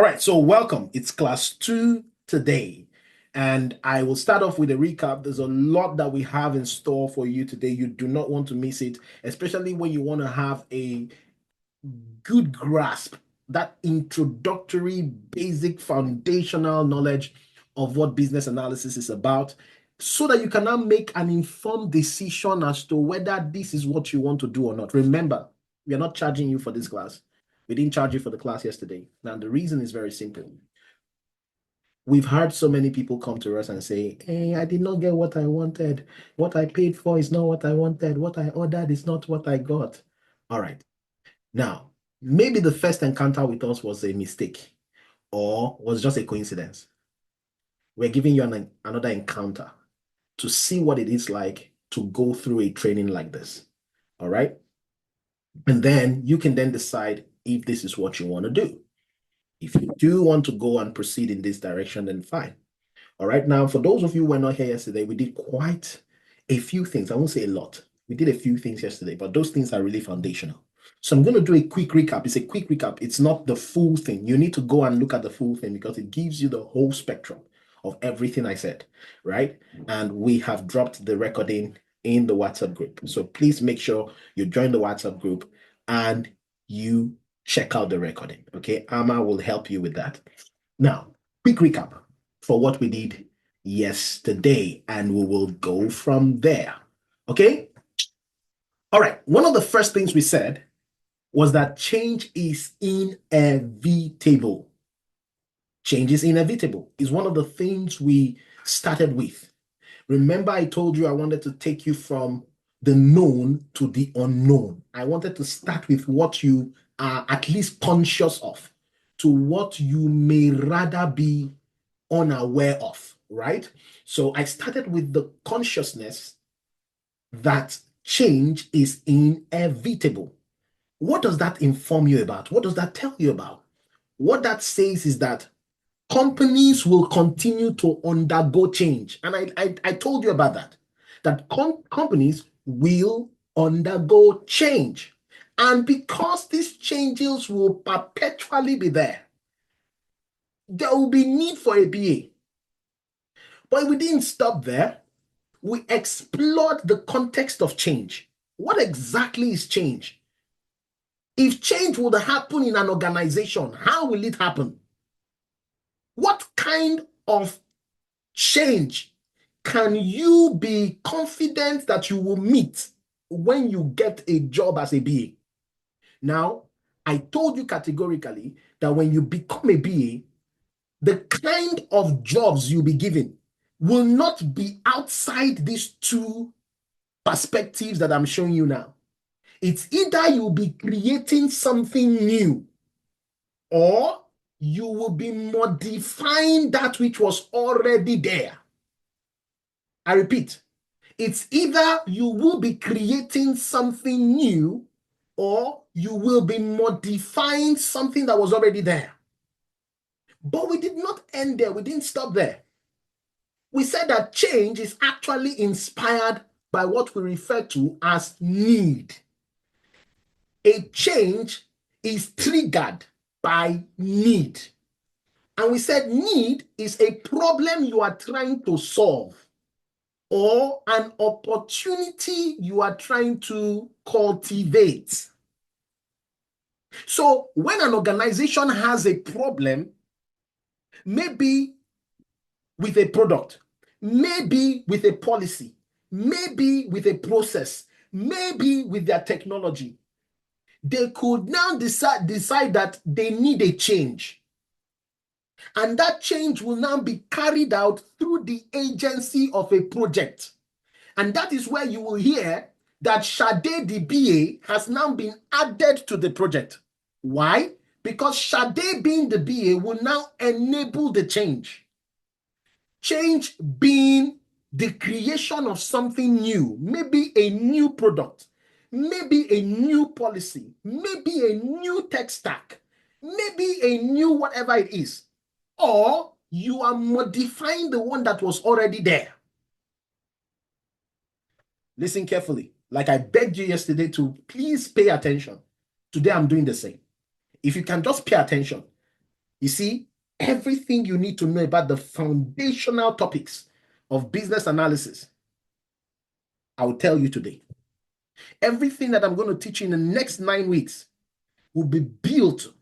All right, so welcome. It's class 2 today. And I will start off with a recap. There's a lot that we have in store for you today. You do not want to miss it, especially when you want to have a good grasp, that introductory, basic, foundational knowledge of what business analysis is about, so that you can now make an informed decision as to whether this is what you want to do or not. Remember, we are not charging you for this class. We didn't charge you for the class yesterday. Now, the reason is very simple. We've heard so many people come to us and say, hey, I did not get what I wanted. What I paid for is not what I wanted. What I ordered is not what I got. All right. Now, maybe the first encounter with us was a mistake or was just a coincidence. We're giving you another encounter to see what it is like to go through a training like this. All right. And then you can then decide if this is what you want to do. If you do want to go and proceed in this direction, then fine. All right. Now, for those of you who were not here yesterday, we did quite a few things. I won't say a lot. We did a few things yesterday, but those things are really foundational. So I'm going to do a quick recap. It's a quick recap. It's not the full thing. You need to go and look at the full thing because it gives you the whole spectrum of everything I said, right? And we have dropped the recording in the WhatsApp group. So please make sure you join the WhatsApp group and you check out the recording, okay? Amma will help you with that. Now, quick recap for what we did yesterday, and we will go from there, okay? All right, one of the first things we said was that change is inevitable. Change is inevitable is one of the things we started with. Remember, I told you I wanted to take you from the known to the unknown. I wanted to start with what you are at least conscious of to what you may rather be unaware of, right? So I started with the consciousness that change is inevitable. What does that inform you about? What does that tell you about? What that says is that companies will continue to undergo change. And I told you about that companies will undergo change. And because these changes will perpetually be there will be need for a BA. But we didn't stop there. We explored the context of change. What exactly is change? If change would happen in an organization, how will it happen? What kind of change can you be confident that you will meet when you get a job as a BA? Now, I told you categorically that when you become a BA, the kind of jobs you'll be given will not be outside these two perspectives that I'm showing you now. It's either you'll be creating something new or you will be modifying that which was already there. I repeat, it's either you will be creating something new or you will be modifying something that was already there. But we did not end there. We didn't stop there. We said that change is actually inspired by what we refer to as need. A change is triggered by need. And we said need is a problem you are trying to solve or an opportunity you are trying to cultivate. So when an organization has a problem, maybe with a product, maybe with a policy, maybe with a process, maybe with their technology, they could now decide that they need a change. And that change will now be carried out through the agency of a project. And that is where you will hear that Sade the BA has now been added to the project. Why? Because Sade being the BA will now enable the change. Change being the creation of something new, maybe a new product, maybe a new policy, maybe a new tech stack, maybe a new whatever it is. Or you are modifying the one that was already there. Listen carefully. Like I begged you yesterday to please pay attention. Today I'm doing the same. If you can just pay attention, You see, everything you need to know about the foundational topics of business analysis, I will tell you today. Everything that I'm going to teach you in the next 9 weeks will be built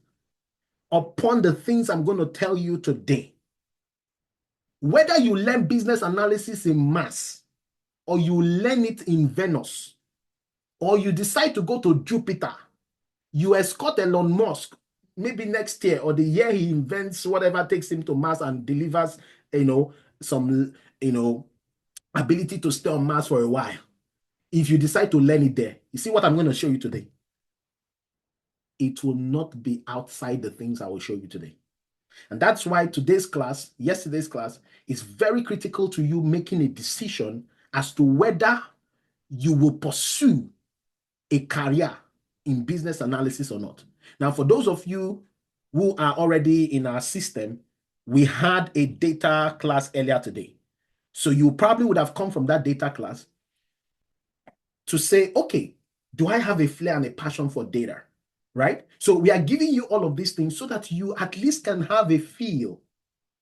upon the things I'm going to tell you today. Whether you learn business analysis in mass, or you learn it in Venus, or you decide to go to Jupiter, you escort Elon Musk, maybe next year or the year he invents whatever takes him to Mars and delivers, some, ability to stay on Mars for a while. If you decide to learn it there, you see what I'm going to show you today? It will not be outside the things I will show you today. And that's why yesterday's class, is very critical to you making a decision as to whether you will pursue a career in business analysis or not. Now, for those of you who are already in our system, we had a data class earlier today. So you probably would have come from that data class to say, okay, do I have a flair and a passion for data? Right? So we are giving you all of these things so that you at least can have a feel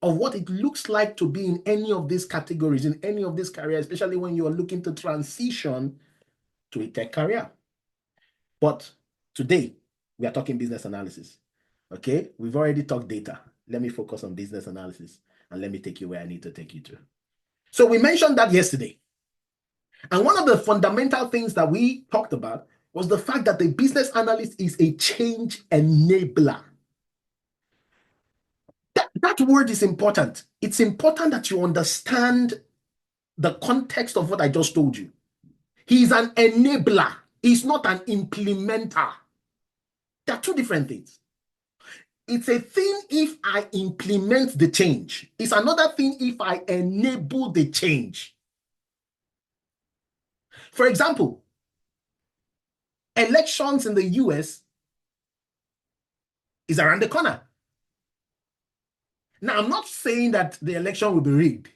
of what it looks like to be in any of these categories, in any of these careers, especially when you are looking to transition to a tech career. But today, we are talking business analysis. Okay? We've already talked data. Let me focus on business analysis and let me take you where I need to take you to. So we mentioned that yesterday. And one of the fundamental things that we talked about was the fact that the business analyst is a change enabler. That word is important. It's important that you understand the context of what I just told you. He's an enabler. He's not an implementer. There are two different things. It's a thing if I implement the change. It's another thing if I enable the change. For example, elections in the US is around the corner. Now, I'm not saying that the election will be rigged.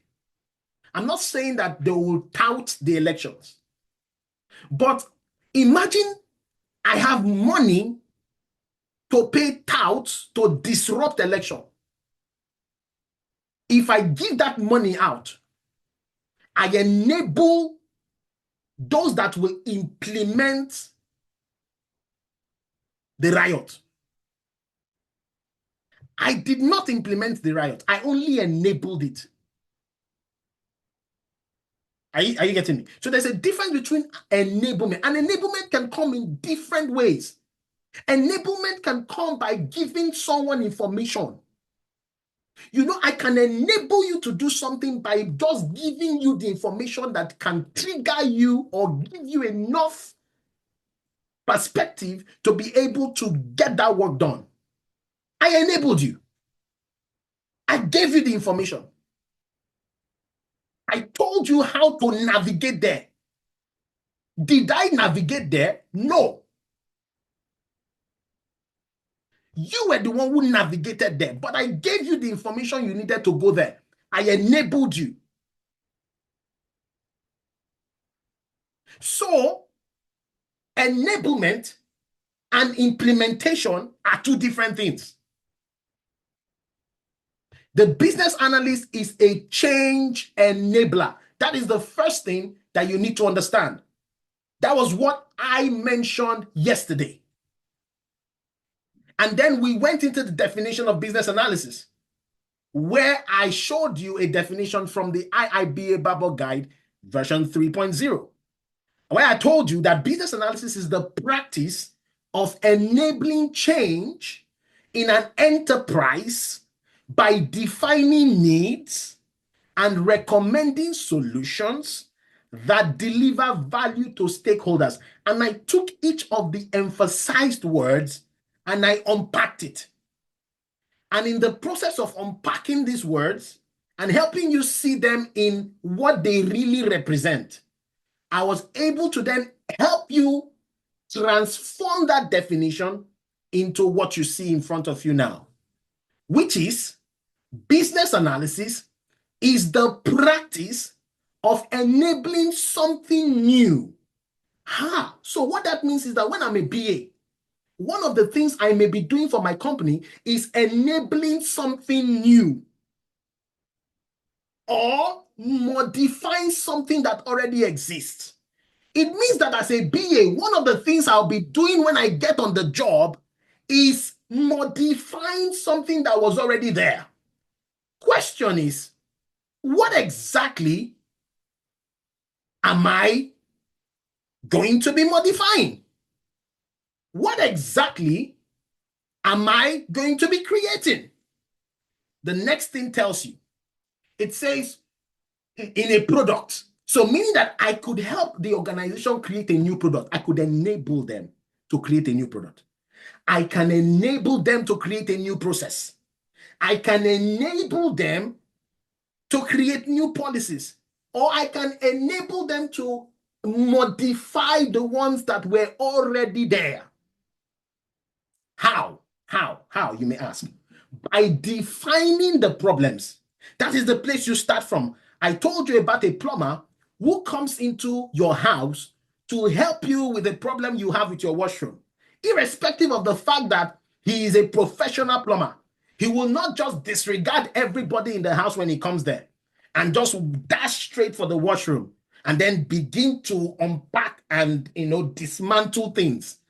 I'm not saying that they will tout the elections. But imagine I have money to pay touts to disrupt election. If I give that money out, I enable those that will implement the riot. I did not implement the riot. I only enabled it. Are you getting me? So there's a difference between enablement. And enablement can come in different ways. Enablement can come by giving someone information. I can enable you to do something by just giving you the information that can trigger you or give you enough perspective to be able to get that work done. I enabled you. I gave you the information. I told you how to navigate there. Did I navigate there? No. You were the one who navigated there, but I gave you the information you needed to go there. I enabled you. So, enablement and implementation are two different things. The business analyst is a change enabler. That is the first thing that you need to understand. That was what I mentioned yesterday. And then we went into the definition of business analysis, where I showed you a definition from the IIBA Bible Guide version 3.0, where I told you that business analysis is the practice of enabling change in an enterprise by defining needs and recommending solutions that deliver value to stakeholders. And I took each of the emphasized words and I unpacked it. And in the process of unpacking these words and helping you see them in what they really represent, I was able to then help you transform that definition into what you see in front of you now, which is business analysis is the practice of enabling something new. So what that means is that when I'm a BA, one of the things I may be doing for my company is enabling something new or modifying something that already exists. It means that as a BA, one of the things I'll be doing when I get on the job is modifying something that was already there. Question is, what exactly am I going to be modifying? What exactly am I going to be creating? The next thing tells you, it says in a product. So meaning that I could help the organization create a new product. I could enable them to create a new product. I can enable them to create a new process. I can enable them to create new policies, or I can enable them to modify the ones that were already there. How? How, you may ask? By defining the problems. That is the place you start from. I told you about a plumber who comes into your house to help you with the problem you have with your washroom. Irrespective of the fact that he is a professional plumber, he will not just disregard everybody in the house when he comes there and just dash straight for the washroom and then begin to unpack and dismantle things.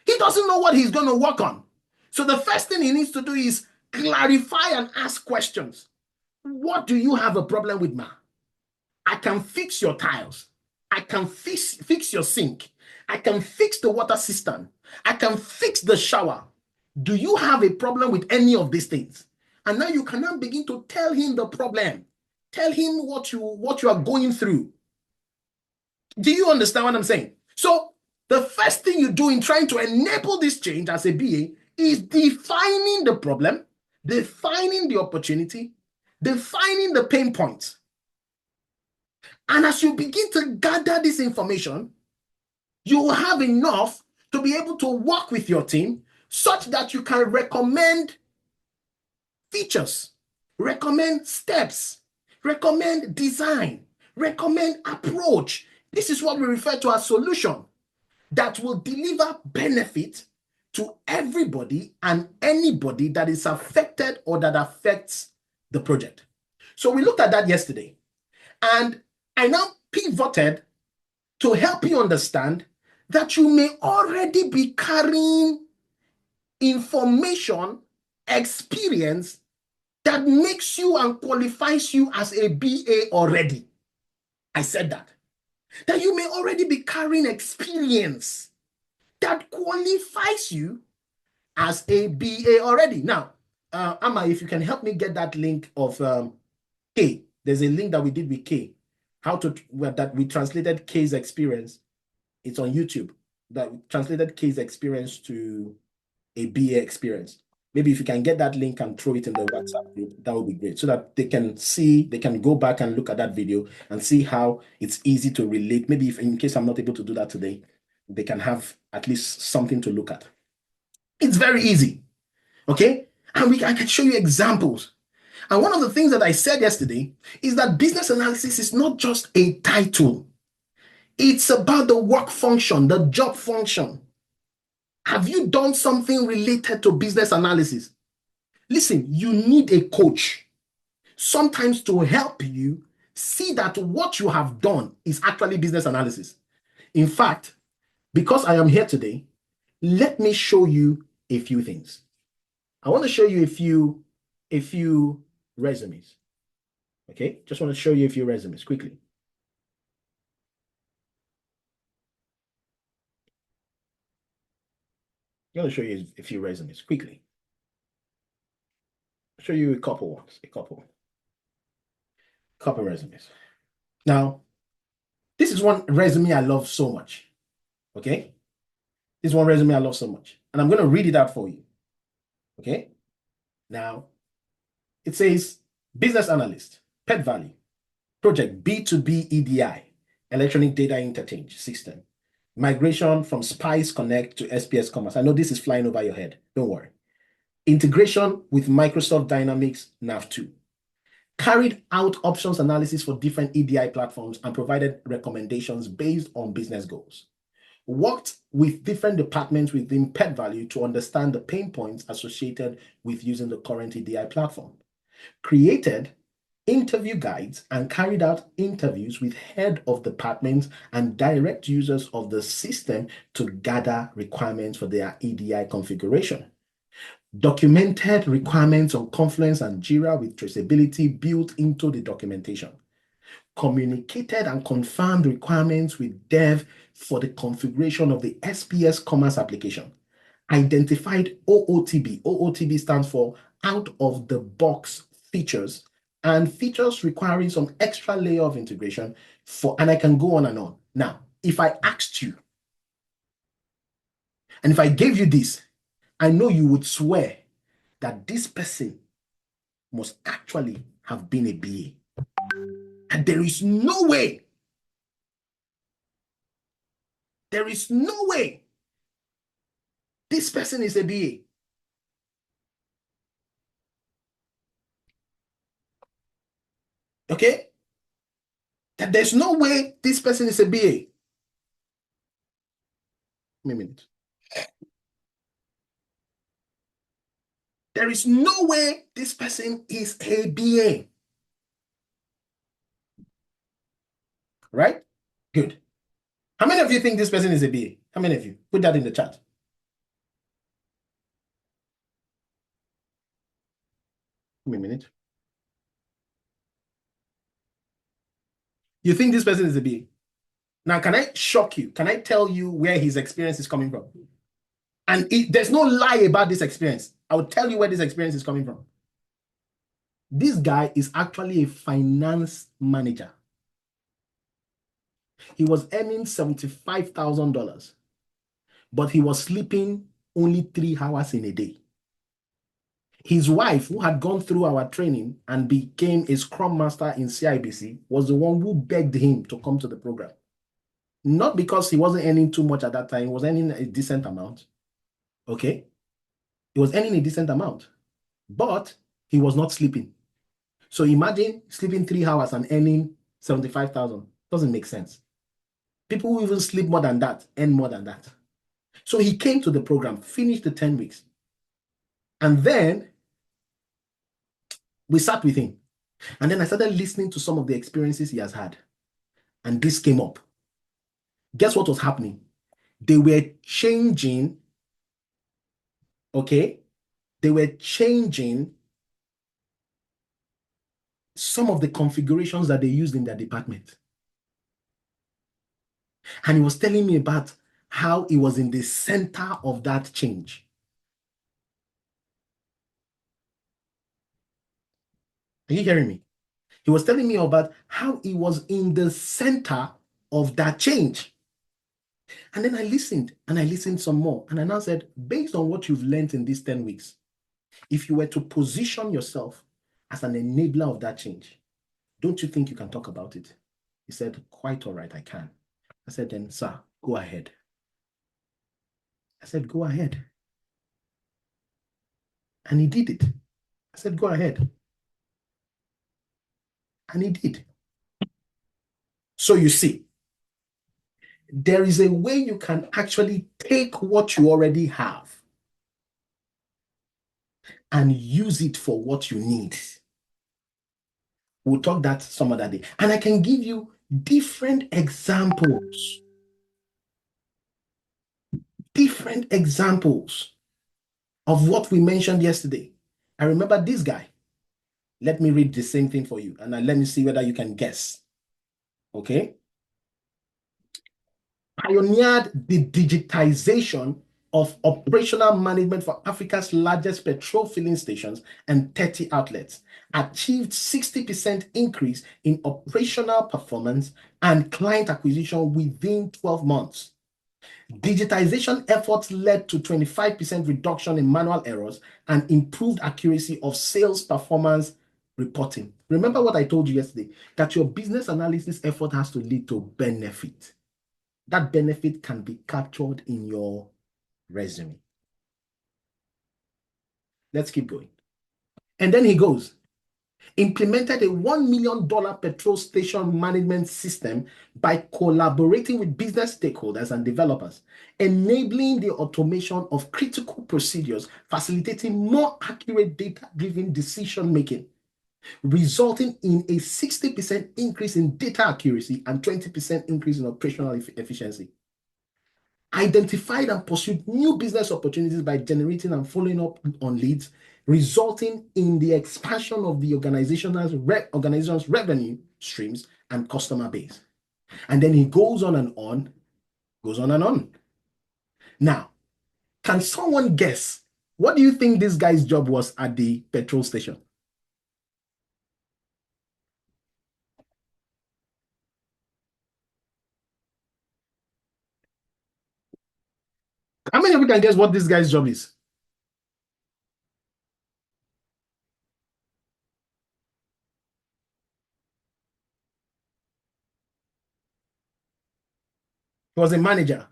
He doesn't know what he's going to work on. So the first thing he needs to do is clarify and ask questions. What do you have a problem with, ma? I can fix your tiles. I can fix your sink. I can fix the water system. I can fix the shower. Do you have a problem with any of these things? And now you can now begin to tell him the problem. Tell him what you are going through. Do you understand what I'm saying? So the first thing you do in trying to enable this change as a BA is defining the problem, defining the opportunity, defining the pain points. And as you begin to gather this information, you will have enough to be able to work with your team such that you can recommend features, recommend steps, recommend design, recommend approach. This is what we refer to as solution that will deliver benefit to everybody and anybody that is affected or that affects the project. So we looked at that yesterday. And I now pivoted to help you understand that you may already be carrying information, experience that makes you and qualifies you as a BA already. I said that. That you may already be carrying experience that qualifies you as a BA already. Now, Amma, if you can help me get that link of K. There's a link that we did with K. That we translated K's experience. It's on YouTube. That we translated K's experience to a BA experience. Maybe if you can get that link and throw it in the WhatsApp group, that would be great. So that they can go back and look at that video and see how it's easy to relate. Maybe if in case I'm not able to do that today, they can have at least something to look at. It's very easy. Okay? And I can show you examples. And one of the things that I said yesterday is that business analysis is not just a title. It's about the work function, the job function. Have you done something related to business analysis? Listen, you need a coach sometimes to help you see that what you have done is actually business analysis. In fact, because I am here today, let me show you a few things. I want to show you a few resumes. Okay, just want to show you a few resumes quickly. I'm going to show you a few resumes quickly. I'll show you a couple resumes. Now, this is one resume I love so much. Okay, this is one resume I love so much, and I'm going to read it out for you. Okay, now it says business analyst, Pet Valley, project B2B EDI, electronic data interchange system, migration from Spice Connect to SPS Commerce. I know this is flying over your head. Don't worry. Integration with Microsoft Dynamics NAV2. Carried out options analysis for different EDI platforms and provided recommendations based on business goals. worked with different departments within Pet Value to understand the pain points associated with using the current EDI platform, created interview guides, and carried out interviews with head of departments and direct users of the system to gather requirements for their EDI configuration. Documented requirements on Confluence and Jira with traceability built into the documentation. Communicated and confirmed requirements with dev for the configuration of the SPS commerce application. Identified OOTB. OOTB stands for out of the box features, and features requiring some extra layer of integration for, and I can go on and on. Now, if I asked you, and if I gave you this, I know you would swear that this person must actually have been a BA. And there is no way this person is a BA. Okay? That there's no way this person is a BA. Wait a minute. There is no way this person is a BA. Right? Good. How many of you think this person is a BA? How many of you? Put that in the chat. Give me a minute. You think this person is a BA? Now, can I shock you? Can I tell you where his experience is coming from? And there's no lie about this experience. I will tell you where this experience is coming from. This guy is actually a finance manager. He was earning $75,000, but he was sleeping only 3 hours in a day. His wife, who had gone through our training and became a Scrum Master in CIBC, was the one who begged him to come to the program. Not because he wasn't earning too much at that time, he was earning a decent amount. Okay? He was earning a decent amount, but he was not sleeping. So imagine sleeping 3 hours and earning 75,000. Doesn't make sense. People who even sleep more than that earn more than that. So he came to the program, finished the 10 weeks. And then we sat with him. And then I started listening to some of the experiences he has had. And this came up. Guess what was happening? They were changing, okay? They were changing some of the configurations that they used in their department. And he was telling me about how he was in the center of that change. Are you hearing me? He was telling me about how he was in the center of that change. And then I listened, and I listened some more. And I now said, based on what you've learned in these 10 weeks, if you were to position yourself as an enabler of that change, don't you think you can talk about it? He said, quite all right, I can. I said, then, sir, go ahead. I said, go ahead. And he did it. I said, go ahead. And he did. So you see, there is a way you can actually take what you already have and use it for what you need. We'll talk that some other day. And I can give you different examples. Different examples of what we mentioned yesterday. I remember this guy. Let me read the same thing for you, and let me see whether you can guess. Okay? Pioneered the digitization of operational management for Africa's largest petrol filling stations and 30 outlets, achieved 60% increase in operational performance and client acquisition within 12 months. Digitization efforts led to 25% reduction in manual errors and improved accuracy of sales performance reporting. Remember what I told you yesterday, that your business analysis effort has to lead to benefit. That benefit can be captured in your resume. Let's keep going. And then he goes, implemented a $1 million petrol station management system by collaborating with business stakeholders and developers, enabling the automation of critical procedures, facilitating more accurate data-driven decision-making, resulting in a 60% increase in data accuracy and 20% increase in operational efficiency. Identified and pursued new business opportunities by generating and following up on leads, resulting in the expansion of the organization's revenue streams and customer base. And then he goes on and on, goes on and on. Now, can someone guess, what do you think this guy's job was at the petrol station? How many of you can guess what this guy's job is? He was a manager.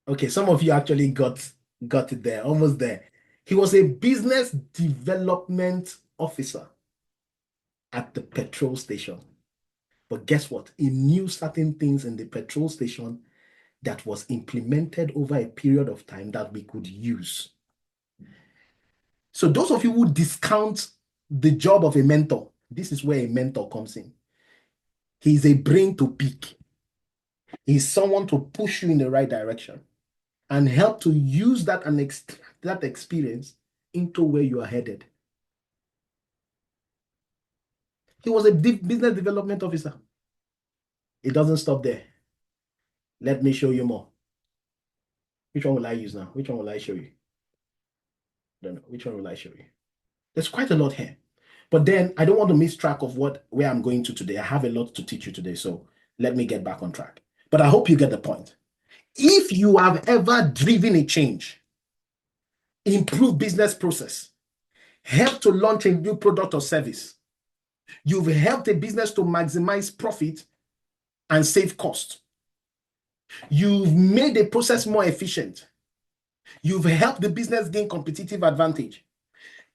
Okay, some of you actually got it there, almost there. He was a business development officer at the petrol station. But guess what? He knew certain things in the petrol station that was implemented over a period of time that we could use. So those of you who discount the job of a mentor, this is where a mentor comes in. He's a brain to pick. He's someone to push you in the right direction and help to use that and extract that experience into where you are headed. He was a business development officer. It doesn't stop there. Let me show you more. Which one will I use now? Which one will I show you? I don't know. Which one will I show you? There's quite a lot here. But then I don't want to miss track of where I'm going to today. I have a lot to teach you today, so let me get back on track. But I hope you get the point. If you have ever driven a change, improved business process, helped to launch a new product or service, you've helped a business to maximize profit and save cost. You've made the process more efficient. You've helped the business gain competitive advantage.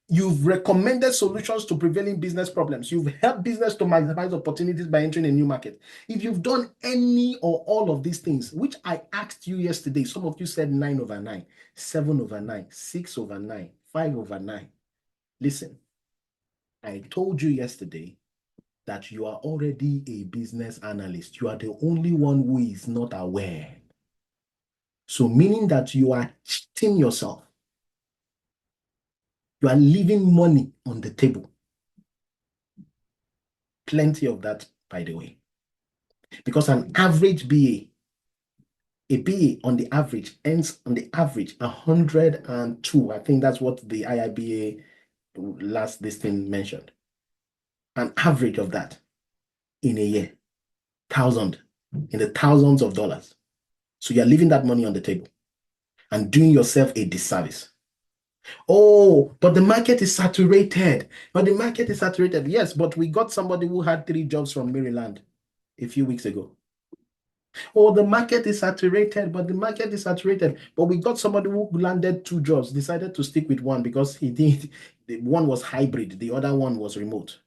You've recommended solutions to prevailing business problems. You've helped business to maximize opportunities by entering a new market. If you've done any or all of these things, which I asked you yesterday, some of you said 9 over 9, 7 over 9, 6 over 9, 5 over 9. Listen, I told you yesterday that you are already a business analyst. You are the only one who is not aware. So meaning that you are cheating yourself. You are leaving money on the table. Plenty of that, by the way. Because an average a BA on the average earns on the average 102. I think that's what the IIBA last this thing mentioned. An average of that in a year. 1,000. In the thousands of dollars. So you're leaving that money on the table and doing yourself a disservice. Oh, but the market is saturated. But the market is saturated. Yes, but we got somebody who had 3 jobs from Maryland a few weeks ago. Oh, the market is saturated, but the market is saturated. But we got somebody who landed 2 jobs, decided to stick with one because the one was hybrid, the other one was remote.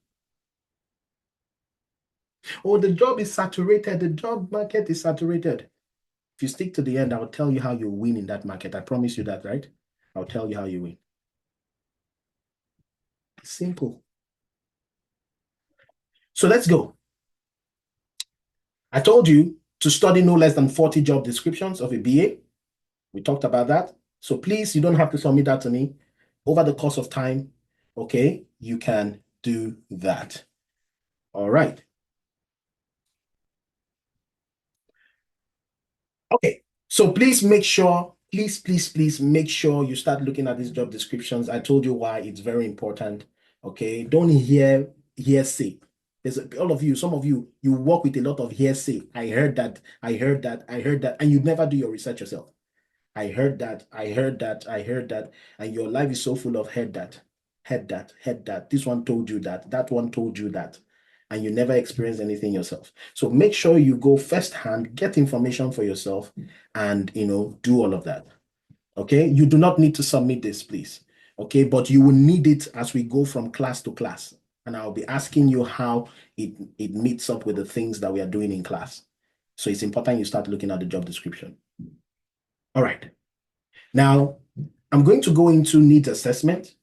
Oh, the job is saturated. The job market is saturated. If you stick to the end, I'll tell you how you win in that market. I promise you that, right? I'll tell you how you win. Simple. So let's go. I told you to study no less than 40 job descriptions of a BA. We talked about that. So please, you don't have to submit that to me. Over the course of time, okay, you can do that. All right. Okay, so please make sure, please make sure you start looking at these job descriptions. I told you why it's very important. Okay, don't hearsay. All of you, some of you, you work with a lot of hearsay. I heard that, and you never do your research yourself. I heard that, and your life is so full of heard that. This one told you that one told you that, and you never experience anything yourself. So make sure you go firsthand, get information for yourself, and do all of that. Okay, you do not need to submit this, please. Okay, but you will need it as we go from class to class. and I'll be asking you how it meets up with the things that we are doing in class. So it's important you start looking at the job description. All right. Now, I'm going to go into needs assessment,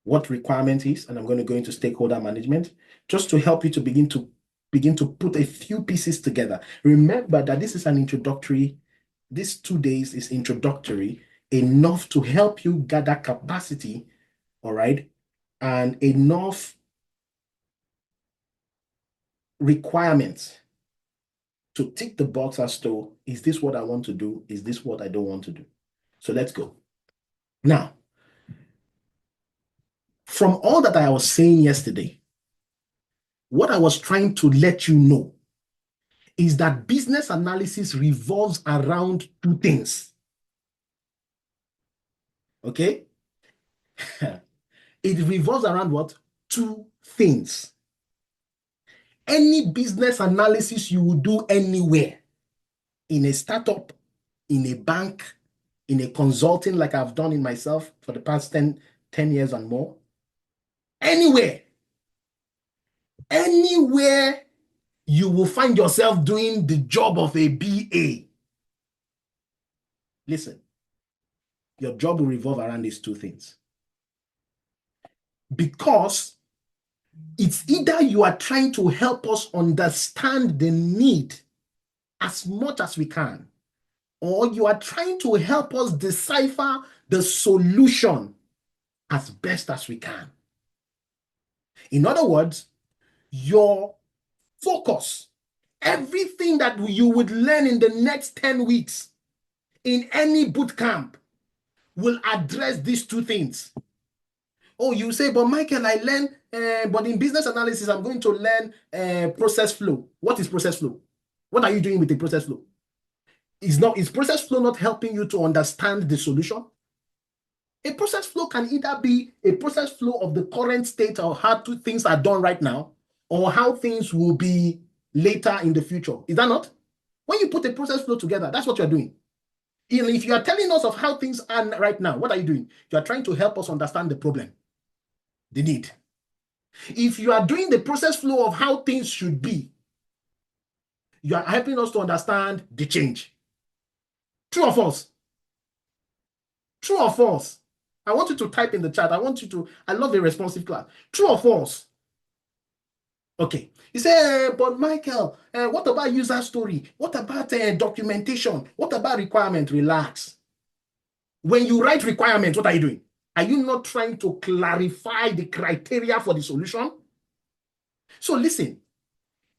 what requirement is, and I'm going to go into stakeholder management, just to help you to begin to put a few pieces together. Remember that this is an introductory. These 2 days is introductory, enough to help you gather capacity, all right, and enough requirements to tick the box as to, is this what I want to do? Is this what I don't want to do? So let's go. Now, from all that I was saying yesterday, what I was trying to let you know is that business analysis revolves around 2 things. Okay? It revolves around what? 2 things. Any business analysis you will do anywhere, in a startup, in a bank, in a consulting like I've done in myself for the past 10 years and more, anywhere you will find yourself doing the job of a BA. Listen, your job will revolve around these 2 things. Because it's either you are trying to help us understand the need as much as we can, or you are trying to help us decipher the solution as best as we can. In other words, your focus, everything that you would learn in the next 10 weeks in any boot camp will address these 2 things. Oh, you say, but Michael, I learn, but in business analysis, I'm going to learn process flow. What is process flow? What are you doing with the process flow? Is process flow not helping you to understand the solution? A process flow can either be a process flow of the current state of how things are done right now, or how things will be later in the future. Is that not? When you put a process flow together, that's what you're doing. If you are telling us of how things are right now, what are you doing? You are trying to help us understand the problem, the need. If you are doing the process flow of how things should be, you are helping us to understand the change. True or false? True or false? I want you to type in the chat. I love a responsive class. True or false? Okay. You say, but Michael, what about user story? What about documentation? What about requirement? Relax. When you write requirements, what are you doing? Are you not trying to clarify the criteria for the solution? So listen,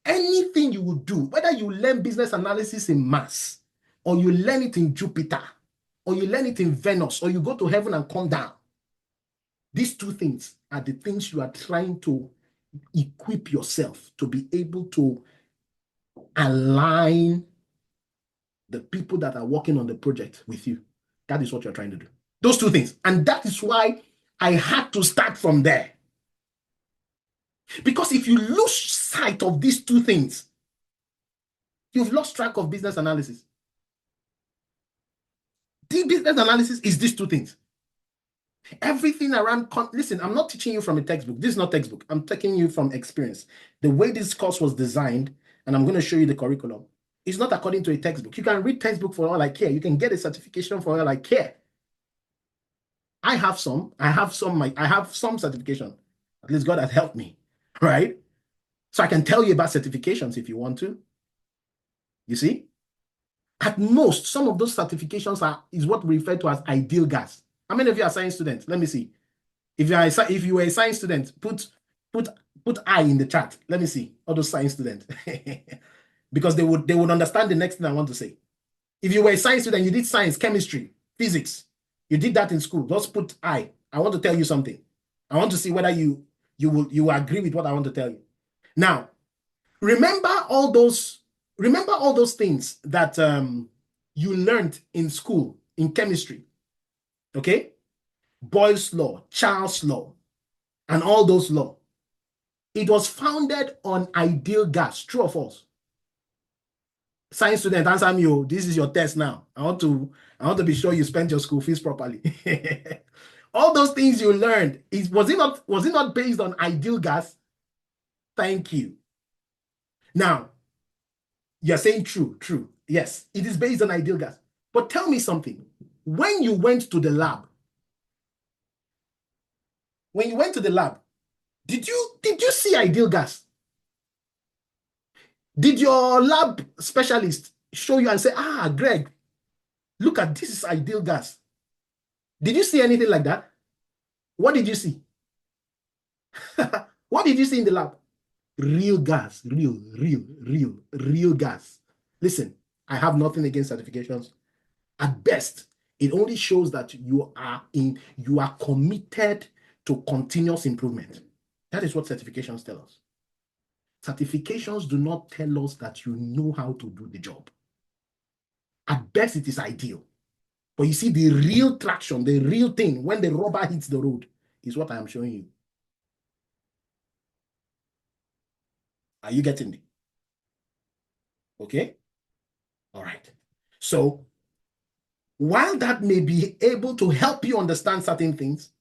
anything you will do, whether you learn business analysis in Mars, or you learn it in Jupiter, or you learn it in Venus, or you go to heaven and come down, these 2 things are the things you are trying to equip yourself to be able to align the people that are working on the project with you. That is what you're trying to do. Those 2 things. And that is why I had to start from there. Because if you lose sight of these 2 things, you've lost track of business analysis. The business analysis is these 2 things. Everything around, listen, I'm not teaching you from a textbook. This is not textbook. I'm taking you from experience. The way this course was designed, and I'm going to show you the curriculum, is not according to a textbook. You can read textbook for all I care. You can get a certification for all I care. I have some certification. At least God has helped me, right? So I can tell you about certifications if you want to. You see? At most, some of those certifications is what we refer to as ideal gas. How many of you are science students? Let me see. If you were a science student, put I in the chat. Let me see all those science students. Because they would understand the next thing I want to say. If you were a science student, you did science, chemistry, physics, you did that in school, just put I want to tell you something. I want to see whether you will agree with what I want to tell you. Now, remember all those things that you learned in school in chemistry. Okay? Boyle's law, Charles' law, and all those laws. It was founded on ideal gas. True or false? Science student, answer me. This is your test now. I want to be sure you spent your school fees properly. All those things you learned, was it not based on ideal gas? Thank you. Now, you're saying true, true. Yes, it is based on ideal gas. But tell me something. When you went to the lab, did you see ideal gas? Did your lab specialist show you and say, Greg, look at this is ideal gas? Did you see anything like that? What did you see? What did you see in the lab? Real gas, real gas. Listen, I have nothing against certifications. At best, it only shows that you are committed to continuous improvement. That is what certifications tell us. Certifications do not tell us that you know how to do the job. At best, it is ideal. But you see, the real traction, the real thing, when the rubber hits the road, is what I am showing you. Are you getting me? Okay? All right. So, while that may be able to help you understand certain things,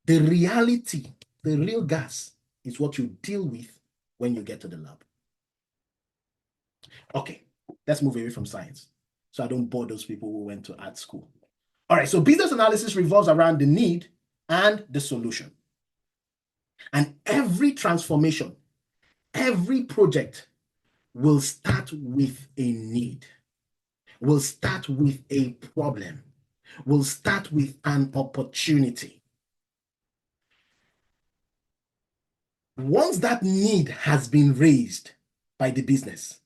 the reality, the real gas, is what you deal with when you get to the lab. Okay, let's move away from science so I don't bore those people who went to art school. All right, so business analysis revolves around the need and the solution. And every transformation, every project will start with a need, will start with a problem, will start with an opportunity. Once that need has been raised by the business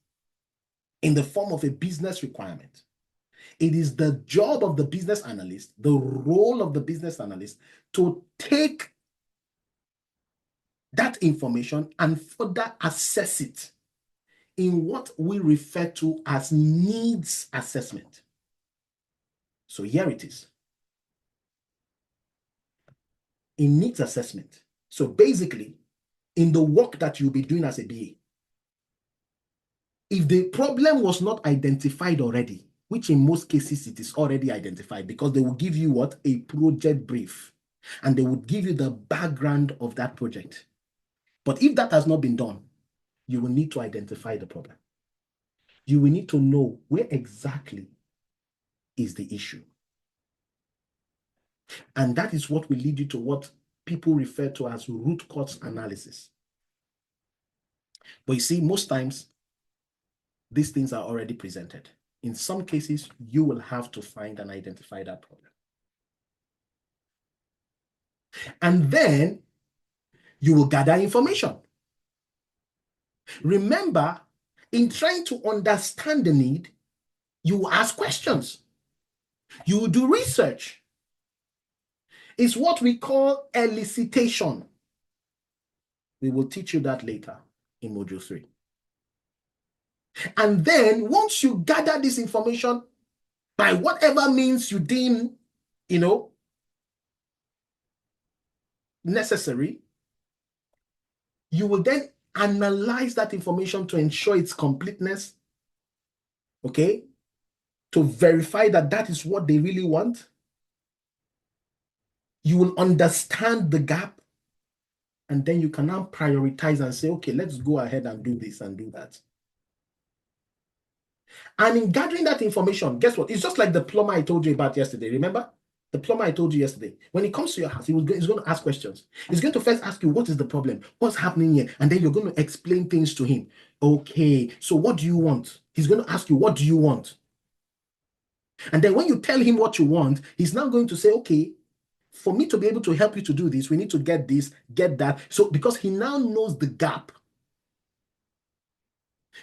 in the form of a business requirement, it is the job of the business analyst, the role of the business analyst, to take that information and further assess it in what we refer to as needs assessment. So here it is. In needs assessment. So basically, in the work that you'll be doing as a BA, if the problem was not identified already, which in most cases it is already identified, because they will give you what? A project brief. And they would give you the background of that project. But if that has not been done, you will need to identify the problem. You will need to know where exactly is the issue. And that is what will lead you to what people refer to as root cause analysis. But you see, most times, these things are already presented. In some cases, you will have to find and identify that problem. And then you will gather information. Remember, in trying to understand the need, you will ask questions. You will do research. It's what we call elicitation. We will teach you that later in Module 3. And then once you gather this information by whatever means you deem, necessary, you will then analyze that information to ensure its completeness, okay? To verify that that is what they really want. You will understand the gap, and then you can now prioritize and say, okay, let's go ahead and do this and do that. And in gathering that information, guess what? It's just like the plumber I told you about yesterday. Remember? The plumber I told you yesterday. When he comes to your house, he's going to ask questions. He's going to first ask you, what is the problem? What's happening here? And then you're going to explain things to him. Okay, so what do you want? He's going to ask you, what do you want? And then when you tell him what you want, he's now going to say, okay, for me to be able to help you to do this, we need to get this, get that. So because he now knows the gap.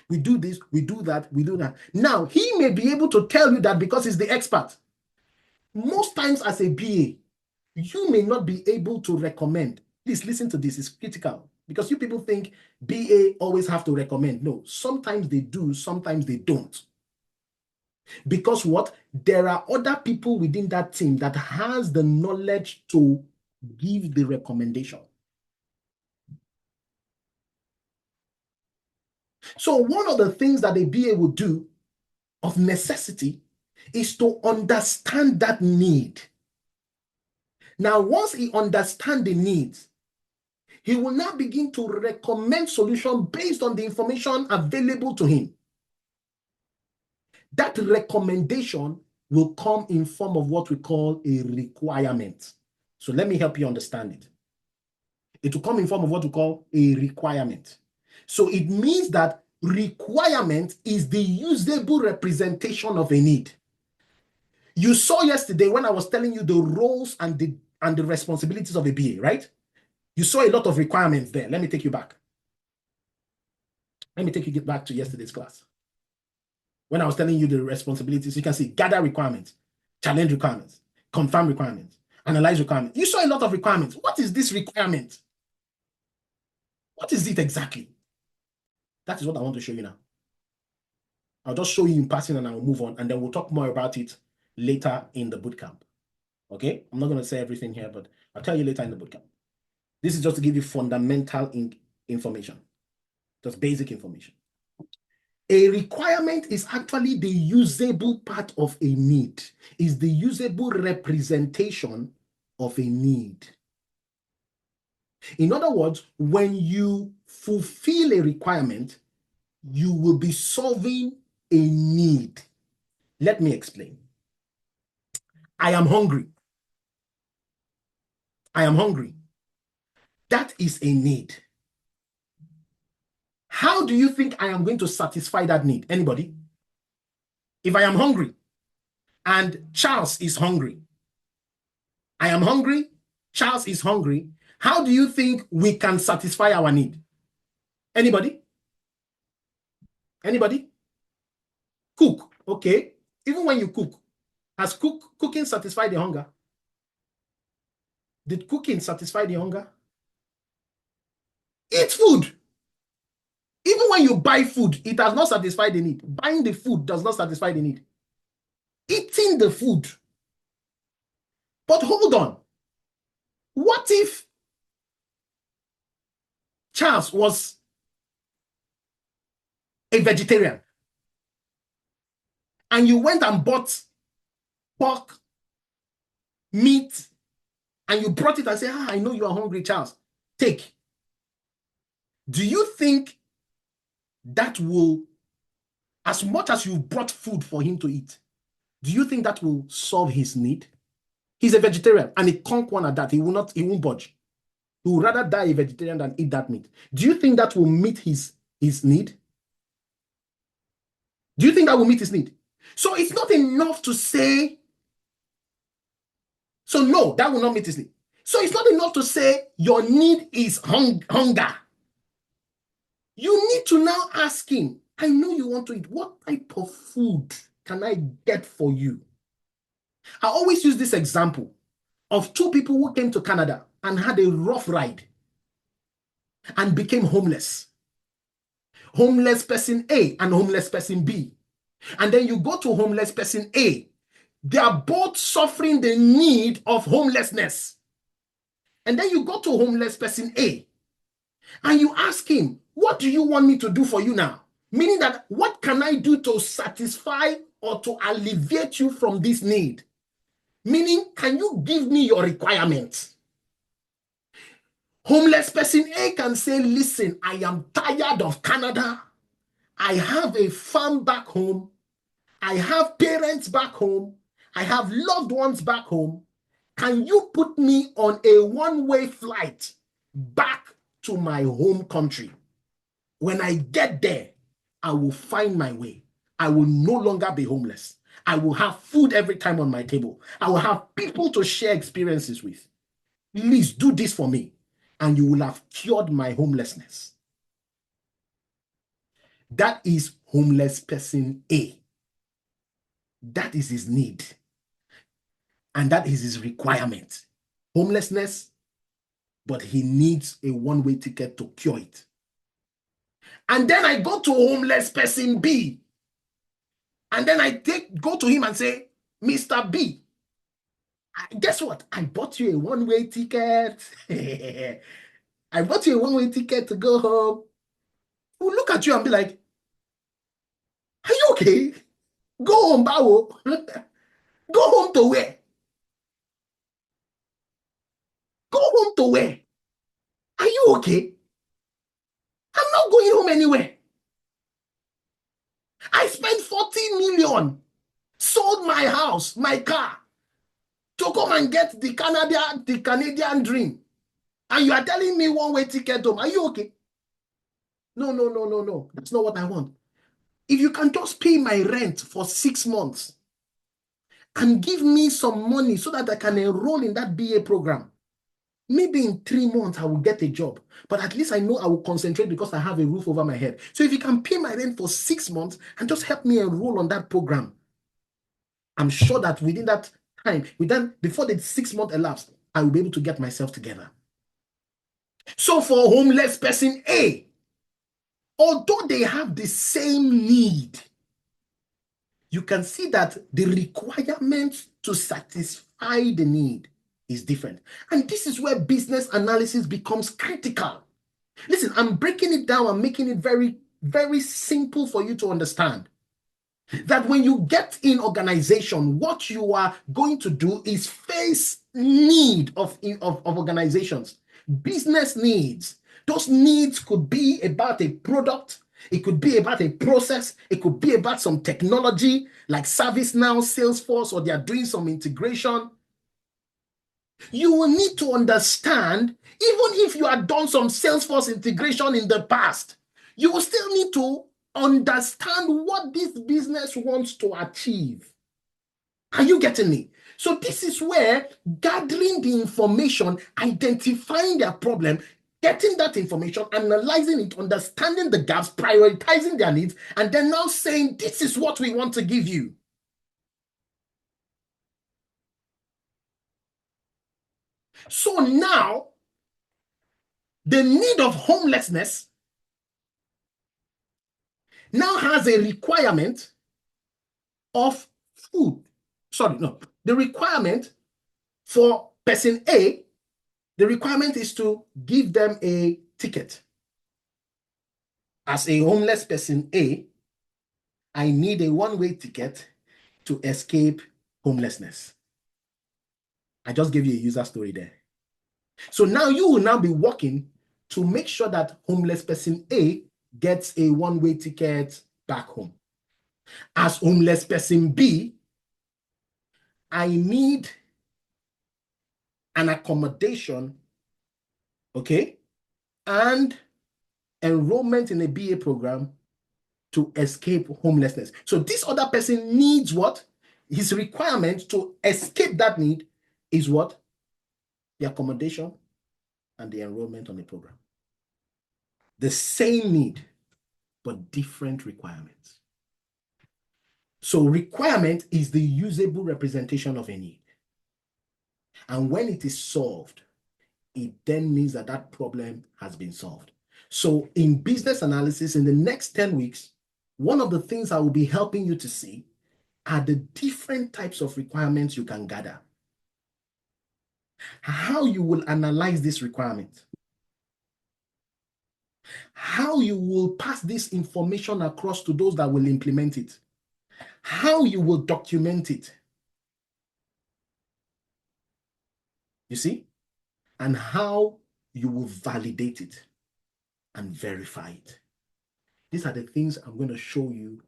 We do this, we do that, we do that. Now, he may be able to tell you that because he's the expert. Most times as a BA, you may not be able to recommend. Please listen to this, it's critical. Because you people think BA always have to recommend. No, sometimes they do, sometimes they don't. Because what? There are other people within that team that has the knowledge to give the recommendation. So one of the things that a BA will do of necessity is to understand that need. Now, once he understands the needs, he will now begin to recommend solutions based on the information available to him. That recommendation will come in form of what we call a requirement. So let me help you understand it. It will come in form of what we call a requirement. So it means that requirement is the usable representation of a need. You saw yesterday when I was telling you the roles and the responsibilities of a BA, right? You saw a lot of requirements there. Let me take you back. Let me take you back to yesterday's class. When I was telling you the responsibilities, you can see gather requirements, challenge requirements, confirm requirements, analyze requirements. You saw a lot of requirements. What is this requirement? What is it exactly? That is what I want to show you now. I'll just show you in passing and I'll move on, and then we'll talk more about it later in the bootcamp. Okay? I'm not going to say everything here, but I'll tell you later in the bootcamp. This is just to give you fundamental information, just basic information. A requirement is actually the usable part of a need, is the usable representation of a need. In other words, when you fulfill a requirement, you will be solving a need. Let me explain. I am hungry. I am hungry. That is a need. How do you think I am going to satisfy that need? Anybody? If I am hungry and Charles is hungry, I am hungry, Charles is hungry, how do you think we can satisfy our need? Anybody? Anybody? Cook. Okay. Even when you cook, has cooking satisfied the hunger? Did cooking satisfy the hunger? Eat food. Even when you buy food, it does not satisfy the need. Buying the food does not satisfy the need. Eating the food. But hold on. What if Charles was a vegetarian and you went and bought pork, meat, and you brought it and said, I know you are hungry, Charles. Take. Do you think that will, as much as you brought food for him to eat, do you think that will solve his need? He's a vegetarian and he can't one at that. He won't budge. He would rather die a vegetarian than eat that meat. Do you think that will meet his need? Do you think that will meet his need? So it's not enough to say, so no, that will not meet his need. So it's not enough to say your need is hunger. You need to now ask him, I know you want to eat. What type of food can I get for you? I always use this example of two people who came to Canada and had a rough ride and became homeless. Homeless person A and homeless person B. And then you go to homeless person A. They are both suffering the need of homelessness. And then you go to homeless person A and you ask him, what do you want me to do for you now? Meaning that what can I do to satisfy or to alleviate you from this need? Meaning, can you give me your requirements? Homeless person A can say, listen, I am tired of Canada. I have a farm back home. I have parents back home. I have loved ones back home. Can you put me on a one-way flight back to my home country? When I get there, I will find my way. I will no longer be homeless. I will have food every time on my table. I will have people to share experiences with. Please do this for me, and you will have cured my homelessness. That is homeless person A. That is his need. And that is his requirement. Homelessness, but he needs a one-way ticket to cure it. And then I go to homeless person B. And then I go to him and say, Mr. B, guess what? I bought you a one-way ticket. I bought you a one-way ticket to go home. We'll look at you and be like, are you okay? Go home, Bawo. Go home to where? to where? Are you okay? I'm not going home anywhere. I spent 40 million, sold my house, my car, to come and get the Canadian dream. And you are telling me one-way ticket home. Are you okay? No, no, no, no, no. That's not what I want. If you can just pay my rent for 6 months and give me some money so that I can enroll in that BA program, maybe in 3 months I will get a job. But at least I know I will concentrate because I have a roof over my head. So if you can pay my rent for 6 months and just help me enroll on that program, I'm sure that within that time, before the 6 months elapsed, I will be able to get myself together. So for homeless person A, although they have the same need, you can see that the requirement to satisfy the need is different. And this is where business analysis becomes critical. Listen, I'm breaking it down and making it very, very simple for you to understand. That when you get in organization, what you are going to do is face need of organizations, business needs. Those needs could be about a product, it could be about a process, it could be about some technology like ServiceNow, Salesforce, or they are doing some integration. You will need to understand, even if you had done some Salesforce integration in the past, you will still need to understand what this business wants to achieve. Are you getting me? So this is where gathering the information, identifying their problem, getting that information, analyzing it, understanding the gaps, prioritizing their needs, and then now saying, this is what we want to give you. So now, the need of homelessness now has a requirement of food. Sorry, no. The requirement for person A, the requirement is to give them a ticket. As a homeless person A, I need a one-way ticket to escape homelessness. I just gave you a user story there. So now you will now be working to make sure that homeless person A gets a one-way ticket back home. As homeless person B, I need an accommodation, okay, and enrollment in a BA program to escape homelessness. So this other person needs what? His requirement to escape that need is what? The accommodation and the enrollment on the program. The same need, but different requirements. So requirement is the usable representation of a need. And when it is solved, it then means that that problem has been solved. So in business analysis, in the next 10 weeks, one of the things I will be helping you to see are the different types of requirements you can gather. How you will analyze this requirement. How you will pass this information across to those that will implement it. How you will document it. You see? And how you will validate it and verify it. These are the things I'm going to show you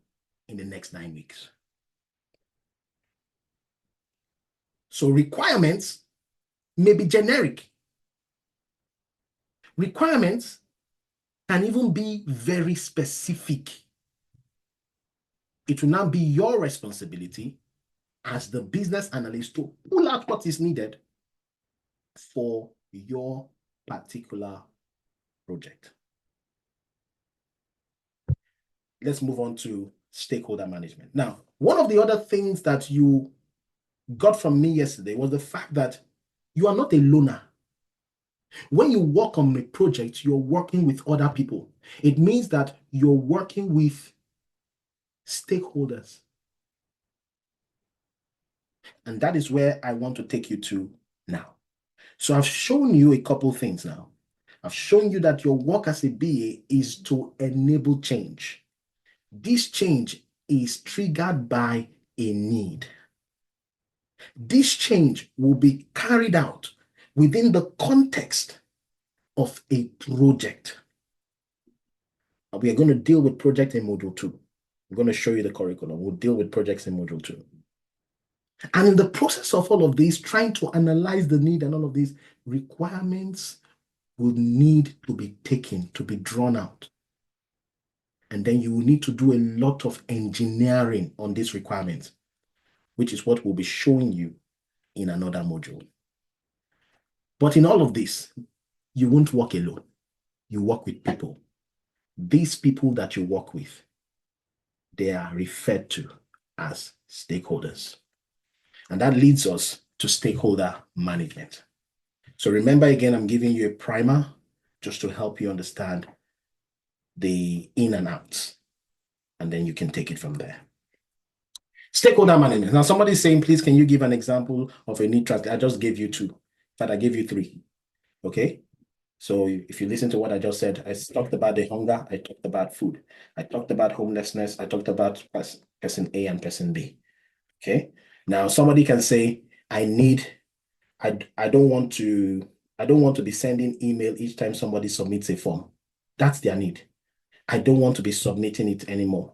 in the next 9 weeks. So requirements may be generic. Requirements can even be very specific. It will now be your responsibility as the business analyst to pull out what is needed for your particular project. Let's move on to stakeholder management. Now, one of the other things that you got from me yesterday was the fact that you are not a loner. When you work on a project, you're working with other people. It means that you're working with stakeholders. And that is where I want to take you to now. So I've shown you a couple things now. I've shown you that your work as a BA is to enable change. This change is triggered by a need. This change will be carried out within the context of a project. We are going to deal with project in module 2. I'm going to show you the curriculum. We'll deal with projects in module 2. And in the process of all of this, trying to analyze the need and all of these requirements will need to be taken, to be drawn out. And then you will need to do a lot of engineering on these requirements, which is what we'll be showing you in another module. But in all of this, you won't work alone. You work with people. These people that you work with, they are referred to as stakeholders. And that leads us to stakeholder management. So remember, again, I'm giving you a primer just to help you understand the in and outs, and then you can take it from there. Stakeholder management. Now, somebody's saying, please, can you give an example of a need translation? I just gave you 2, but I gave you 3. Okay? So if you listen to what I just said, I talked about the hunger, I talked about food, I talked about homelessness, I talked about person A and person B. Okay? Now, somebody can say, I don't want to be sending email each time somebody submits a form. That's their need. I don't want to be submitting it anymore.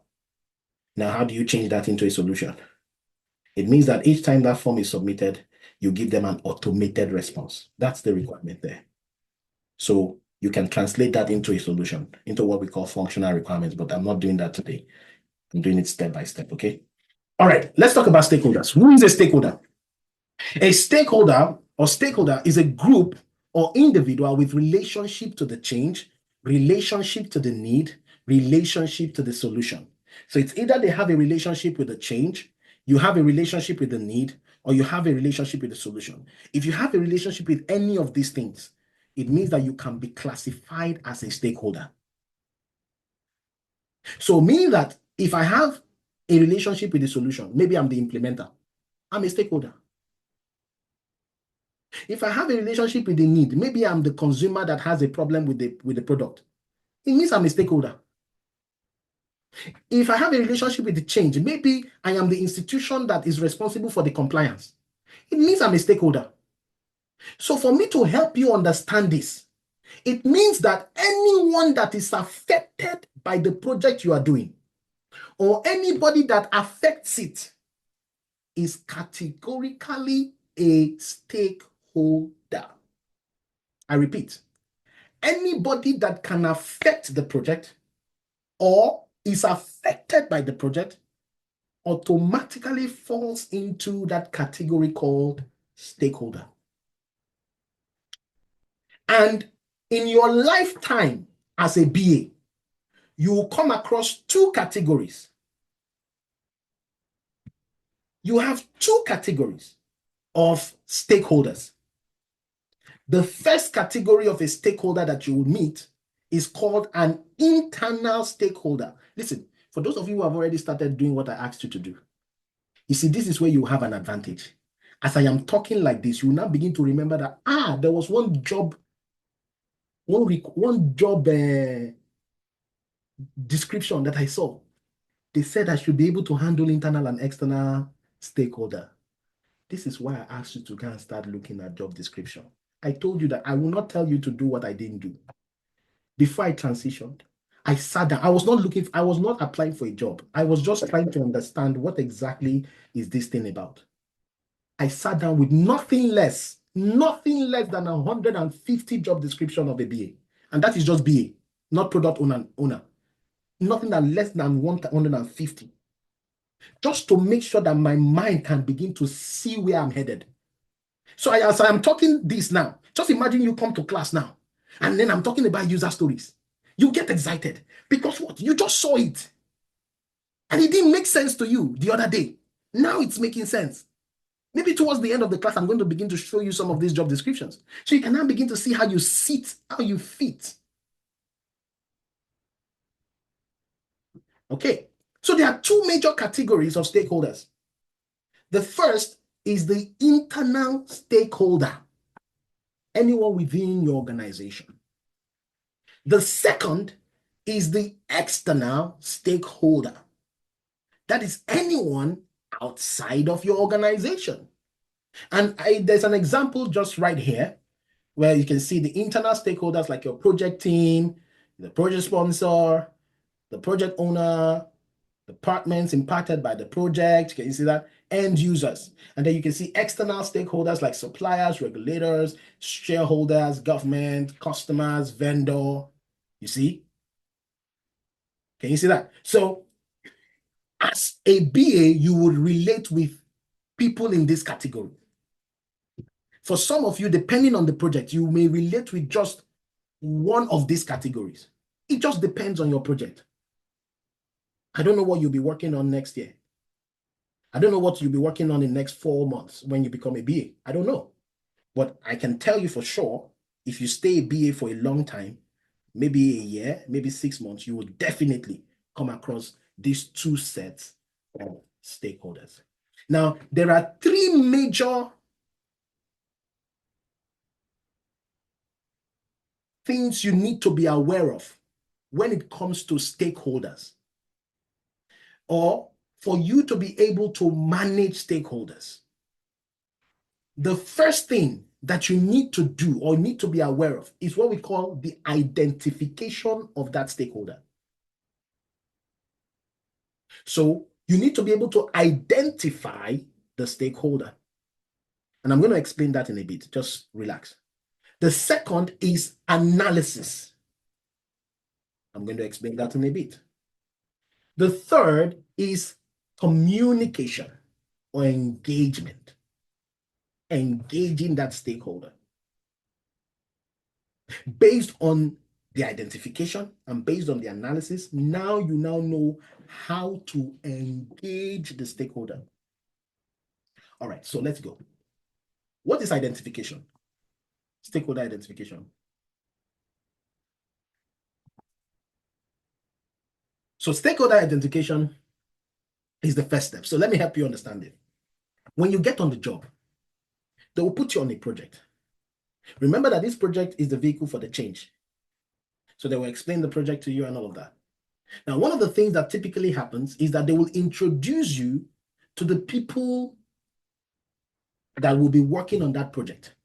Now, how do you change that into a solution? It means that each time that form is submitted, you give them an automated response. That's the requirement there. So you can translate that into a solution, into what we call functional requirements, but I'm not doing that today. I'm doing it step by step, okay? All right, let's talk about stakeholders. Who is a stakeholder? A stakeholder is a group or individual with relationship to the change, relationship to the need, relationship to the solution. So it's either they have a relationship with the change, you have a relationship with the need, or you have a relationship with the solution. If you have a relationship with any of these things, it means that you can be classified as a stakeholder. So meaning that if I have a relationship with the solution, maybe I'm the implementer, I'm a stakeholder. If I have a relationship with the need, maybe I'm the consumer that has a problem with the product, it means I'm a stakeholder. If I have a relationship with the change, maybe I am the institution that is responsible for the compliance, it means I'm a stakeholder. So for me to help you understand this, it means that anyone that is affected by the project you are doing, or anybody that affects it, is categorically a stakeholder. I repeat, anybody that can affect the project or is affected by the project automatically falls into that category called stakeholder. And in your lifetime as a BA, you will come across 2 categories. You have 2 categories of stakeholders. The first category of a stakeholder that you will meet is called an internal stakeholder. Listen, for those of you who have already started doing what I asked you to do, you see, this is where you have an advantage. As I am talking like this, you will now begin to remember that, there was one job description that I saw. They said I should be able to handle internal and external stakeholder. This is why I asked you to go and start looking at job description. I told you that I will not tell you to do what I didn't do. Before I transitioned, I sat down. I was not applying for a job. I was just trying to understand what exactly is this thing about. I sat down with nothing less than 150 job description of a BA. And that is just BA, not product owner. Nothing less than 150. Just to make sure that my mind can begin to see where I'm headed. So as I am talking this now, just imagine you come to class now, and then I'm talking about user stories. You get excited because what? You just saw it. And it didn't make sense to you the other day. Now it's making sense. Maybe towards the end of the class, I'm going to begin to show you some of these job descriptions. So you can now begin to see how you sit, how you fit. Okay. So there are 2 major categories of stakeholders. The first is the internal stakeholder, anyone within your organization. The second is the external stakeholder. That is anyone outside of your organization. And there's an example just right here where you can see the internal stakeholders like your project team, the project sponsor, the project owner, departments impacted by the project. Can you see that? End users. And then you can see external stakeholders like suppliers, regulators, shareholders, government, customers, vendor. You see? Can you see that? So as a BA, you would relate with people in this category. For some of you, depending on the project, you may relate with just one of these categories. It just depends on your project. I don't know what you'll be working on next year. I don't know what you'll be working on in the next 4 months when you become a BA. I don't know. But I can tell you for sure, if you stay a BA for a long time, maybe a year, maybe 6 months, you will definitely come across these two sets of stakeholders. Now, there are three major things you need to be aware of when it comes to stakeholders, or for you to be able to manage stakeholders. The first thing that you need to do or need to be aware of is what we call the identification of that stakeholder. So you need to be able to identify the stakeholder. And I'm going to explain that in a bit. Just relax. The second is analysis. I'm going to explain that in a bit. The third is communication or engagement. Engaging that stakeholder. Based on the identification and based on the analysis, now you know how to engage the stakeholder. All right, so let's go. What is identification? Stakeholder identification. So stakeholder identification is the first step. So let me help you understand it. When you get on the job, they will put you on a project. Remember that this project is the vehicle for the change. So they will explain the project to you and all of that. Now, one of the things that typically happens is that they will introduce you to the people that will be working on that project.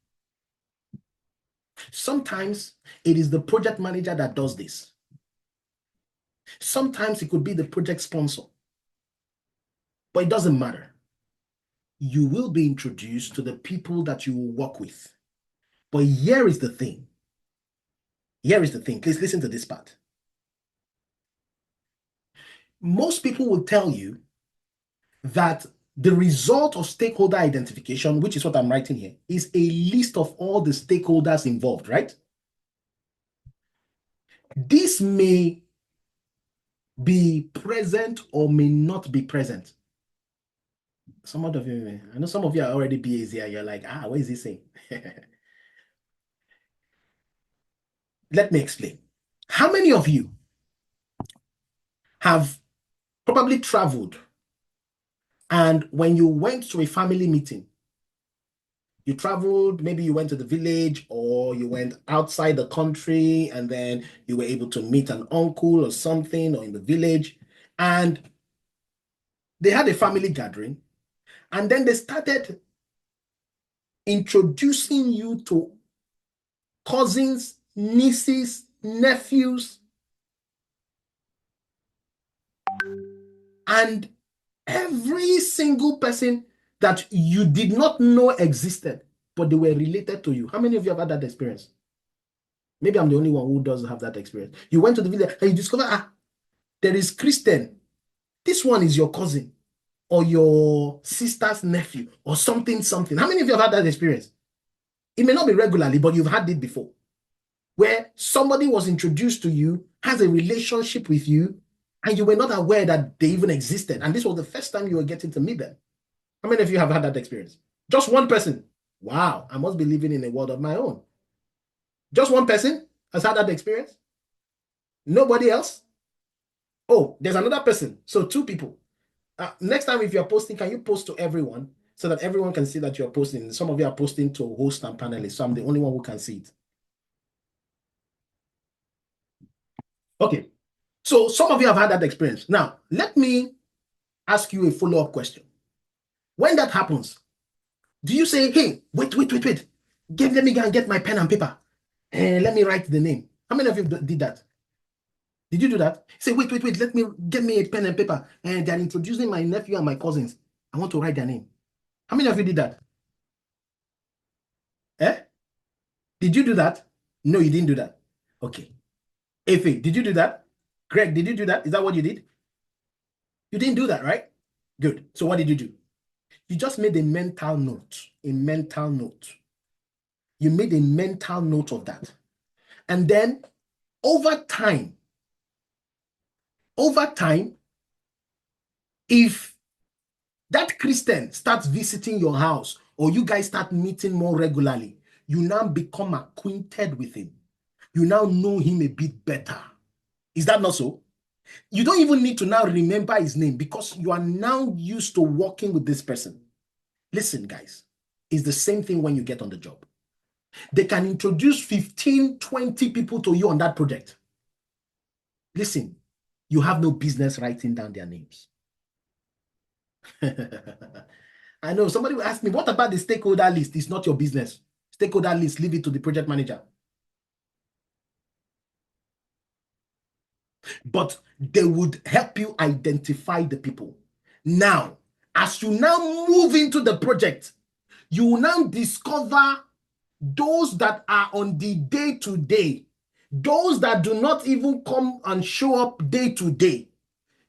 Sometimes it is the project manager that does this. Sometimes it could be the project sponsor. But it doesn't matter. You will be introduced to the people that you will work with. But here is the thing. Here is the thing. Please listen to this part. Most people will tell you that the result of stakeholder identification, which is what I'm writing here, is a list of all the stakeholders involved, right? This may be present or may not be present. Some of you, I know some of you are already BAs here. You're like, what is he saying? Let me explain. How many of you have probably traveled, and when you went to a family meeting, you traveled, maybe you went to the village or you went outside the country, and then you were able to meet an uncle or something or in the village, and they had a family gathering, and then they started introducing you to cousins, nieces, nephews, and every single person that you did not know existed, but they were related to you. How many of you have had that experience? Maybe I'm the only one who does have that experience. You went to the village and you discover, there is Christian. This one is your cousin or your sister's nephew or something. How many of you have had that experience? It may not be regularly, but you've had it before, where somebody was introduced to you, has a relationship with you, and you were not aware that they even existed. And this was the first time you were getting to meet them. How many of you have had that experience? Just one person. Wow, I must be living in a world of my own. Just one person has had that experience? Nobody else? Oh, there's another person. So two people. Next time, if you're posting, can you post to everyone so that everyone can see that you're posting? Some of you are posting to host and panelists, so I'm the only one who can see it. Okay. So some of you have had that experience. Now, let me ask you a follow-up question. When that happens, do you say, hey, wait, Let me go and get my pen and paper. And let me write the name. How many of you did that? Did you do that? Say, wait, let me get me a pen and paper. And they're introducing my nephew and my cousins. I want to write their name. How many of you did that? Eh? Did you do that? No, you didn't do that. Okay. Efe, did you do that? Greg, did you do that? Is that what you did? You didn't do that, right? Good. So what did you do? You just made a mental note. A mental note. You made a mental note of that. And then over time, if that Christian starts visiting your house or you guys start meeting more regularly, you now become acquainted with him. You now know him a bit better. Is that not so? You don't even need to now remember his name because you are now used to working with this person. Listen, guys, it's the same thing when you get on the job. They can introduce 15, 20 people to you on that project. Listen, you have no business writing down their names. I know somebody will ask me, what about the stakeholder list? It's not your business. Stakeholder list, leave it to the project manager. But they would help you identify the people. Now, as you now move into the project, you will now discover those that are on the day-to-day, those that do not even come and show up day-to-day.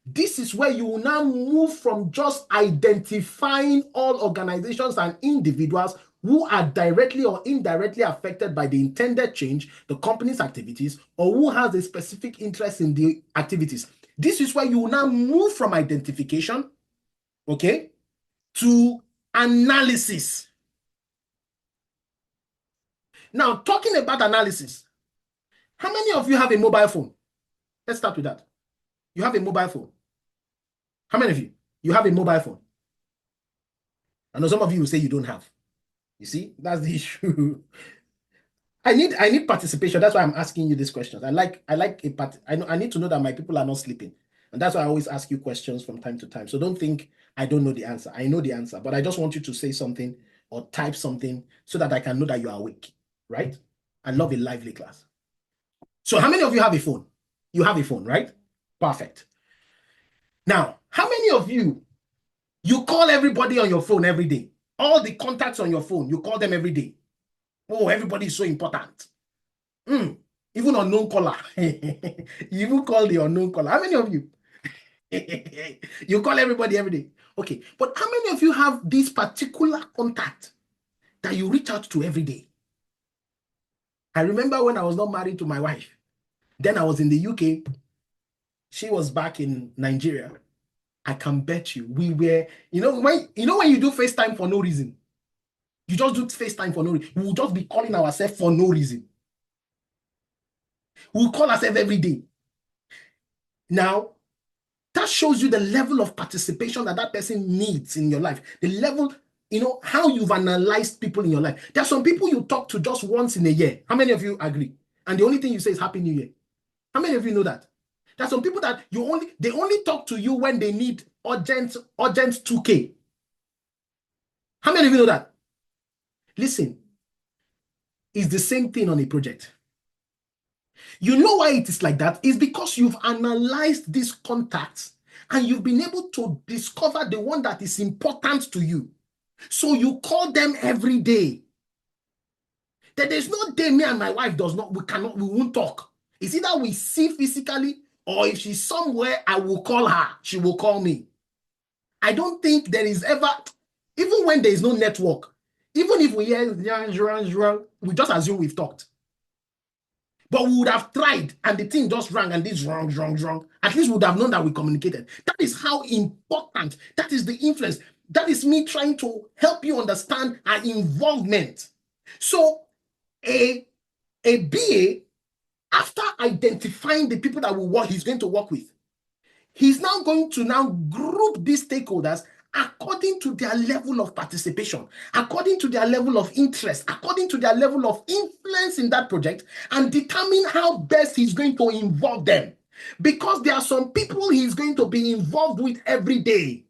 This is where you will now move from just identifying all organizations and individuals who are directly or indirectly affected by the intended change, the company's activities, or who has a specific interest in the activities. This is where you will now move from identification, okay, to analysis. Now, talking about analysis, how many of you have a mobile phone? Let's start with that. You have a mobile phone. How many of you? You have a mobile phone. I know some of you will say you don't have. You see, that's the issue. I need participation. That's why I'm asking you these questions. I like a part. I need to know that my people are not sleeping. And that's why I always ask you questions from time to time. So don't think I don't know the answer. I know the answer, but I just want you to say something or type something so that I can know that you are awake, right? I love a lively class. So how many of you have a phone? You have a phone, right? Perfect. Now, how many of you call everybody on your phone every day? All the contacts on your phone, you call them every day. Oh, everybody is so important. Even unknown caller. You even call the unknown caller. How many of you? You call everybody every day. Okay, but how many of you have this particular contact that you reach out to every day? I remember when I was not married to my wife. Then I was in the UK. She was back in Nigeria. I can bet you we were, when you do FaceTime for no reason, you just do FaceTime for no reason. We will just be calling ourselves for no reason. We'll call ourselves every day. Now, that shows you the level of participation that person needs in your life. The level, how you've analyzed people in your life. There are some people you talk to just once in a year. How many of you agree? And the only thing you say is Happy New Year. How many of you know that? There are some people that they only talk to you when they need urgent 2K. How many of you know that? Listen, it's the same thing on a project. You know why it is like that? It's because you've analyzed these contacts and you've been able to discover the one that is important to you. So you call them every day. There's no day me and my wife we won't talk. It's either we see physically or if she's somewhere, I will call her. She will call me. I don't think there is ever, even when there is no network, even if we hear, we just assume we've talked. But we would have tried and the thing just rang and this wrong. At least we would have known that we communicated. That is how important, that is the influence. That is me trying to help you understand our involvement. So a BA, after identifying the people that he's going to work with, he's now going to group these stakeholders according to their level of participation, according to their level of interest, according to their level of influence in that project, and determine how best he's going to involve them. Because there are some people he's going to be involved with every day.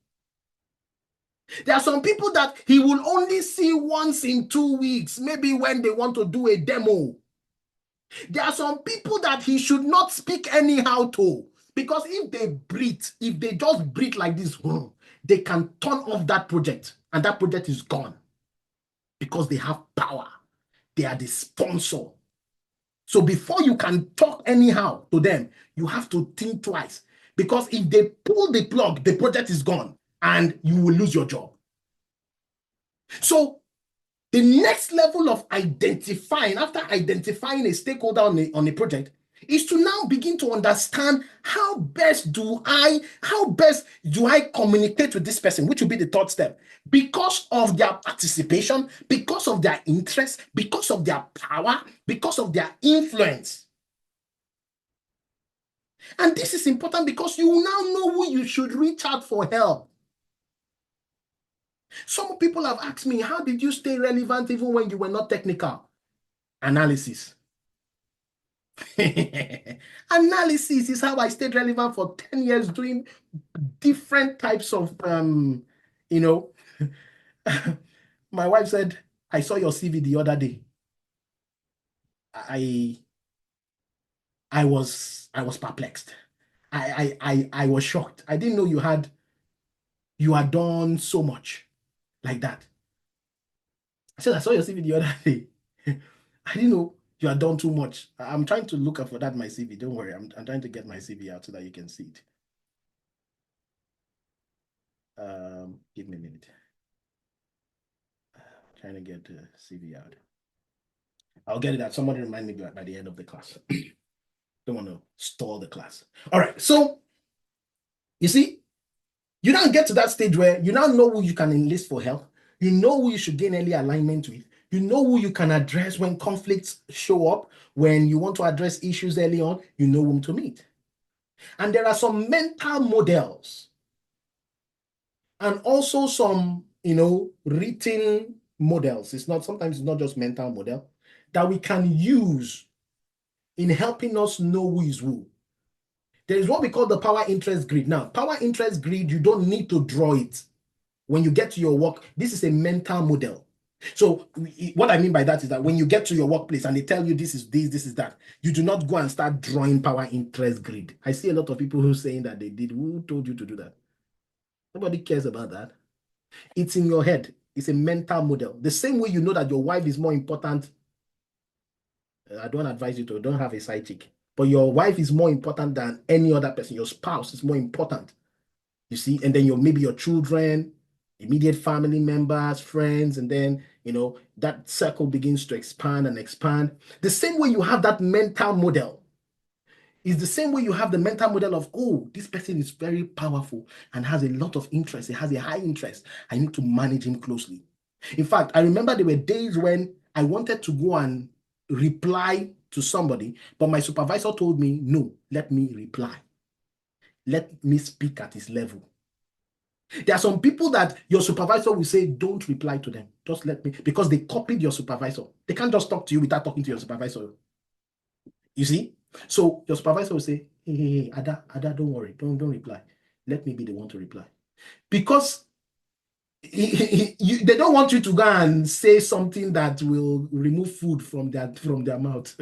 There are some people that he will only see once in 2 weeks, maybe when they want to do a demo. There are some people that he should not speak anyhow to, because if they breathe, if they just breathe like this, they can turn off that project and that project is gone because they have power. They are the sponsor. So before you can talk anyhow to them, you have to think twice, because if they pull the plug, the project is gone and you will lose your job. So the next level of identifying, after identifying a stakeholder on a project, is to now begin to understand how best do I communicate with this person, which will be the third step, because of their participation, because of their interest, because of their power, because of their influence. And this is important because you now know who you should reach out for help. Some people have asked me, how did you stay relevant even when you were not technical? Analysis. Analysis is how I stayed relevant for 10 years, doing different types of, you know, my wife said, I saw your CV the other day. I was perplexed. I was shocked. I didn't know you had done so much like that. I said, I saw your CV the other day. I didn't know you had done too much. I'm trying to look up for that, my CV. Don't worry. I'm trying to get my CV out so that you can see it. Give me a minute. Trying to get the CV out. I'll get it out. Somebody remind me by the end of the class. Don't want to stall the class. All right. So, you see, you now get to that stage where you now know who you can enlist for help. You know who you should gain early alignment with. You know who you can address when conflicts show up. When you want to address issues early on, you know whom to meet. And there are some mental models and also some, written models. Sometimes it's not just mental model that we can use in helping us know who is who. There is what we call the power interest grid. Now, power interest grid, you don't need to draw it. When you get to your work, this is a mental model. So what I mean by that is that when you get to your workplace and they tell you this is this, this is that, you do not go and start drawing power interest grid. I see a lot of people who are saying that they did. Who told you to do that? Nobody cares about that. It's in your head. It's a mental model. The same way you know that your wife is more important. I don't advise you to don't have a side chick, but your wife is more important than any other person. Your spouse is more important. You see, and then maybe your children, immediate family members, friends, and then that circle begins to expand and expand. The same way you have that mental model is the same way you have the mental model of, oh, this person is very powerful and has a lot of interest. He has a high interest. I need to manage him closely. In fact, I remember there were days when I wanted to go and reply to somebody, but my supervisor told me, no, let me reply. Let me speak at his level. There are some people that your supervisor will say, don't reply to them. Just let me, because they copied your supervisor. They can't just talk to you without talking to your supervisor. You see? So your supervisor will say, hey, Ada, don't worry. Don't reply. Let me be the one to reply. Because they don't want you to go and say something that will remove food from their mouth.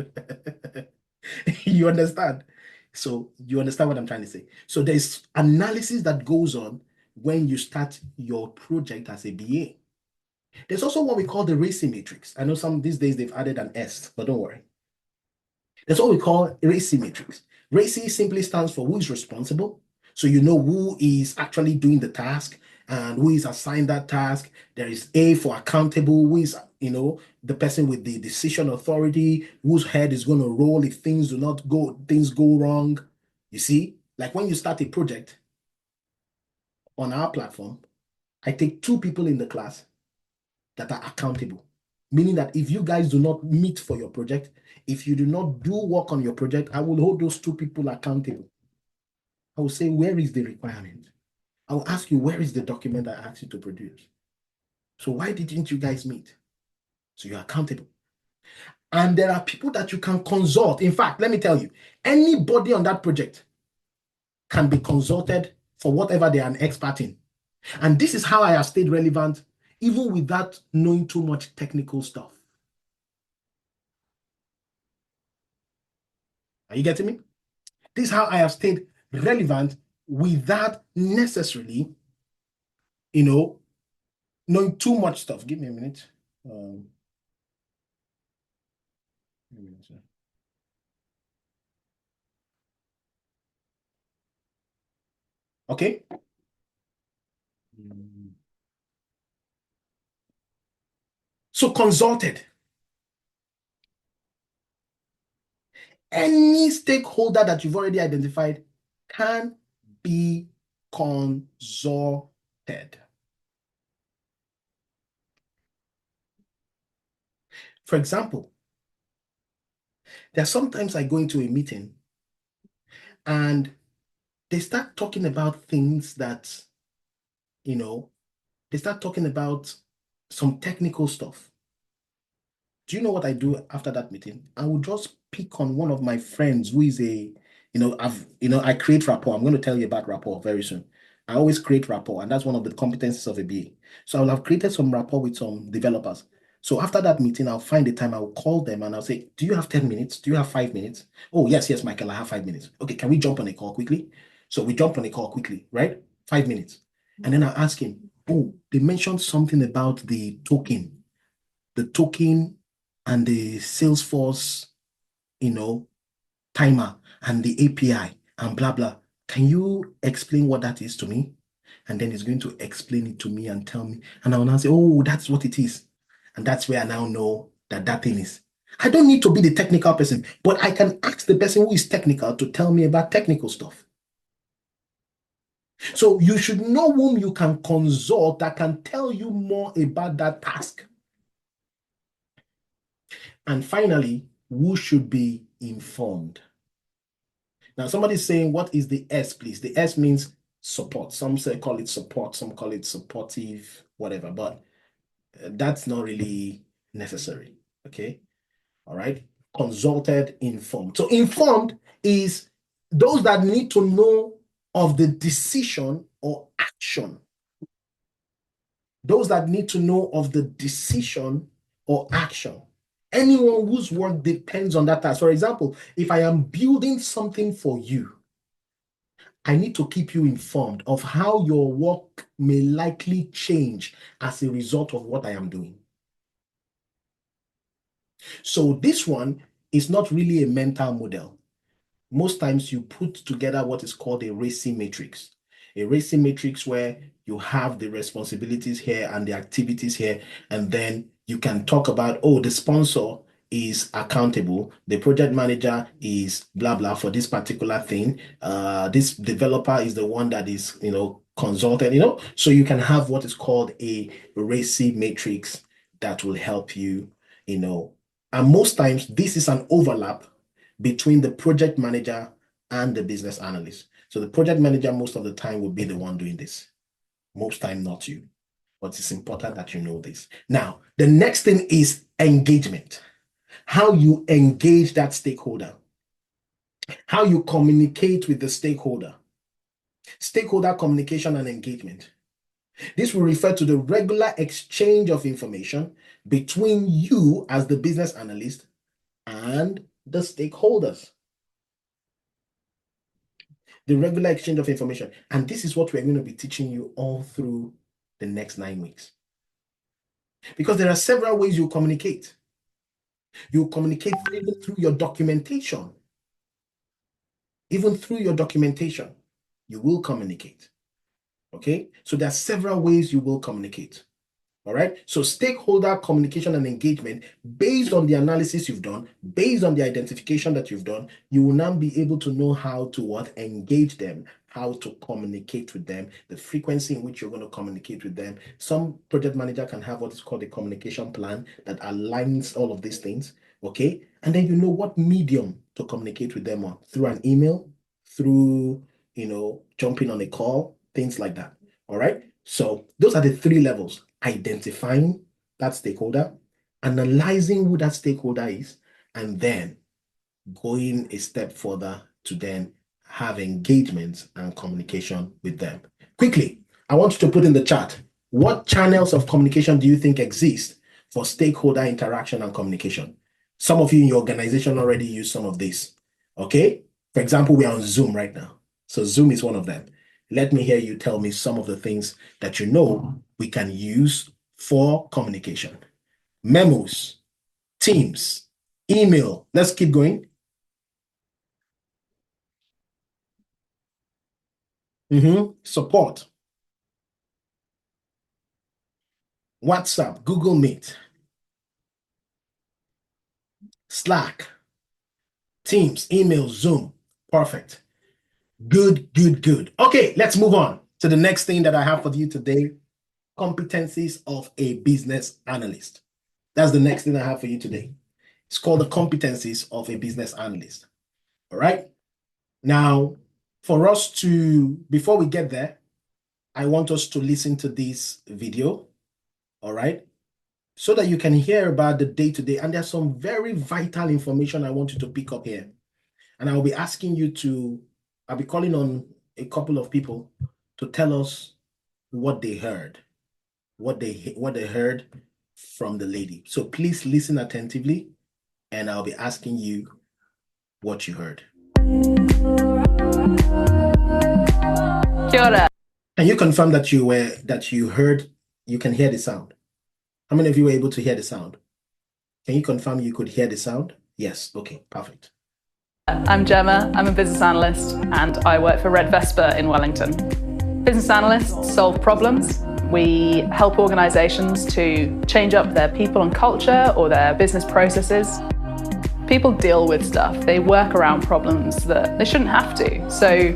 You understand? So you understand what I'm trying to say. So there's analysis that goes on when you start your project as a BA. There's also what we call the RACI matrix. I know some these days they've added an S, but don't worry. That's what we call RACI matrix. RACI simply stands for who is responsible. So you know who is actually doing the task and who is assigned that task. There is A for accountable, who is, the person with the decision authority, whose head is going to roll if things go wrong. You see, like when you start a project on our platform, I take 2 people in the class that are accountable, meaning that if you guys do not meet for your project, if you do not do work on your project, I will hold those 2 people accountable. I will say, where is the requirement? I will ask you, where is the document I asked you to produce? So why didn't you guys meet? So you're accountable. And there are people that you can consult. In fact, let me tell you, anybody on that project can be consulted for whatever they are an expert in. And this is how I have stayed relevant, even without knowing too much technical stuff. Are you getting me? This is how I have stayed relevant without necessarily, knowing too much stuff. Give me a minute. Give me a minute. Okay. So consulted. Any stakeholder that you've already identified can be consulted. For example, there's sometimes I go into a meeting and they start talking about things that, they start talking about some technical stuff. Do you know what I do after that meeting? I will just pick on one of my friends who is I create rapport. I'm going to tell you about rapport very soon. I always create rapport, and that's one of the competencies of a BA. So I'll have created some rapport with some developers. So after that meeting, I'll find a time, I'll call them and I'll say, do you have 10 minutes? Do you have 5 minutes? Oh, yes, Michael, I have 5 minutes. Okay, can we jump on a call quickly? So we jump on a call quickly, right? 5 minutes. And then I'll ask him, oh, they mentioned something about the token and the Salesforce, timer and the API and blah, blah. Can you explain what that is to me? And then he's going to explain it to me and tell me. And I will now say, oh, that's what it is. And that's where I now know that that thing is. I don't need to be the technical person, but I can ask the person who is technical to tell me about technical stuff. So you should know whom you can consult that can tell you more about that task. And finally, who should be informed? Now, somebody's saying, what is the S, please? The S means support. Some say call it support, some call it supportive, whatever, but that's not really necessary. Okay. All right. Consulted, informed. So informed is those that need to know of the decision or action. Those that need to know of the decision or action. Anyone whose work depends on that task. For example, if I am building something for you, I need to keep you informed of how your work may likely change as a result of what I am doing. So this one is not really a mental model. Most times you put together what is called a racing matrix. A racing matrix where you have the responsibilities here and the activities here, and then you can talk about, oh, the sponsor is accountable, the project manager is blah blah for this particular thing. This developer is the one that is, consulted, so you can have what is called a racing matrix that will help you, and most times this is an overlap between the project manager and the business analyst. So the project manager most of the time will be the one doing this. Most time not you. But it's important that you know this. Now, the next thing is engagement. How you engage that stakeholder. How you communicate with the stakeholder. Stakeholder communication and engagement. This will refer to the regular exchange of information between you as the business analyst and the stakeholders. The regular exchange of information. And this is what we're going to be teaching you all through the next 9 weeks. Because there are several ways you communicate. You communicate even through your documentation. Even through your documentation, you will communicate. Okay? So there are several ways you will communicate. All right. So stakeholder communication and engagement, based on the analysis you've done, based on the identification that you've done, you will now be able to know how to engage them, how to communicate with them, the frequency in which you're going to communicate with them. Some project manager can have what is called a communication plan that aligns all of these things. Okay. And then you know what medium to communicate with them on, through an email, through, jumping on a call, things like that. All right. So those are the 3 levels: identifying that stakeholder, analyzing who that stakeholder is, and then going a step further to then have engagement and communication with them. Quickly, I want you to put in the chat, what channels of communication do you think exist for stakeholder interaction and communication? Some of you in your organization already use some of these, okay? For example, we are on Zoom right now. So Zoom is one of them. Let me hear you tell me some of the things that you know we can use for communication. Memos, Teams, email. Let's keep going. Support. WhatsApp, Google Meet, Slack, Teams, email, Zoom. Perfect. Good, good, good. Okay, let's move on to the next thing that I have for you today. Competencies of a business analyst. That's the next thing I have for you today. It's called the competencies of a business analyst. All right. Now, for us to, before we get there, I want us to listen to this video. All right. So that you can hear about the day-to-day. And there's some very vital information I want you to pick up here. And I'll be asking you to, I'll be calling on a couple of people to tell us what they heard, what they heard from the lady. So please listen attentively, and I'll be asking you what you heard. Kia ora. Can you confirm that you heard, you can hear the sound? How many of you were able to hear the sound? Can you confirm you could hear the sound? Yes. Okay, perfect. I'm Gemma, I'm a business analyst and I work for Red Vesper in Wellington. Business analysts solve problems. We help organisations to change up their people and culture or their business processes. People deal with stuff, they work around problems that they shouldn't have to. So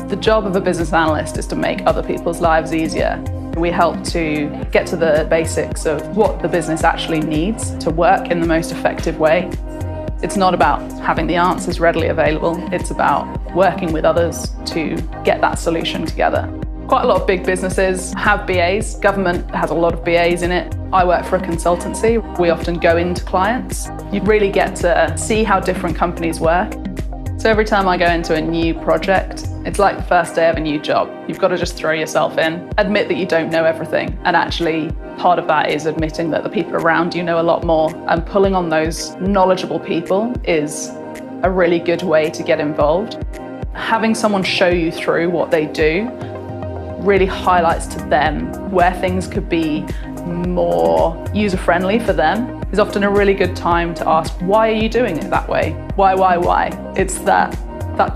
the job of a business analyst is to make other people's lives easier. We help to get to the basics of what the business actually needs to work in the most effective way. It's not about having the answers readily available, it's about working with others to get that solution together. Quite a lot of big businesses have BAs, government has a lot of BAs in it. I work for a consultancy, we often go into clients. You really get to see how different companies work. So every time I go into a new project, it's like the first day of a new job. You've got to just throw yourself in, admit that you don't know everything, and actually part of that is admitting that the people around you know a lot more, and pulling on those knowledgeable people is a really good way to get involved. Having someone show you through what they do really highlights to them where things could be more user-friendly for them. Is often a really good time to ask, why are you doing it that way? Why? It's that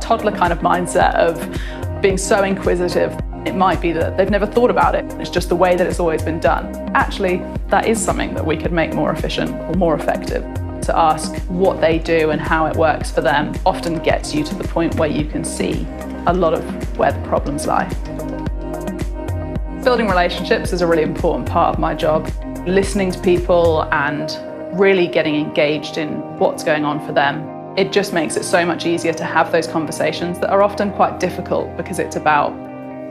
toddler kind of mindset of being so inquisitive. It might be that they've never thought about it. It's just the way that it's always been done. Actually, that is something that we could make more efficient or more effective. To ask what they do and how it works for them often gets you to the point where you can see a lot of where the problems lie. Building relationships is a really important part of my job. Listening to people and really getting engaged in what's going on for them. It just makes it so much easier to have those conversations that are often quite difficult because it's about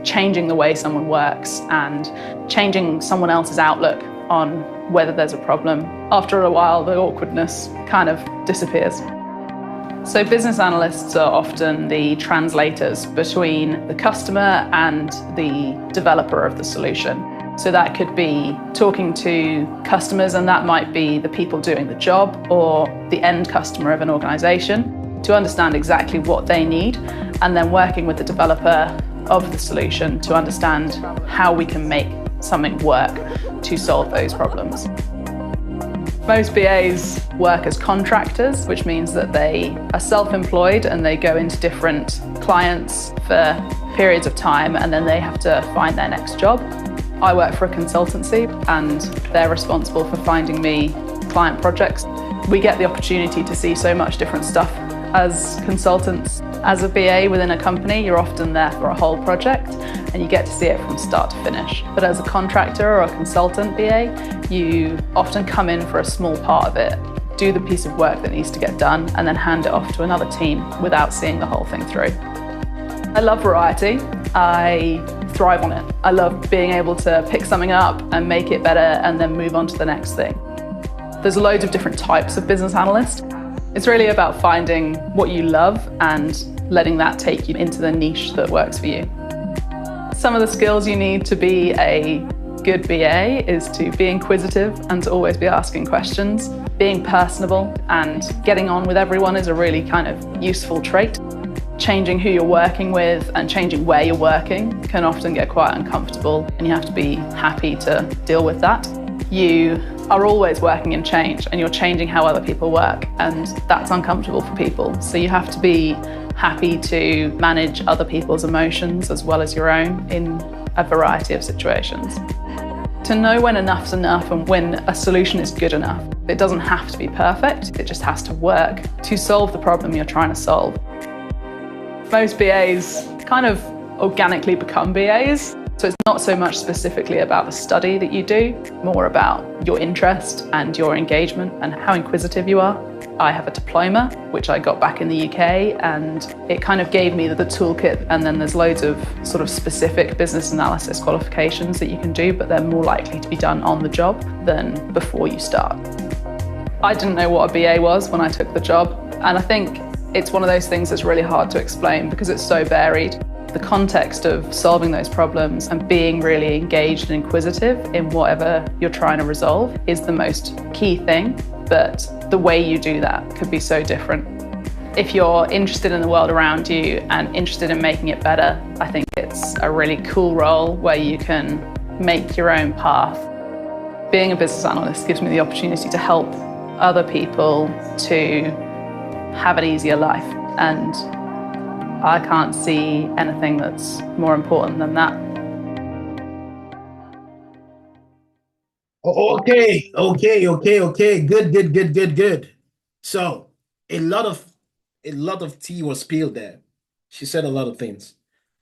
changing the way someone works and changing someone else's outlook on whether there's a problem. After a while, the awkwardness kind of disappears. So business analysts are often the translators between the customer and the developer of the solution. So that could be talking to customers, and that might be the people doing the job or the end customer of an organisation, to understand exactly what they need, and then working with the developer of the solution to understand how we can make something work to solve those problems. Most BAs work as contractors, which means that they are self-employed and they go into different clients for periods of time and then they have to find their next job. I work for a consultancy and they're responsible for finding me client projects. We get the opportunity to see so much different stuff as consultants. As a BA within a company, you're often there for a whole project and you get to see it from start to finish. But as a contractor or a consultant BA, you often come in for a small part of it, do the piece of work that needs to get done, and then hand it off to another team without seeing the whole thing through. I love variety. I thrive on it. I love being able to pick something up and make it better and then move on to the next thing. There's loads of different types of business analysts. It's really about finding what you love and letting that take you into the niche that works for you. Some of the skills you need to be a good BA is to be inquisitive and to always be asking questions. Being personable and getting on with everyone is a really kind of useful trait. Changing who you're working with and changing where you're working can often get quite uncomfortable, and you have to be happy to deal with that. You are always working in change and you're changing how other people work, and that's uncomfortable for people. So you have to be happy to manage other people's emotions as well as your own in a variety of situations. To know when enough's enough and when a solution is good enough. It doesn't have to be perfect, it just has to work to solve the problem you're trying to solve. Most BAs kind of organically become BAs, so it's not so much specifically about the study that you do, more about your interest and your engagement and how inquisitive you are. I have a diploma, which I got back in the UK, and it kind of gave me the toolkit, and then there's loads of sort of specific business analysis qualifications that you can do, but they're more likely to be done on the job than before you start. I didn't know what a BA was when I took the job, and I think it's one of those things that's really hard to explain because it's so varied. The context of solving those problems and being really engaged and inquisitive in whatever you're trying to resolve is the most key thing, but the way you do that could be so different. If you're interested in the world around you and interested in making it better, I think it's a really cool role where you can make your own path. Being a business analyst gives me the opportunity to help other people to have an easier life, and I can't see anything that's more important than that. Okay. Good. So a lot of tea was spilled there. She said a lot of things.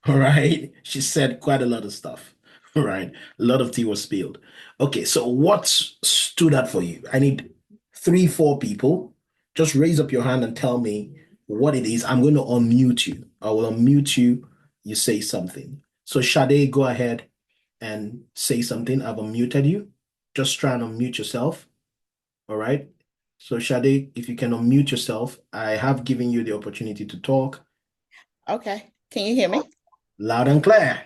All right. She said quite a lot of stuff. All right. A lot of tea was spilled. Okay, so what stood out for you? I need 3, 4 people. Just raise up your hand and tell me what it is. I'm going to unmute you. I will unmute you. You say something. So Sade, go ahead and say something. I've unmuted you. Just try and unmute yourself. All right. So Sade, if you can unmute yourself, I have given you the opportunity to talk. Okay. Can you hear me? Loud and clear.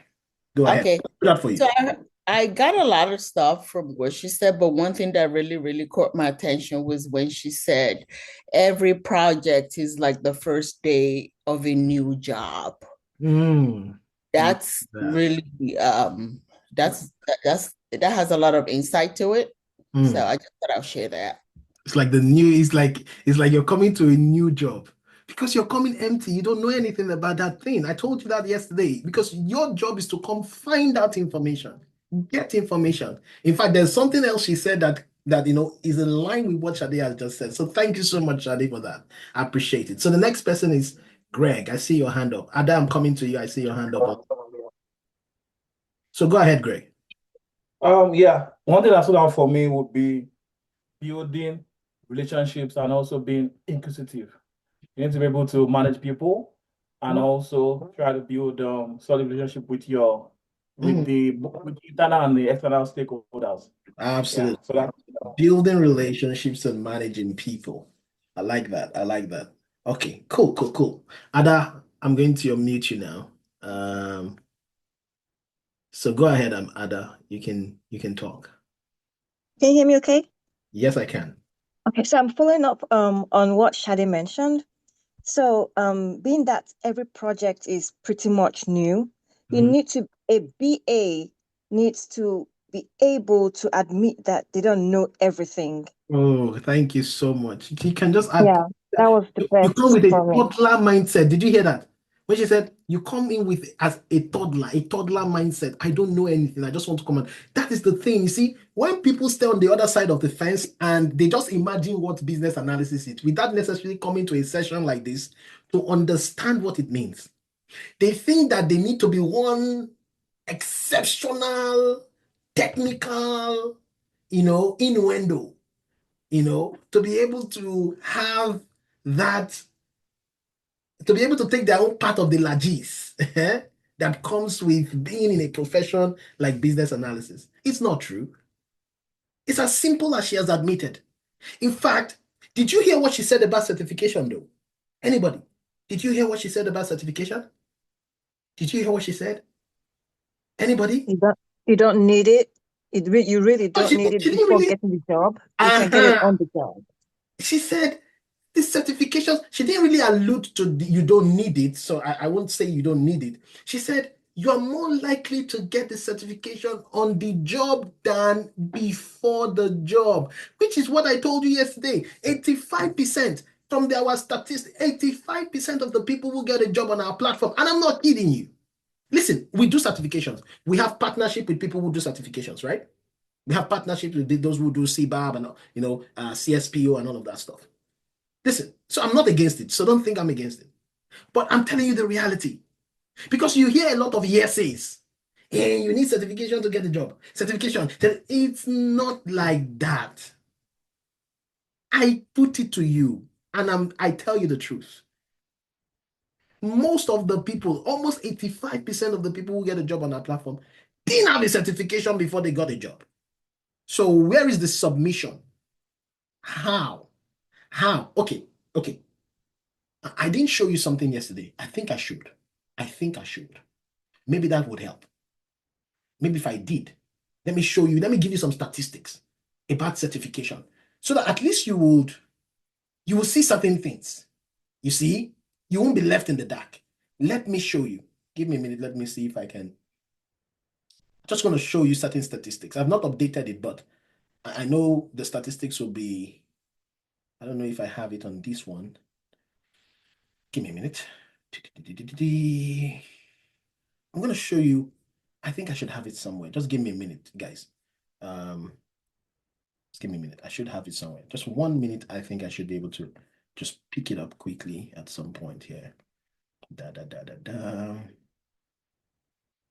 Go ahead. Okay. Put that for you. So I got a lot of stuff from what she said, but one thing that really, really caught my attention was when she said every project is like the first day of a new job. That's really that has a lot of insight to it. So I just thought I'll share that. It's like it's like you're coming to a new job because you're coming empty. You don't know anything about that thing. I told you that yesterday because your job is to come find out information, get information. In fact, there's something else she said that is in line with what Shade has just said. So thank you so much, Shade, for that. I appreciate it. So the next person is Greg. I see your hand up. Ada, I'm coming to you. I see your hand up. So go ahead, Greg. Yeah, one thing that stood out for me would be building relationships and also being inquisitive. You need to be able to manage people and also try to build solid relationship with the internal and the external stakeholders. Absolutely. Yeah, building relationships and managing people. I like that. Okay, cool. Ada, I'm going to unmute you now. So go ahead, Ada. You can talk. Can you hear me okay? Yes, I can. Okay, so I'm following up on what Shade mentioned. So being that every project is pretty much new, a BA needs to be able to admit that they don't know everything. Oh, thank you so much. You can just add. Yeah, that was the best. You come with a toddler mindset. Did you hear that? When she said you come in with as a toddler mindset. I don't know anything. I just want to come on. That is the thing. You see, when people stay on the other side of the fence and they just imagine what business analysis is, without necessarily coming to a session like this to understand what it means, they think that they need to be one exceptional, technical, innuendo, to be able to have that, to be able to take their own part of the largesse that comes with being in a profession like business analysis. It's not true. It's as simple as she has admitted. In fact, did you hear what she said about certification though? Anybody? Did you hear what she said about certification? Did you hear what she said? Anybody? You don't need it. You really Oh, don't she, need she it didn't before really. getting the job. You can get it on the job. She said this certifications, she didn't really allude to you don't need it. So I won't say you don't need it. She said you are more likely to get the certification on the job than before the job, which is what I told you yesterday. 85% from our statistics, 85% of the people who get a job on our platform. And I'm not kidding you. Listen, we do certifications. We have partnership with people who do certifications, right? We have partnerships with those who do CBAB and CSPO and all of that stuff. Listen, so I'm not against it. So don't think I'm against it. But I'm telling you the reality. Because you hear a lot of hearsays. Hey, you need certification to get a job. Certification. It's not like that. I put it to you, and I tell you the truth. Most of the people, almost 85% of the people who get a job on our platform, didn't have a certification before they got a job. So where is the submission? How? Okay. I didn't show you something yesterday. I think I should. Maybe that would help. Maybe if I did, let me show you, let me give you some statistics about certification so that at least you will see certain things. You see, you won't be left in the dark. Let me show you. Give me a minute. Let me see if I can. I'm just going to show you certain statistics. I've not updated it, but I know the statistics will be, I don't know if I have it on this one. Give me a minute. I'm going to show you. I think I should have it somewhere. Just give me a minute, guys. Just give me a minute. I should have it somewhere. Just 1 minute. I think I should be able to just pick it up quickly at some point here.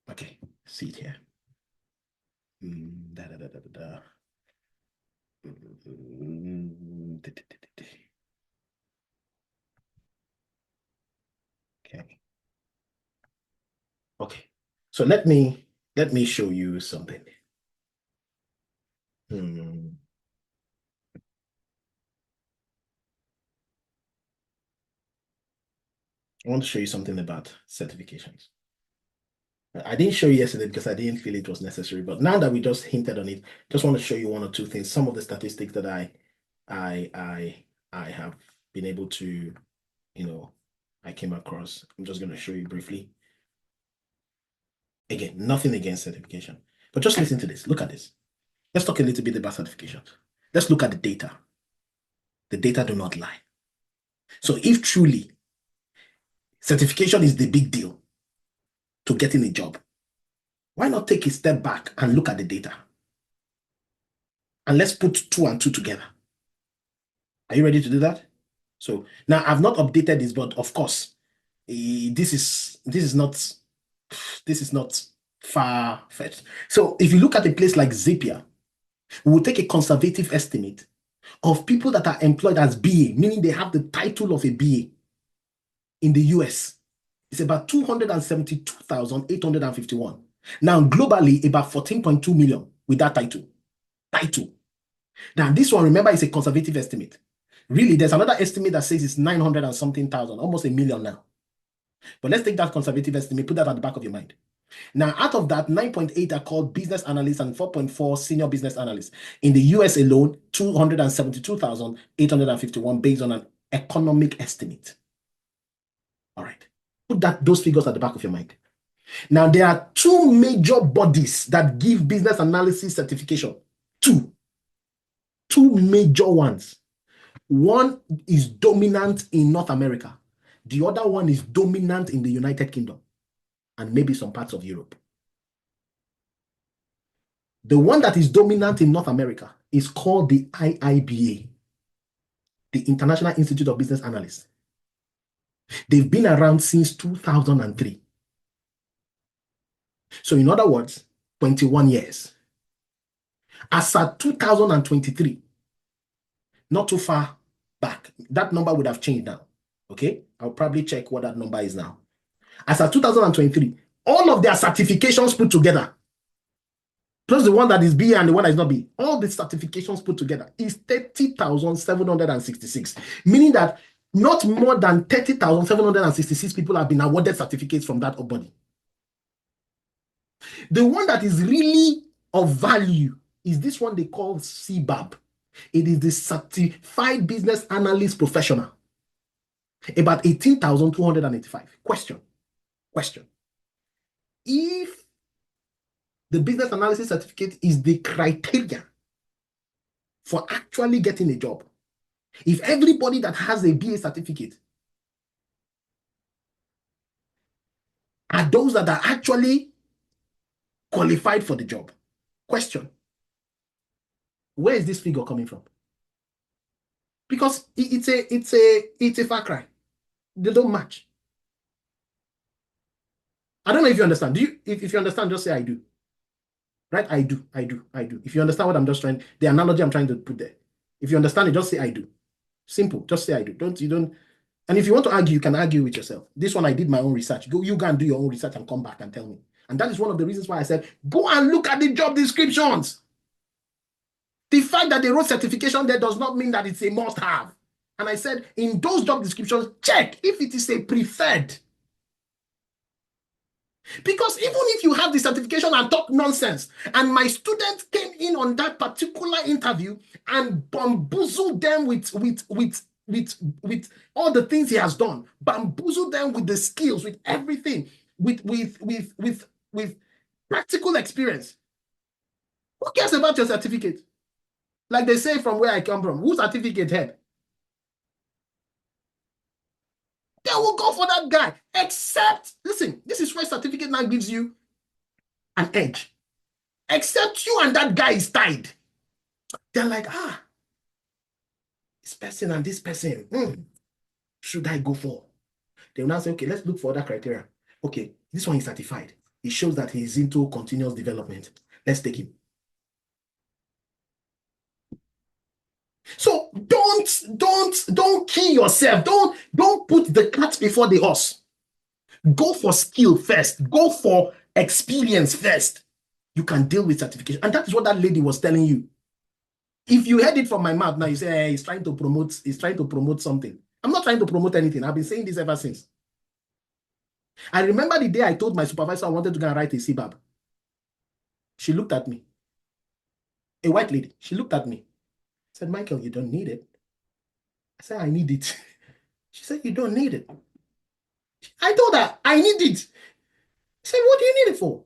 Okay, see it here. Okay. Okay. So let me show you something. I want to show you something about certifications. I didn't show you yesterday because I didn't feel it was necessary, but now that we just hinted on it, just want to show you one or two things, some of the statistics that I have been able to, I came across. I'm just going to show you briefly. Again, nothing against certification, but just listen to this. Look at this. Let's talk a little bit about certifications. Let's look at the data. The data do not lie. So if truly certification is the big deal to getting a job, why not take a step back and look at the data? And let's put 2 and 2 together. Are you ready to do that? So now I've not updated this, but of course, this is not far-fetched. So if you look at a place like Zapier, we will take a conservative estimate of people that are employed as BA, meaning they have the title of a BA in the US. It's about 272,851. Now, globally, about 14.2 million with that title. Now, this one, remember, is a conservative estimate. Really, there's another estimate that says it's 900 and something thousand, almost 1 million now. But let's take that conservative estimate, put that at the back of your mind. Now, out of that, 9.8 are called business analysts and 4.4 senior business analysts. In the US alone, 272,851 based on an economic estimate. All right. Put those figures at the back of your mind. Now, there are 2 major bodies that give business analysis certification. Two major ones. One is dominant in North America. The other one is dominant in the United Kingdom and maybe some parts of Europe. The one that is dominant in North America is called the IIBA, the International Institute of Business Analysts. They've been around since 2003. So in other words, 21 years. As at 2023, not too far back, that number would have changed now. Okay, I'll probably check what that number is now. As at 2023, all of their certifications put together, plus the one that is B and the one that is not B, all the certifications put together is 30,766, meaning that not more than 30,766 people have been awarded certificates from that body. The one that is really of value is this one they call CBAB. It is the Certified Business Analyst Professional. About 18,285. Question. If the business analysis certificate is the criteria for actually getting a job, if everybody that has a BA certificate are those that are actually qualified for the job, question, where is this figure coming from? Because it's a far cry. They don't match. I don't know if you understand. If you understand, just say I do. Right? I do. If you understand what I'm just trying, the analogy I'm trying to put there. If you understand it, just say I do. Simple. Just say I do. And if you want to argue, you can argue with yourself. This one, I did my own research. You go and do your own research and come back and tell me. And that is one of the reasons why I said, go and look at the job descriptions. The fact that they wrote certification there does not mean that it's a must-have. And I said, in those job descriptions, check if it is a preferred. Because even if you have the certification and talk nonsense, and my student came in on that particular interview and bamboozled them with all the things he has done, bamboozled them with the skills, with everything, with practical experience. Who cares about your certificate? Like they say from where I come from, whose certificate head? They will go for that guy. Except, listen, this is where certificate now gives you an edge. Except you and that guy is tied. They're like, this person and this person, should I go for? They will now say, okay, let's look for other criteria. Okay, this one is certified. It shows that he's into continuous development. Let's take him. So don't kill yourself. Don't put the cat before the horse. Go for skill first. Go for experience first. You can deal with certification. And that is what that lady was telling you. If you heard it from my mouth now, you say, hey, he's trying to promote something. I'm not trying to promote anything. I've been saying this ever since. I remember the day I told my supervisor I wanted to go and write a CBAB. She looked at me. A white lady. She looked at me. Said, Michael, you don't need it. I said, I need it. She said, you don't need it. I told her, I need it. She said, what do you need it for?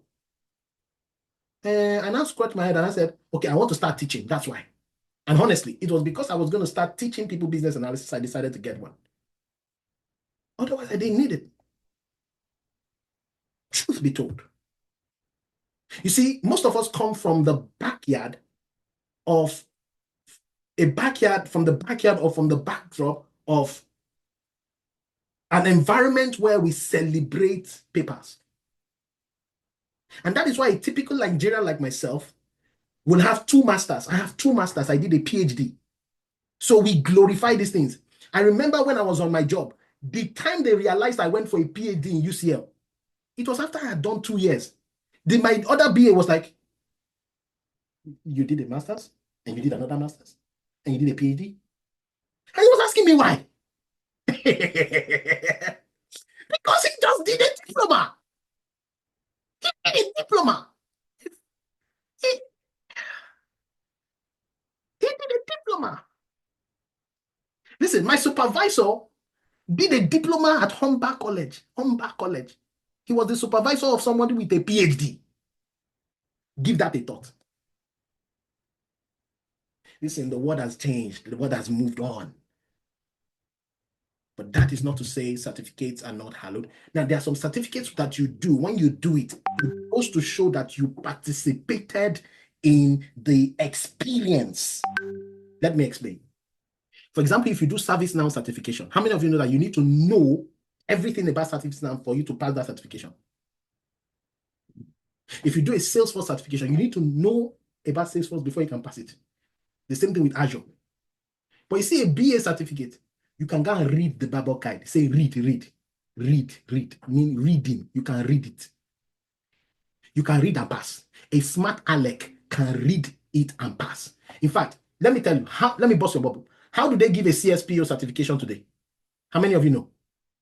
And I scratched my head and I said, okay, I want to start teaching. That's why. And honestly, it was because I was going to start teaching people business analysis, I decided to get one. Otherwise, I didn't need it. Truth be told. You see, most of us come from the backyard of from the backdrop of an environment where we celebrate papers. And that is why a typical Nigerian like myself will have 2 masters. I have 2 masters. I did a PhD. So we glorify these things. I remember when I was on my job, the time they realized I went for a PhD in UCL, it was after I had done 2 years. My other BA was like, you did a master's and you did another master's and you did a PhD? And he was asking me why. Because he just did a diploma. He did a diploma. He did a diploma. Listen, my supervisor did a diploma at Humber College. He was the supervisor of somebody with a PhD. Give that a thought. Listen, the world has changed. The world has moved on. But that is not to say certificates are not hallowed. Now, there are some certificates that you do. When you do it, it goes to show that you participated in the experience. Let me explain. For example, if you do ServiceNow certification, how many of you know that you need to know everything about ServiceNow for you to pass that certification? If you do a Salesforce certification, you need to know about Salesforce before you can pass it. The same thing with Azure. But you see a BA certificate, you can go and read the Bible guide. Say read. Mean reading. You can read it. You can read and pass. A smart Alec can read it and pass. In fact, let me tell you, let me bust your bubble. How do they give a CSPO certification today? How many of you know?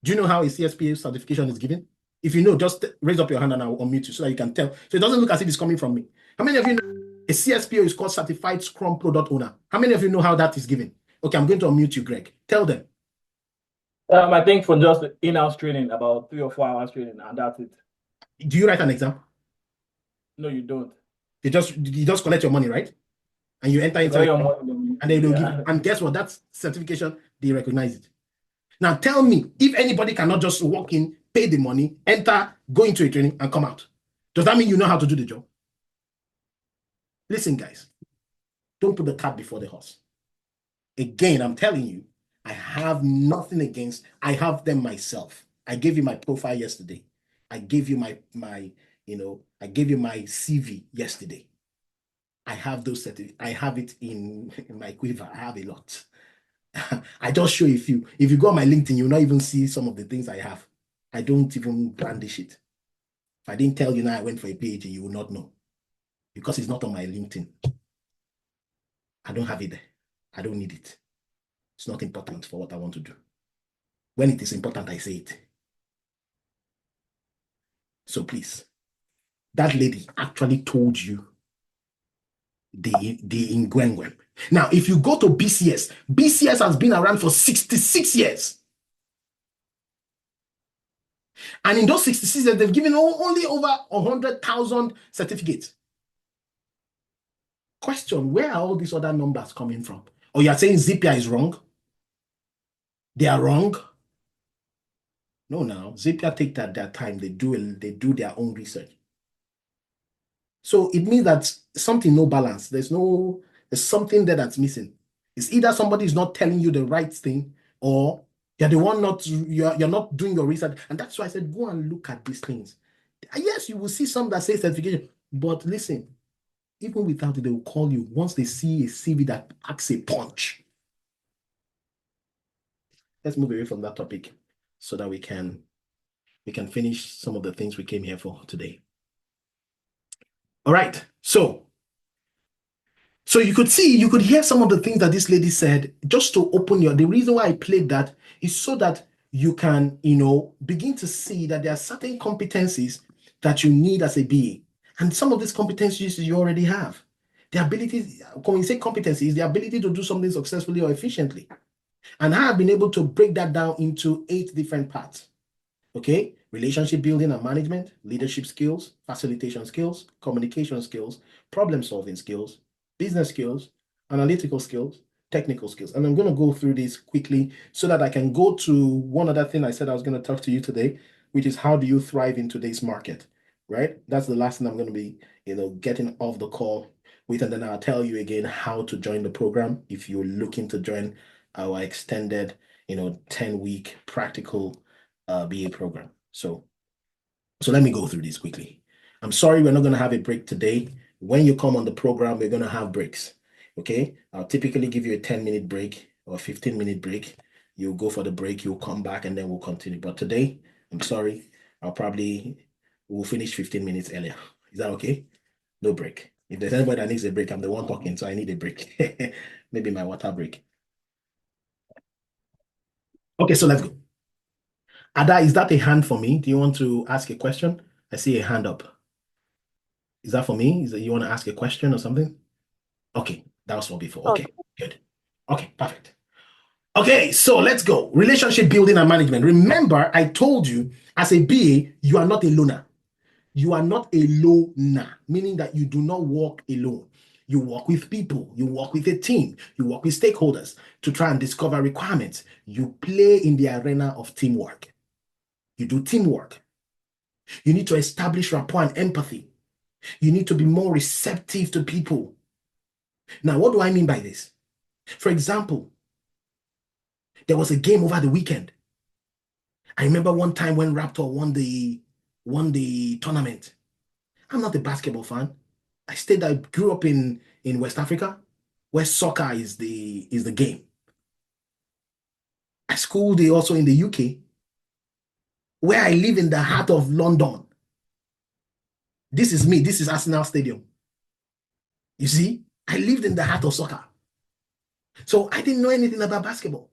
Do you know how a CSPO certification is given? If you know, just raise up your hand and I'll unmute you so that you can tell. So it doesn't look as if it's coming from me. How many of you know a CSPO is called Certified Scrum Product Owner? How many of you know how that is given? Okay, I'm going to unmute you, Greg. Tell them. I think for just in-house training, about 3 or 4 hours training, and that's it. Do you write an exam? No, you don't. You just collect your money, right? And you enter into it, and they will give you. And guess what? That certification, they recognize it. Now tell me, if anybody cannot just walk in, pay the money, enter, go into a training, and come out, does that mean you know how to do the job? Listen, guys, don't put the cart before the horse. Again, I'm telling you, I have nothing against, I have them myself. I gave you my profile yesterday. I gave you my I gave you my CV yesterday. I have those certificates. I have it in my quiver. I have a lot. I just show a few. If you go on my LinkedIn, you'll not even see some of the things I have. I don't even brandish it. If I didn't tell you now I went for a PhD, you will not know. Because it's not on my LinkedIn. I don't have it there. I don't need it. It's not important for what I want to do. When it is important, I say it. So please, that lady actually told you the Ngwengwe. Now, if you go to BCS, BCS has been around for 66 years. And in those 66 years, they've given only over 100,000 certificates. Question, where are all these other numbers coming from? Or you're saying Zapier is wrong? They are wrong? No, now, Zapier take their time. They do their own research. So it means that something no balance. There's something there that's missing. It's either somebody is not telling you the right thing, or you're the one you're not doing your research. And that's why I said, go and look at these things. Yes, you will see some that say certification, but listen, even without it, they will call you once they see a CV that packs a punch. Let's move away from that topic so that we can finish some of the things we came here for today. All right, so you could hear some of the things that this lady said, just to open the reason why I played that is so that you can, begin to see that there are certain competencies that you need as a BA. And some of these competencies you already have. The ability, when we say competency, is the ability to do something successfully or efficiently. And I have been able to break that down into 8 different parts. Okay, relationship building and management, leadership skills, facilitation skills, communication skills, problem solving skills, business skills, analytical skills, technical skills. And I'm going to go through this quickly so that I can go to one other thing I said I was going to talk to you today, which is how do you thrive in today's market, right? That's the last thing I'm going to be, getting off the call with, and then I'll tell you again how to join the program if you're looking to join our extended, 10-week practical BA program. So let me go through this quickly. I'm sorry we're not going to have a break today. When you come on the program, we're going to have breaks. Okay, I'll typically give you a 10-minute break or a 15-minute break. You'll go for the break, you'll come back, and then we'll continue. But today, I'm sorry, we'll finish 15 minutes earlier. Is that okay? No break. If there's anybody that needs a break, I'm the one talking, so I need a break. Maybe my water break. Okay, so let's go. Ada, is that a hand for me? Do you want to ask a question? I see a hand up. Is that for me? Is that you want to ask a question or something? Okay, that was for before. Okay, good. Okay, perfect. Okay, so let's go. Relationship building and management. Remember, I told you as a BA, you are not a loner. You are not a loner, meaning that you do not work alone. You work with people, you work with a team, you work with stakeholders to try and discover requirements. You play in the arena of teamwork. You do teamwork. You need to establish rapport and empathy. You need to be more receptive to people. Now, what do I mean by this? For example, there was a game over the weekend. I remember one time when Raptor won the tournament. I'm not a basketball fan. I grew up in West Africa, where soccer is the game. I schooled also in the UK, where I live in the heart of London. This is me. This is Arsenal Stadium. You see, I lived in the heart of soccer. So I didn't know anything about basketball.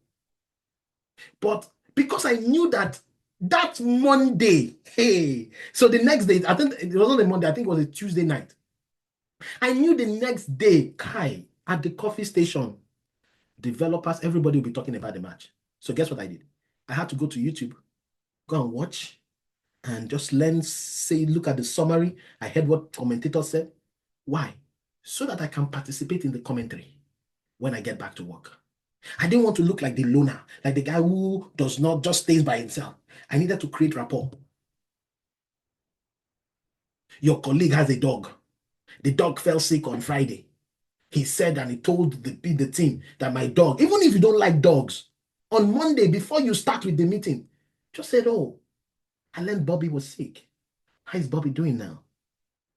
But because I knew that That Monday, hey. So the next day, I think it wasn't a Monday, I think it was a Tuesday night. I knew the next day, Kai, at the coffee station, developers, everybody will be talking about the match. So guess what I did? I had to go to YouTube, go and watch, and just learn, say, look at the summary. I heard what commentators said. Why? So that I can participate in the commentary when I get back to work. I didn't want to look like the loner, like the guy who does not just stays by himself. I needed to create rapport. Your colleague has a dog. The dog fell sick on Friday. He said and he told the team that my dog, even if you don't like dogs, on Monday, before you start with the meeting, just said, oh, I learned Bobby was sick. How is Bobby doing now?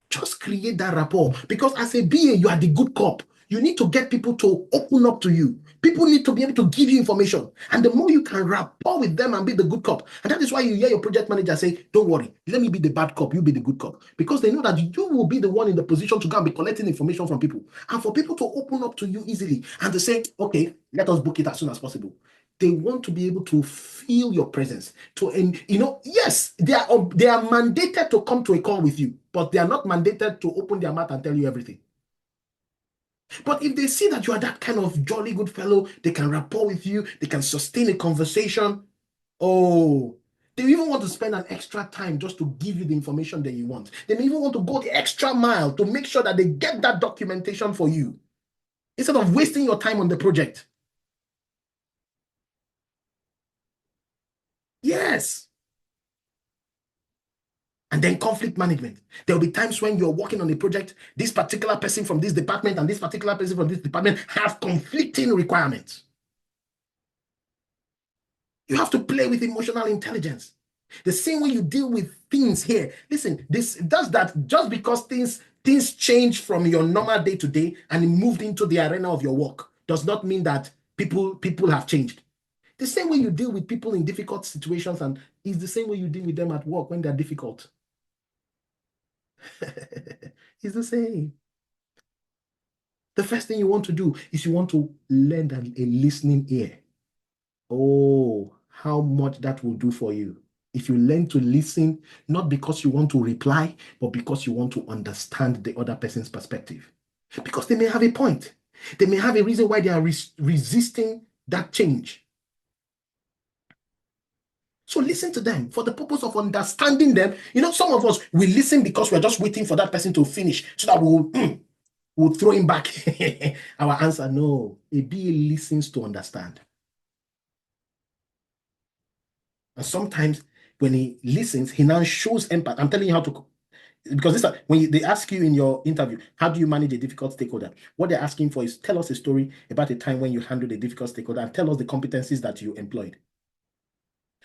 Just create that rapport. Because as a BA, you are the good cop. You need to get people to open up to you. People need to be able to give you information. And the more you can rapport with them and be the good cop. And that is why you hear your project manager say, don't worry, let me be the bad cop, you be the good cop. Because they know that you will be the one in the position to go and be collecting information from people. And for people to open up to you easily and to say, okay, let us book it as soon as possible. They want to be able to feel your presence. And yes, they are mandated to come to a call with you, but they are not mandated to open their mouth and tell you everything. But if they see that you are that kind of jolly good fellow, they can rapport with you, they can sustain a conversation. Oh, they even want to spend an extra time just to give you the information that you want. They may even want to go the extra mile to make sure that they get that documentation for you instead of wasting your time on the project. Yes. And then conflict management. There will be times when you're working on a project, this particular person from this department and this particular person from this department have conflicting requirements. You have to play with emotional intelligence. The same way you deal with things here. Listen, this does that just because things change from your normal day to day and it moved into the arena of your work does not mean that people have changed. The same way you deal with people in difficult situations and is the same way you deal with them at work when they're difficult. It's the same. The first thing you want to do is you want to lend a listening ear. Oh, how much that will do for you. If you learn to listen, not because you want to reply, but because you want to understand the other person's perspective. Because they may have a point. They may have a reason why they are resisting that change. So listen to them for the purpose of understanding them. Some of us, we listen because we're just waiting for that person to finish so that we'll throw him back our answer. No, a BA listens to understand. And sometimes when he listens, he now shows empathy. I'm telling you how to, because when they ask you in your interview, how do you manage a difficult stakeholder? What they're asking for is tell us a story about a time when you handled a difficult stakeholder and tell us the competencies that you employed.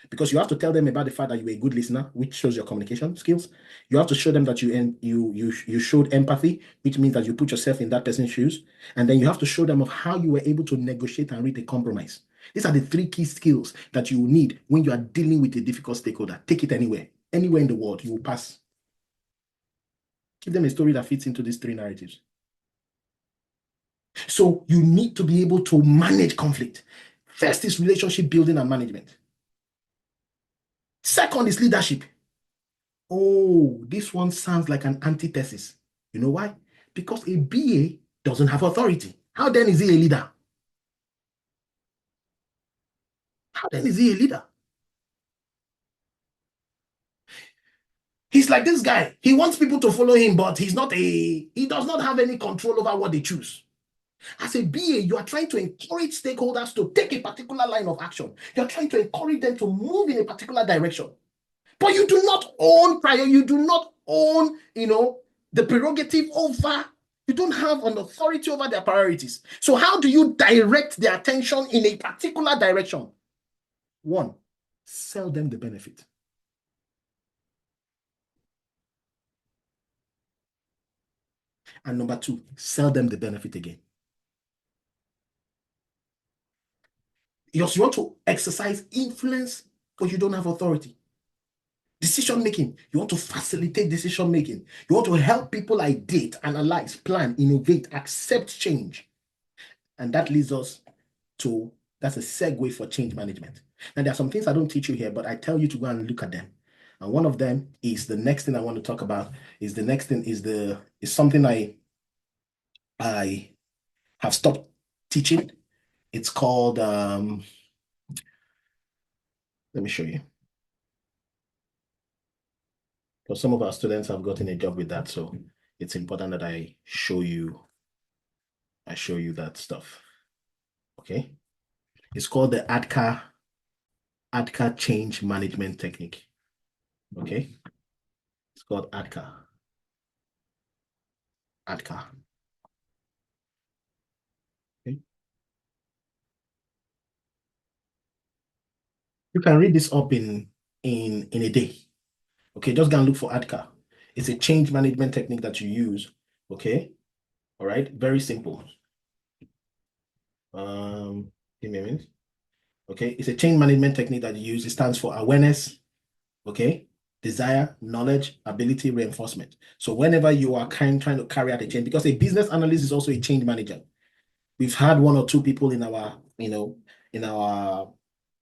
Because you have to tell them about the fact that you were a good listener, which shows your communication skills. You have to show them that you showed empathy, which means that you put yourself in that person's shoes. And then you have to show them of how you were able to negotiate and reach a compromise. These are the 3 key skills that you need when you are dealing with a difficult stakeholder. Take it anywhere in the world, you will pass. Give them a story that fits into these 3 narratives. So you need to be able to manage conflict. First is relationship building and management. Second is leadership. Oh, this one sounds like an antithesis. You know why? Because a BA doesn't have authority. How then is he a leader? How then is he a leader? He's like this guy. He wants people to follow him, but he does not have any control over what they choose. As a BA, you are trying to encourage stakeholders to take a particular line of action. You're trying to encourage them to move in a particular direction. But you do not own the prerogative over, you don't have an authority over their priorities. So how do you direct their attention in a particular direction? 1, sell them the benefit. And number 2, sell them the benefit again. You want to exercise influence, but you don't have authority. Decision making, you want to facilitate decision making. You want to help people ideate, analyze, plan, innovate, accept change. And that leads us to, that's a segue for change management. And there are some things I don't teach you here, but I tell you to go and look at them. And one of them is the next thing I want to talk about. Is the next thing is something I have stopped teaching. It's called let me show you. Because some of our students have gotten a job with that, so it's important that I show you that stuff. Okay. It's called the ADKAR change management technique. Okay. It's called ADKAR. Okay. You can read this up in a day. Okay, just go and look for ADKAR. It's a change management technique that you use. Okay. All right. Very simple. Give me a minute. Okay, it's a change management technique that you use. It stands for awareness, okay, desire, knowledge, ability, reinforcement. So whenever you are trying to carry out a change, because a business analyst is also a change manager. We've had one or two people in our,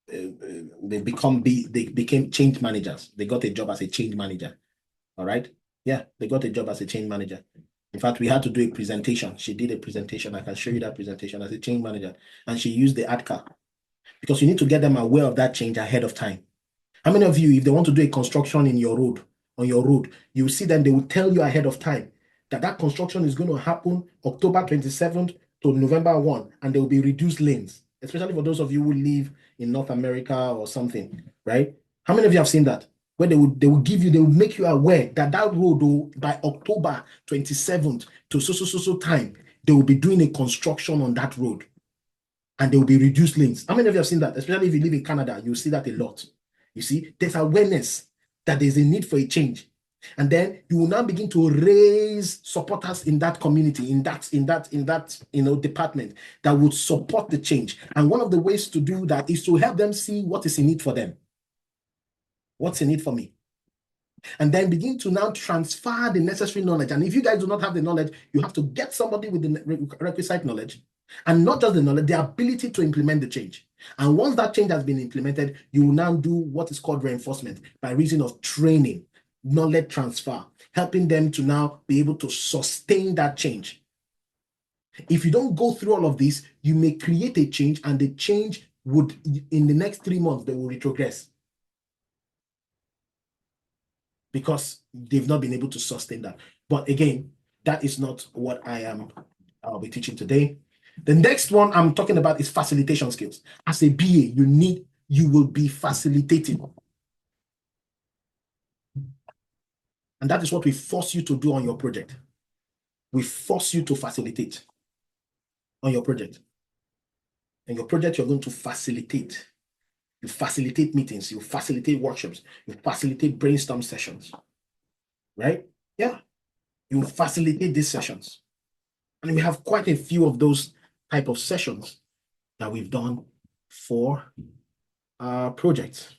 they became change managers. They got a job as a change manager. All right. Yeah, they got a job as a change manager. In fact, we had to do a presentation. She did a presentation. I can show you that presentation as a change manager. And she used the ADKAR because you need to get them aware of that change ahead of time. How many of you, if they want to do a construction on your road, you will see them, they will tell you ahead of time that construction is going to happen October 27th to November 1, and there will be reduced lanes, especially for those of you who live in North America or something, right? How many of you have seen that? Where they will make you aware that road, by October 27th to so time, they will be doing a construction on that road, and there will be reduced lanes. How many of you have seen that? Especially if you live in Canada, you'll see that a lot. You see, there's awareness that there's a need for a change. And then you will now begin to raise supporters in that community, in that department that would support the change. And one of the ways to do that is to help them see what is in it for them. What's in it for me? And then begin to now transfer the necessary knowledge. And if you guys do not have the knowledge, you have to get somebody with the requisite knowledge, and not just the knowledge, the ability to implement the change. And once that change has been implemented, you will now do what is called reinforcement by reason of training, knowledge transfer, helping them to now be able to sustain that change. If you don't go through all of this, you may create a change, and the change would, in the next 3 months, they will retrogress because they've not been able to sustain that. But again, that is not what I'll be teaching today. The next one I'm talking about is facilitation skills. As a BA, you will be facilitating. And that is what we force you to do on your project. We force you to facilitate on your project. And your project, you're going to facilitate. You facilitate meetings, you facilitate workshops, you facilitate brainstorm sessions, right? Yeah, you facilitate these sessions. And we have quite a few of those type of sessions that we've done for our projects.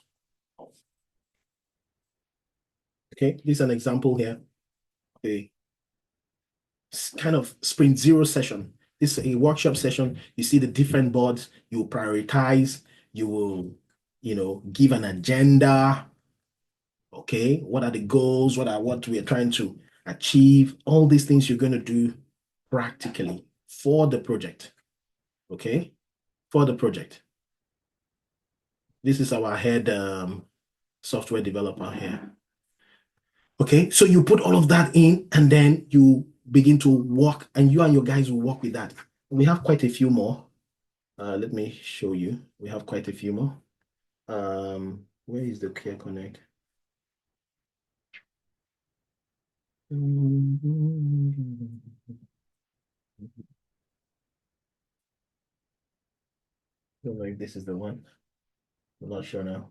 Okay, this is an example here. A kind of sprint zero session. This is a workshop session. You see the different boards, you prioritize, you will, give an agenda. Okay, what are the goals? What we are trying to achieve? All these things you're going to do practically for the project. Okay, for the project. This is our head software developer here. Okay, so you put all of that in, and then you begin to work, and you and your guys will work with that. We have quite a few more. Let me show you. We have quite a few more. Where is the Care Connect? Don't know if this is the one. I'm not sure now.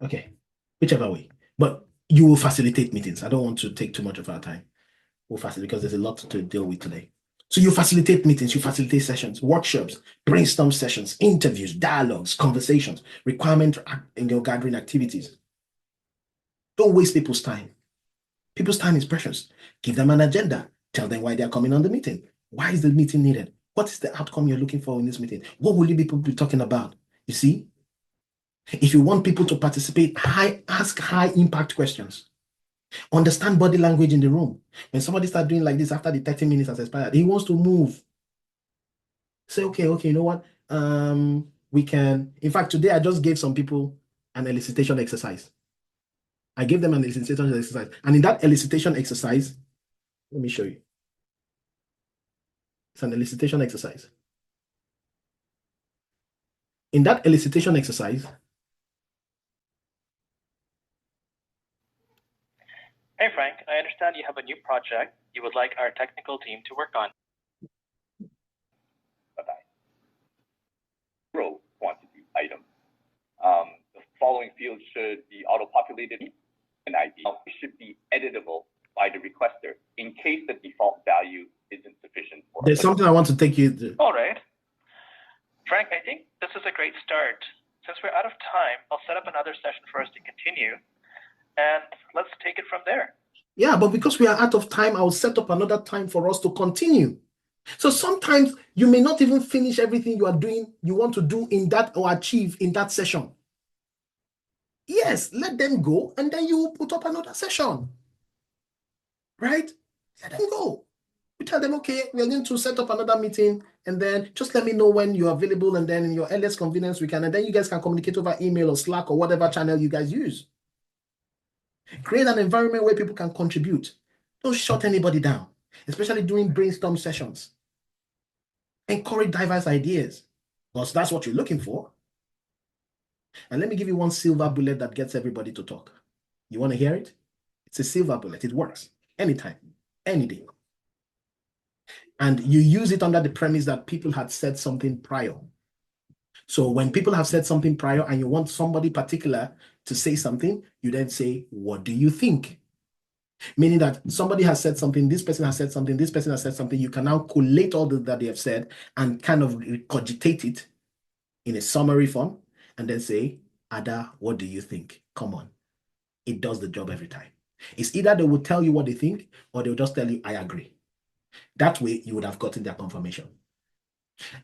Okay, whichever way. But you will facilitate meetings. I don't want to take too much of our time. We'll facilitate because there's a lot to deal with today. So you facilitate meetings, you facilitate sessions, workshops, brainstorm sessions, interviews, dialogues, conversations, requirement gathering activities. Don't waste people's time. People's time is precious. Give them an agenda. Tell them why they're coming on the meeting. Why is the meeting needed? What is the outcome you're looking for in this meeting? What will you people be talking about? You see, if you want people to participate, ask high impact questions. Understand body language in the room. When somebody starts doing like this after the 30 minutes has expired, he wants to move. Say, okay, you know what? We can. In fact, today I just gave some people an elicitation exercise. I gave them an elicitation exercise. And in that elicitation exercise, let me show you. It's an elicitation exercise. In that elicitation exercise, hey Frank, I understand you have a new project you would like our technical team to work on. Row quantity item. The following fields should be auto-populated and ID. It should be editable by the requester in case the default value isn't sufficient. There's something I want to take you to. All right. Frank, I think this is a great start. Since we're out of time, I'll set up another session for us to continue, and let's take it from there. Yeah, but because we are out of time, I'll set up another time for us to continue. So sometimes you may not even finish everything you are doing, you want to do in that or achieve in that session. Yes, let them go, and then you will put up another session. Right? Let them go. You tell them, okay, we're going to set up another meeting, and then just let me know when you're available, and then in your earliest convenience we can, and then you guys can communicate over email or Slack or whatever channel you guys use. Create an environment where people can contribute. Don't shut anybody down, especially during brainstorm sessions. Encourage diverse ideas, because that's what you're looking for. And let me give you one silver bullet that gets everybody to talk. You want to hear it? It's a silver bullet. It works anytime, any day. And you use it under the premise that people had said something prior. So when people have said something prior and you want somebody particular to say something, you then say, what do you think? Meaning that somebody has said something, this person has said something, this person has said something. You can now collate all that they have said and kind of cogitate it in a summary form and then say, Ada, what do you think? Come on. It does the job every time. It's either they will tell you what they think or they'll just tell you, I agree. That way, you would have gotten their confirmation.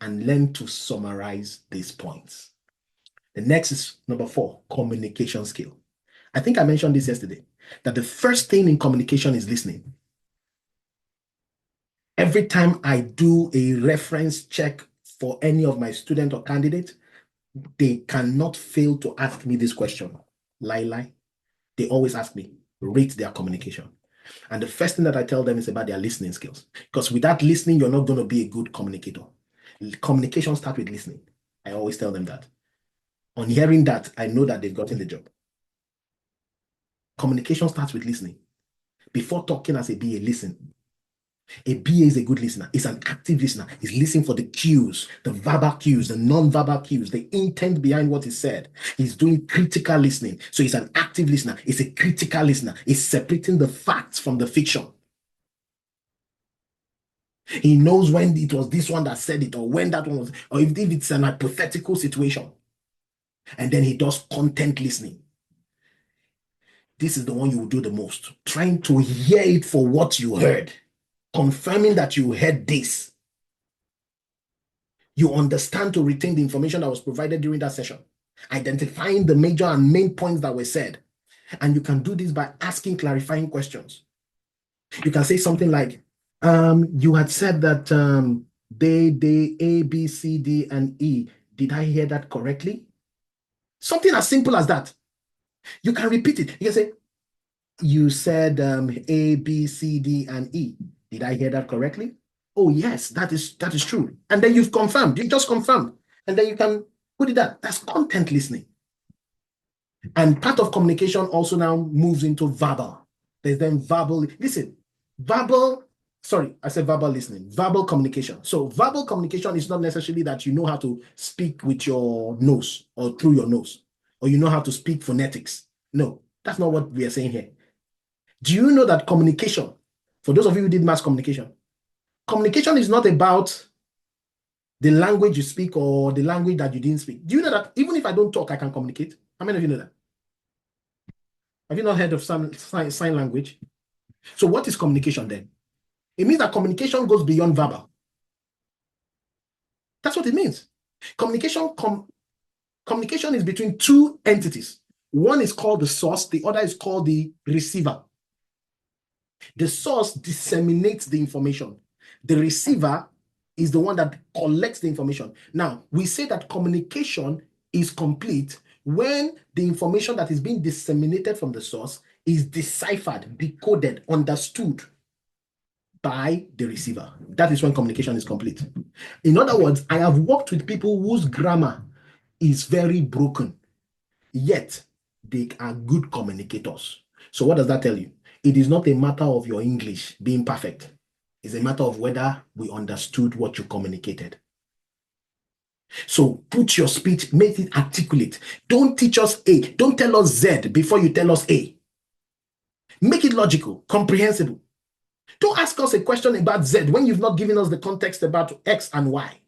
And learn to summarize these points. The next is number 4, communication skill. I think I mentioned this yesterday, that the first thing in communication is listening. Every time I do a reference check for any of my student or candidate, they cannot fail to ask me this question. Lie. They always ask me, rate their communication. And the first thing that I tell them is about their listening skills. Because without listening, you're not going to be a good communicator. Communication starts with listening. I always tell them that. On hearing that, I know that they've gotten the job. Communication starts with listening. Before talking as a BA, listen. A BA is a good listener. It's an active listener. He's listening for the cues, the verbal cues, the non-verbal cues, the intent behind what is said. He's doing critical listening. So he's an active listener. He's a critical listener. He's separating the facts from the fiction. He knows when it was this one that said it, or when that one was, or if it's an hypothetical situation. And then he does content listening. This is the one you will do the most. Trying to hear it for what you heard. Confirming that you heard this. You understand to retain the information that was provided during that session. Identifying the major and main points that were said. And you can do this by asking clarifying questions. You can say something like, you had said that they A, B, C, D, and E. Did I hear that correctly? Something as simple as that. You can repeat it. You can say, you said A, B, C, D, and E. Did I hear that correctly? Oh, yes, that is true. And then you've confirmed. You just confirmed. And then you can put it down. That's content listening. And part of communication also now moves into verbal. There's then verbal. Listen, verbal listening, verbal communication. So verbal communication is not necessarily that you know how to speak with your nose or through your nose, or you know how to speak phonetics. No, that's not what we are saying here. Do you know that communication, for those of you who did mass communication is not about the language you speak or the language that you didn't speak. Do you know that even if I don't talk, I can communicate? How many of you know that? Have you not heard of sign language? So what is communication then? It means that communication goes beyond verbal. That's what it means. Communication is between two entities. One is called the source, the other is called the receiver. The source disseminates the information. The receiver is the one that collects the information. Now, we say that communication is complete when the information that is being disseminated from the source is deciphered, decoded, understood by the receiver. That is when communication is complete. In other words, I have worked with people whose grammar is very broken, yet they are good communicators. So what does that tell you? It is not a matter of your English being perfect. It's a matter of whether we understood what you communicated. So put your speech, make it articulate. Don't teach us A. Don't tell us Z before you tell us A. Make it logical, comprehensible. Don't ask us a question about Z when you've not given us the context about X and Y.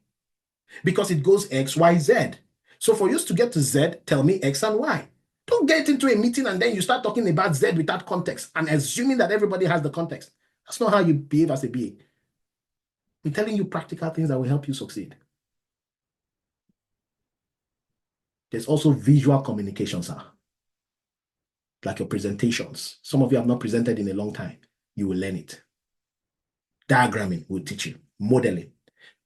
Because it goes X, Y, Z. So for you to get to Z, tell me X and Y. Don't get into a meeting and then you start talking about Z without context and assuming that everybody has the context. That's not how you behave as a BA. I'm telling you practical things that will help you succeed. There's also visual communication, sir. Like your presentations. Some of you have not presented in a long time. You will learn it. Diagramming will teach you. Modeling,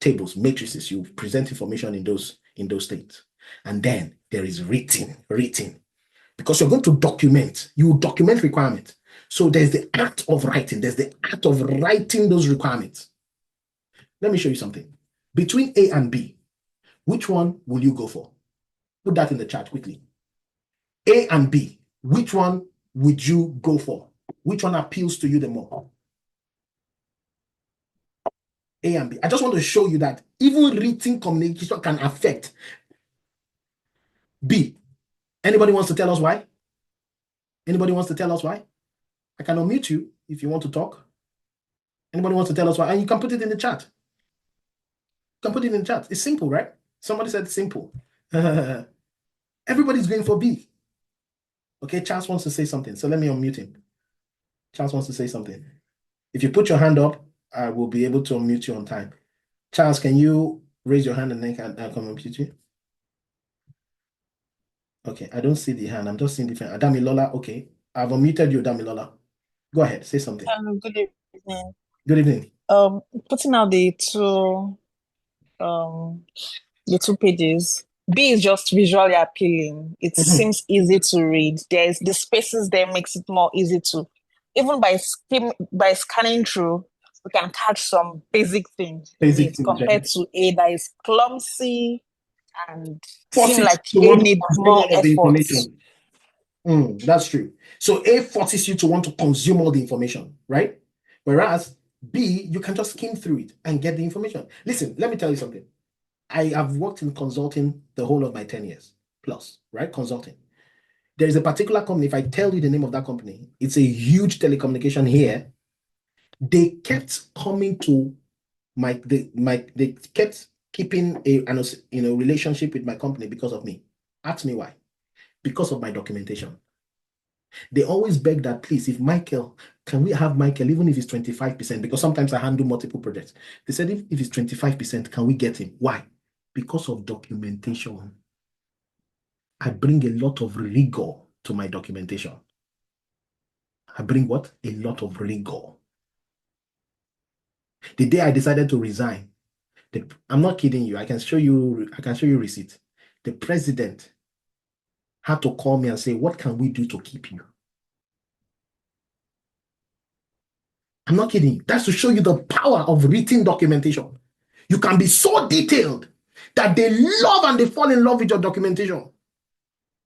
tables, matrices. You present information in those states. And then there is written. Because you're going to document. You document requirements. So there's the act of writing. There's the act of writing those requirements. Let me show you something. Between A and B, which one will you go for? Put that in the chat quickly. A and B, which one would you go for? Which one appeals to you the more? A and B. I just want to show you that even written communication can affect B. Anybody wants to tell us why? Anybody wants to tell us why? I can unmute you if you want to talk. Anybody wants to tell us why? And you can put it in the chat. You can put it in the chat. It's simple, right? Somebody said simple. Everybody's going for B. Okay, Charles wants to say something. So let me unmute him. Charles wants to say something. If you put your hand up, I will be able to unmute you on time. Charles, can you raise your hand and then I can unmute you? Okay, I don't see the hand. I'm just seeing different. Adamilola, okay. I've unmuted you, Adamilola. Go ahead, say something. Good evening. Good evening. Putting out the two pages. B is just visually appealing. It seems easy to read. There's the spaces there makes it more easy to, even by scanning through, we can catch some basic things compared to A that is clumsy and seem like A need more effort. That's true. So A forces you to want to consume all the information, right? Whereas B, you can just skim through it and get the information. Listen, let me tell you something. I have worked in consulting the whole of my 10 years plus, right? Consulting. There is a particular company, if I tell you the name of that company, it's a huge telecommunication here. They kept coming to they kept keeping a relationship with my company because of me. Ask me why. Because of my documentation. They always beg that, please, if Michael, can we have Michael, even if it's 25%? Because sometimes I handle multiple projects. They said, if it's 25%, can we get him? Why? Because of documentation. I bring a lot of rigor to my documentation. I bring what? A lot of rigor. The day I decided to resign, I'm not kidding you. I can show you receipt. The president had to call me and say, what can we do to keep you? I'm not kidding you. That's to show you the power of written documentation. You can be so detailed that they love and they fall in love with your documentation.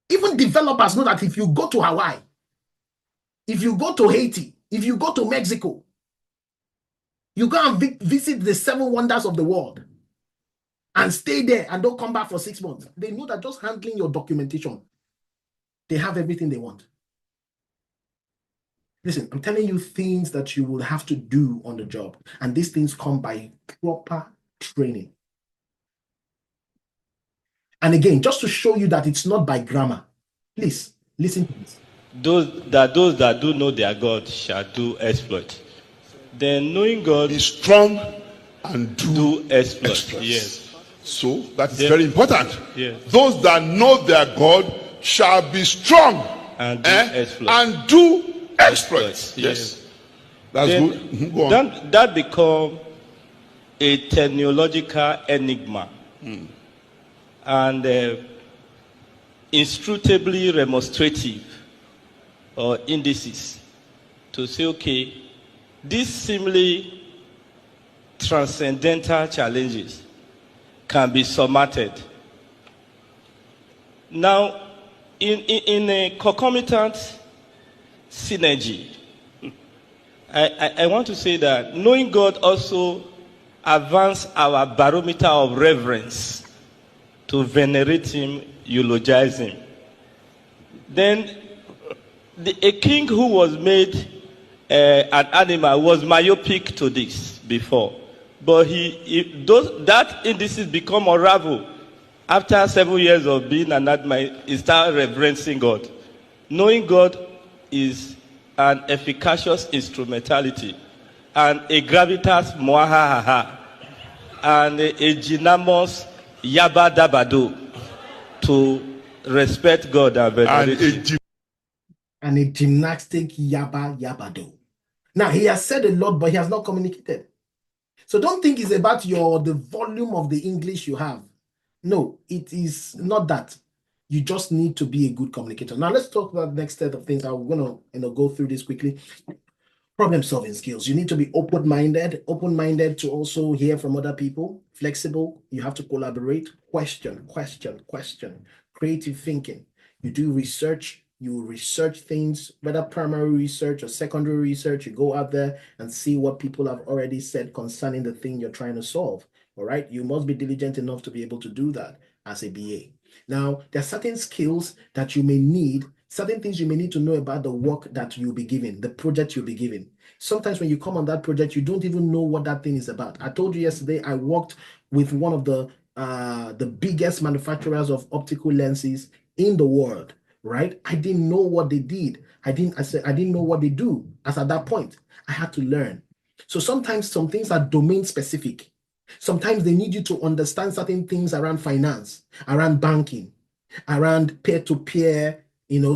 Even developers know that if you go to Hawaii, if you go to Haiti, if you go to Mexico, you go and visit the 7 wonders of the world and stay there and don't come back for 6 months. They know that just handling your documentation, they have everything they want. Listen, I'm telling you things that you will have to do on the job. And these things come by proper training. And again, just to show you that it's not by grammar, please listen to this. Those that do know their God shall do exploit. Then knowing God, be strong and do exploits. Yes. So that is Yeah. very important. Yeah. Those that know their God shall be strong And do exploits. and do exploits. Yeah. Yes, that's Then good. Go on. that become a technological enigma and inscrutably remonstrative or indices to say, okay, these seemingly transcendental challenges can be surmounted. Now, in a concomitant synergy, I want to say that knowing God also advance our barometer of reverence to venerate him, eulogize him. Then a king who was made an animal was myopic to this before, but that indices become unravel after 7 years of being an animal. He started reverencing God. Knowing God is an efficacious instrumentality and a gravitas moahaha and a dynamos yabadabado to respect God and venerate him. And a gymnastic yabado. Now, he has said a lot, but he has not communicated. So don't think it's about the volume of the English you have. No, it is not that. You just need to be a good communicator. Now, let's talk about the next set of things. I'm going to go through this quickly. Problem-solving skills. You need to be open-minded to also hear from other people. Flexible. You have to collaborate. Question. Creative thinking. You do research. You research things, whether primary research or secondary research. You go out there and see what people have already said concerning the thing you're trying to solve. All right. You must be diligent enough to be able to do that as a BA. Now, there are certain skills that you may need, certain things you may need to know about the work that you'll be given, the project you'll be given. Sometimes when you come on that project, you don't even know what that thing is about. I told you yesterday, I worked with one of the biggest manufacturers of optical lenses in the world, right? I didn't know what they did. I didn't know what they do. As at that point, I had to learn. So sometimes some things are domain specific. Sometimes they need you to understand certain things around finance, around banking, around peer-to-peer,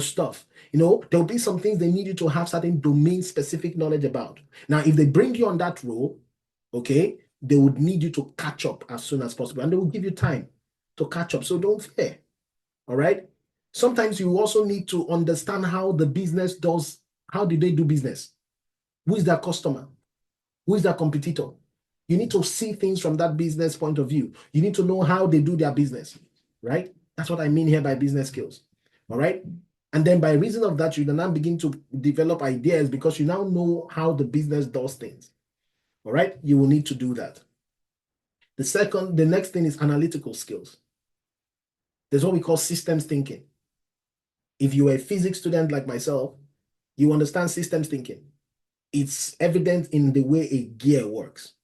stuff. There'll be some things they need you to have certain domain-specific knowledge about. Now, if they bring you on that role, okay, they would need you to catch up as soon as possible, and they will give you time to catch up. So don't fear, all right? Sometimes you also need to understand how the business does, how do they do business? Who is their customer? Who is their competitor? You need to see things from that business point of view. You need to know how they do their business, right? That's what I mean here by business skills, all right? And then by reason of that, you now begin to develop ideas because you now know how the business does things, all right? You will need to do that. The next thing is analytical skills. There's what we call systems thinking. If you are a physics student like myself, you understand systems thinking. It's evident in the way a gear works.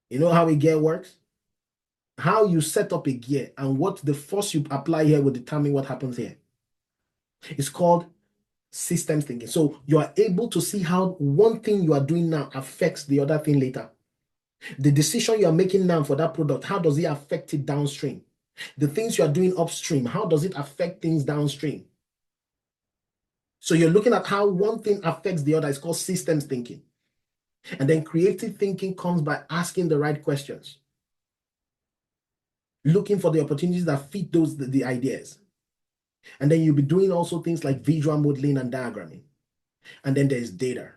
You know how a gear works? How you set up a gear and what the force you apply here will determine what happens here. It's called systems thinking. So you are able to see how one thing you are doing now affects the other thing later. The decision you are making now for that product, how does it affect it downstream? The things you are doing upstream, how does it affect things downstream? So you're looking at how one thing affects the other. It's called systems thinking. And then creative thinking comes by asking the right questions, looking for the opportunities that fit the ideas. And then you'll be doing also things like visual modeling and diagramming. And then there's data.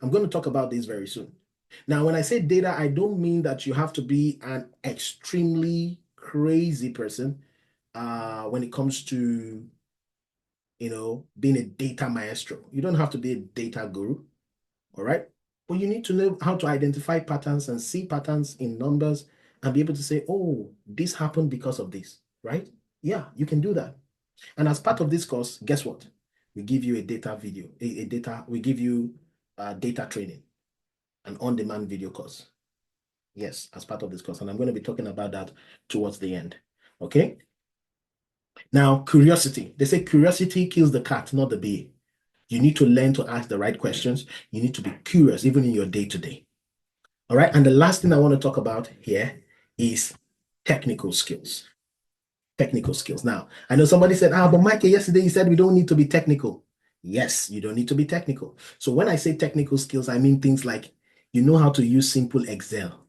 I'm going to talk about this very soon. Now, when I say data, I don't mean that you have to be an extremely crazy person when it comes to, being a data maestro. You don't have to be a data guru, all right? But you need to know how to identify patterns and see patterns in numbers and be able to say, oh, this happened because of this, right? Yeah, you can do that. And as part of this course, guess what? We give you a data video, we give you data training, an on-demand video course. Yes, as part of this course. And I'm going to be talking about that towards the end. Okay? Now, curiosity. They say curiosity kills the cat, not the bee. You need to learn to ask the right questions. You need to be curious, even in your day-to-day. All right? And the last thing I want to talk about here is technical skills. Technical skills. Now, I know somebody said, but Michael, yesterday you said we don't need to be technical. Yes, you don't need to be technical. So when I say technical skills, I mean things like you know how to use simple Excel.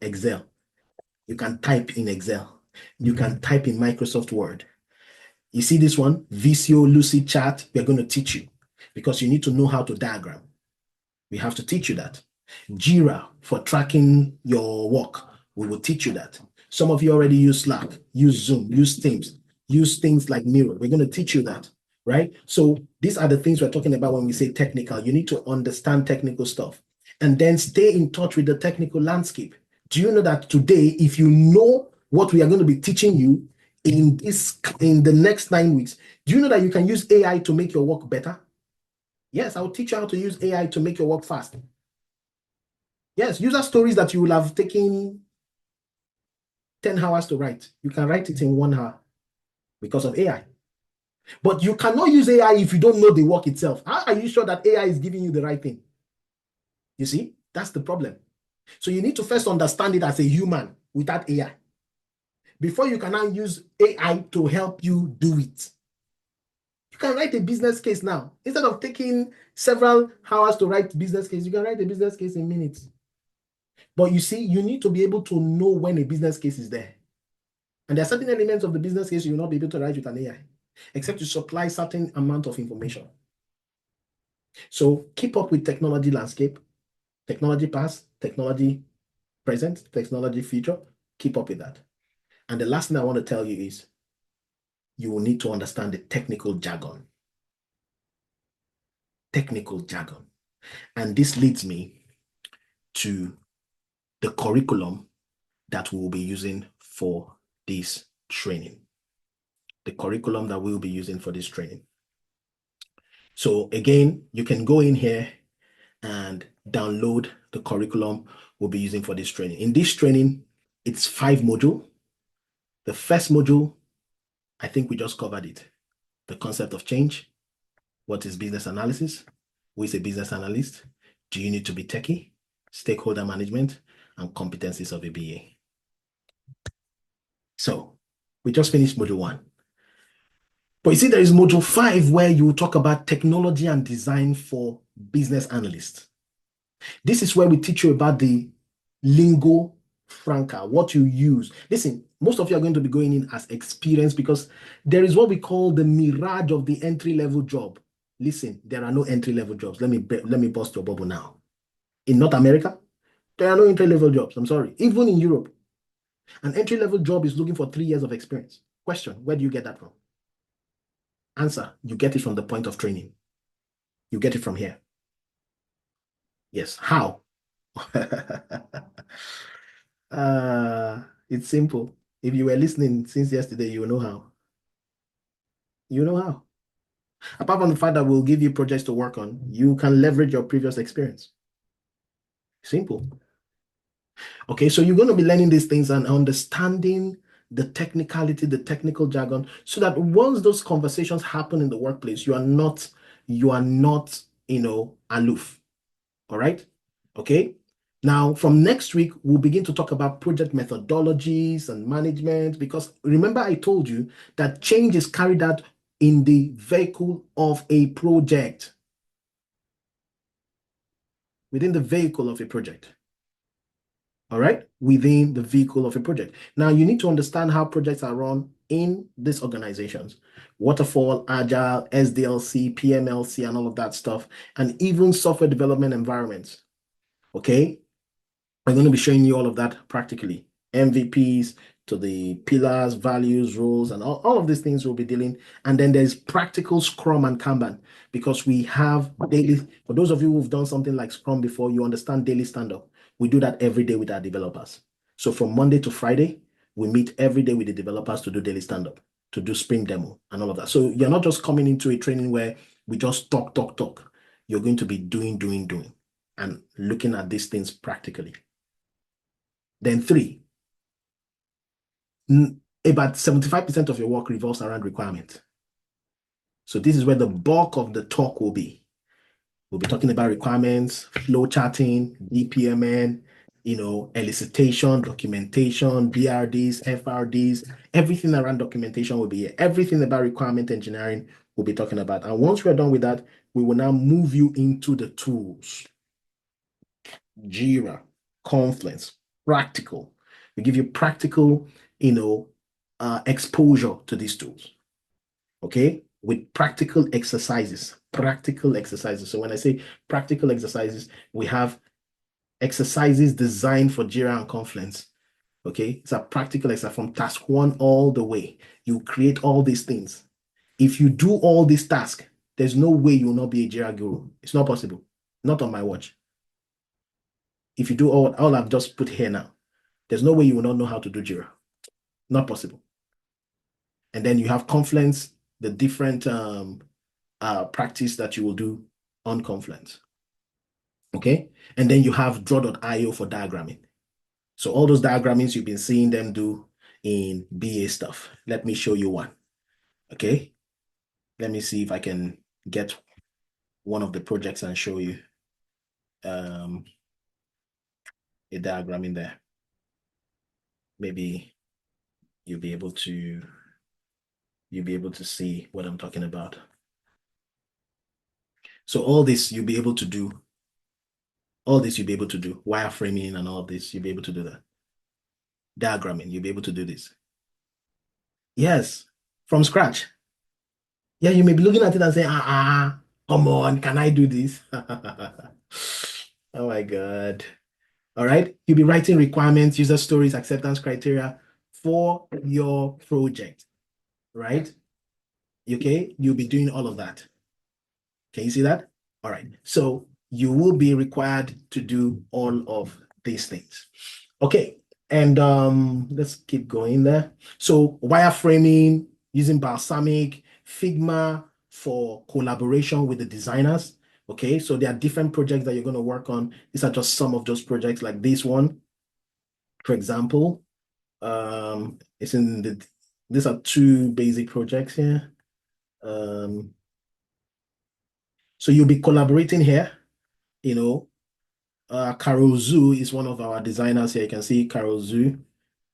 You can type in Excel. You can type in Microsoft Word. You see this one, Visio, Lucid Chart, we're going to teach you because you need to know how to diagram. We have to teach you that. Jira for tracking your work. We will teach you that. Some of you already use Slack, use Zoom, use Teams, use things like Miro. We're going to teach you that, right? So these are the things we're talking about when we say technical. You need to understand technical stuff and then stay in touch with the technical landscape. Do you know that today, if you know what we are going to be teaching you in the next 9 weeks, do you know that you can use AI to make your work better? Yes, I'll teach you how to use AI to make your work fast. Yes, user stories that you will have taken 10 hours to write. You can write it in 1 hour because of AI. But you cannot use AI if you don't know the work itself. How are you sure that AI is giving you the right thing? You see, that's the problem. So you need to first understand it as a human without AI before you can now use AI to help you do it. You can write a business case now. Instead of taking several hours to write business case, you can write a business case in minutes. But you see, you need to be able to know when a business case is there. And there are certain elements of the business case you will not be able to write with an AI, except to supply certain amount of information. So keep up with technology landscape, technology past, technology present, technology future. Keep up with that. And the last thing I want to tell you is you will need to understand the technical jargon. Technical jargon. And this leads me to the curriculum that we will be using for this training. The curriculum that we'll be using for this training. So again, you can go in here and download the curriculum we'll be using for this training. In this training, it's 5 modules. The first module, I think we just covered it. The concept of change. What is business analysis? Who is a business analyst? Do you need to be techie? Stakeholder management and competencies of a BA. So we just finished module 1. But you see, there is module 5 where you talk about technology and design for business analysts. This is where we teach you about the lingo franca, what you use. Listen, most of you are going to be going in as experienced because there is what we call the mirage of the entry-level job. Listen, there are no entry-level jobs. Let me bust your bubble now. In North America, there are no entry-level jobs. I'm sorry. Even in Europe, an entry-level job is looking for 3 years of experience. Question, where do you get that from? Answer, you get it from the point of training. You get it from here. Yes, how? It's simple. If you were listening since yesterday, you know how. You know how. Apart from the fact that we'll give you projects to work on, you can leverage your previous experience. Simple. Okay, so you're going to be learning these things and understanding the technicality, the technical jargon, so that once those conversations happen in the workplace, you are not, aloof. All right? Okay. Now, from next week, we'll begin to talk about project methodologies and management, because remember I told you that change is carried out in the vehicle of a project. Within the vehicle of a project. All right? Within the vehicle of a project. Now, you need to understand how projects are run in these organizations. Waterfall, Agile, SDLC, PMLC, and all of that stuff, and even software development environments. Okay? I'm going to be showing you all of that practically. MVPs to the pillars, values, roles, and all of these things we'll be dealing. And then there's practical Scrum and Kanban, because we have daily, for those of you who've done something like Scrum before, you understand daily stand-up. We do that every day with our developers. So from Monday to Friday, we meet every day with the developers to do daily stand-up, to do sprint demo and all of that. So you're not just coming into a training where we just talk. You're going to be doing, and looking at these things practically. Then 3, about 75% of your work revolves around requirement. So this is where the bulk of the talk will be. We'll be talking about requirements, flow charting, DPMN, elicitation, documentation, BRDs, FRDs, everything around documentation will be here. Everything about requirement engineering we'll be talking about. And once we're done with that, we will now move you into the tools. Jira, Confluence, practical. We give you practical, exposure to these tools. Okay, with practical exercises. So when I say practical exercises, we have exercises designed for Jira and Confluence. Okay, it's a practical exercise from task 1 all the way. You create all these things. If you do all these tasks, there's no way you will not be a Jira guru. It's not possible. Not on my watch. If you do all I've just put here now, there's no way you will not know how to do Jira. Not possible. And then you have Confluence, the different practice that you will do on Confluence. Okay, and then you have draw.io for diagramming. So all those diagrammings you've been seeing them do in BA stuff. Let me show you one. Okay, let me see if I can get one of the projects and show you a diagram in there. Maybe you'll be able to see what I'm talking about. So all this you'll be able to do. All this you'll be able to do. Wireframing and all of this, you'll be able to do that. Diagramming, you'll be able to do this. Yes, from scratch. Yeah, you may be looking at it and saying, come on, can I do this? Oh my God. All right. You'll be writing requirements, user stories, acceptance criteria for your project, right? Okay. You'll be doing all of that. Can you see that? All right. So you will be required to do all of these things. Okay. And let's keep going there. So wireframing using Balsamic, Figma for collaboration with the designers. Okay, so there are different projects that you're going to work on. These are just some of those projects, like this one, for example. It's in these are 2 basic projects here. So you'll be collaborating here. Carol Zhu is one of our designers here. You can see Carol Zhu.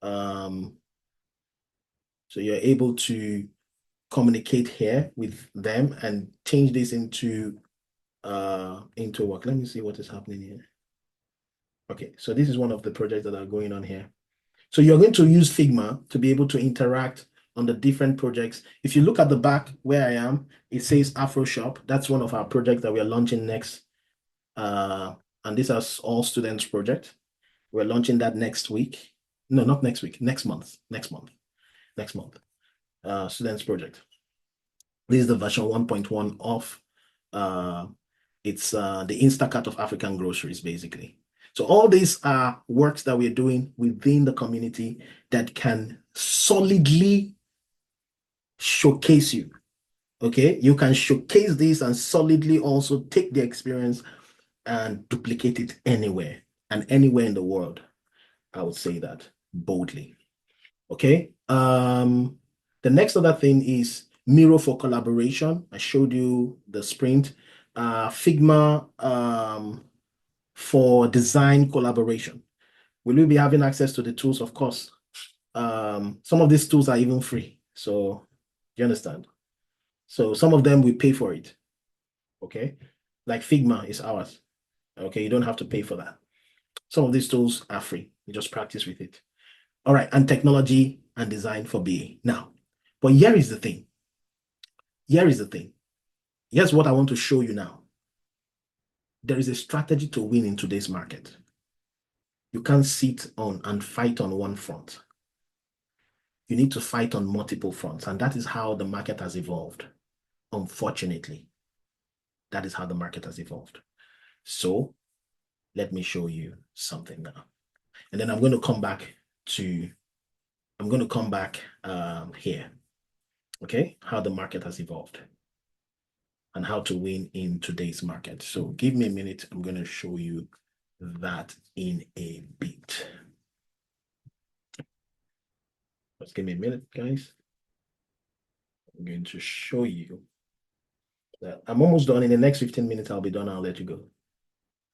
So you're able to communicate here with them and change this into work. Let me see what is happening here. Okay, so this is one of the projects that are going on here. So you're going to use Figma to be able to interact on the different projects. If you look at the back where I am, it says Afro Shop. That's one of our projects that we are launching next. And this is all students project. We're launching that next week. No, not next week, next month. Students project. This is the version 1.1 of it's the Instacart of African groceries, basically. So all these are works that we're doing within the community that can solidly showcase you. Okay, you can showcase this and solidly also take the experience and duplicate it anywhere and anywhere in the world. I would say that boldly. Okay. The next other thing is Miro for collaboration. I showed you the sprint. Figma for design collaboration. Will we be having access to the tools? Of course. Some of these tools are even free. So you understand? So some of them we pay for it. Okay. Like Figma is ours. Okay. You don't have to pay for that. Some of these tools are free. You just practice with it. All right. And technology and design for BA. Now, but here is the thing. Here's what I want to show you now. There is a strategy to win in today's market. You can't sit on and fight on one front. You need to fight on multiple fronts. And that is how the market has evolved. Unfortunately, that is how the market has evolved. So let me show you something now. And then I'm going to come back here. Okay, how the market has evolved and how to win in today's market. So give me a minute. I'm going to show you that in a bit. Just give me a minute, guys. I'm going to show you that I'm almost done. In the next 15 minutes, I'll be done. I'll let you go.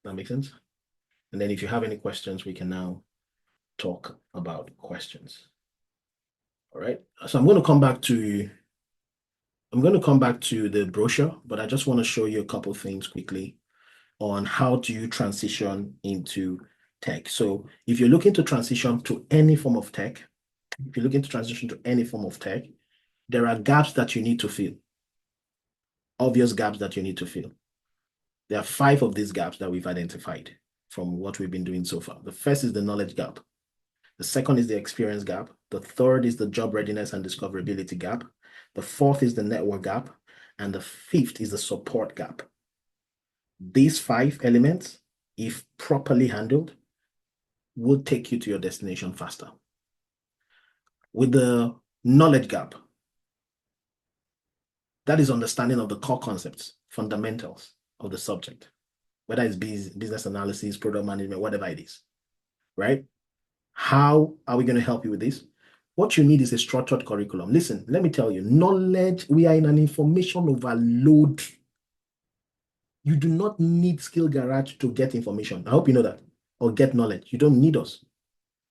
That makes sense? And then if you have any questions, we can now talk about questions. All right. So I'm going to come back to the brochure, but I just want to show you a couple of things quickly on how do you transition into tech. So if you're looking to transition to any form of tech, there are gaps that you need to fill. Obvious gaps that you need to fill. There are 5 of these gaps that we've identified from what we've been doing so far. The first is the knowledge gap. The second is the experience gap. The third is the job readiness and discoverability gap. The fourth is the network gap. And the fifth is the support gap. These 5 elements, if properly handled, will take you to your destination faster. With the knowledge gap, that is understanding of the core concepts, fundamentals of the subject, whether it's business analysis, product management, whatever it is, right? How are we going to help you with this? What you need is a structured curriculum. Listen, let me tell you, knowledge, we are in an information overload. You do not need Skill Garage to get information. I hope you know that, or get knowledge. You don't need us.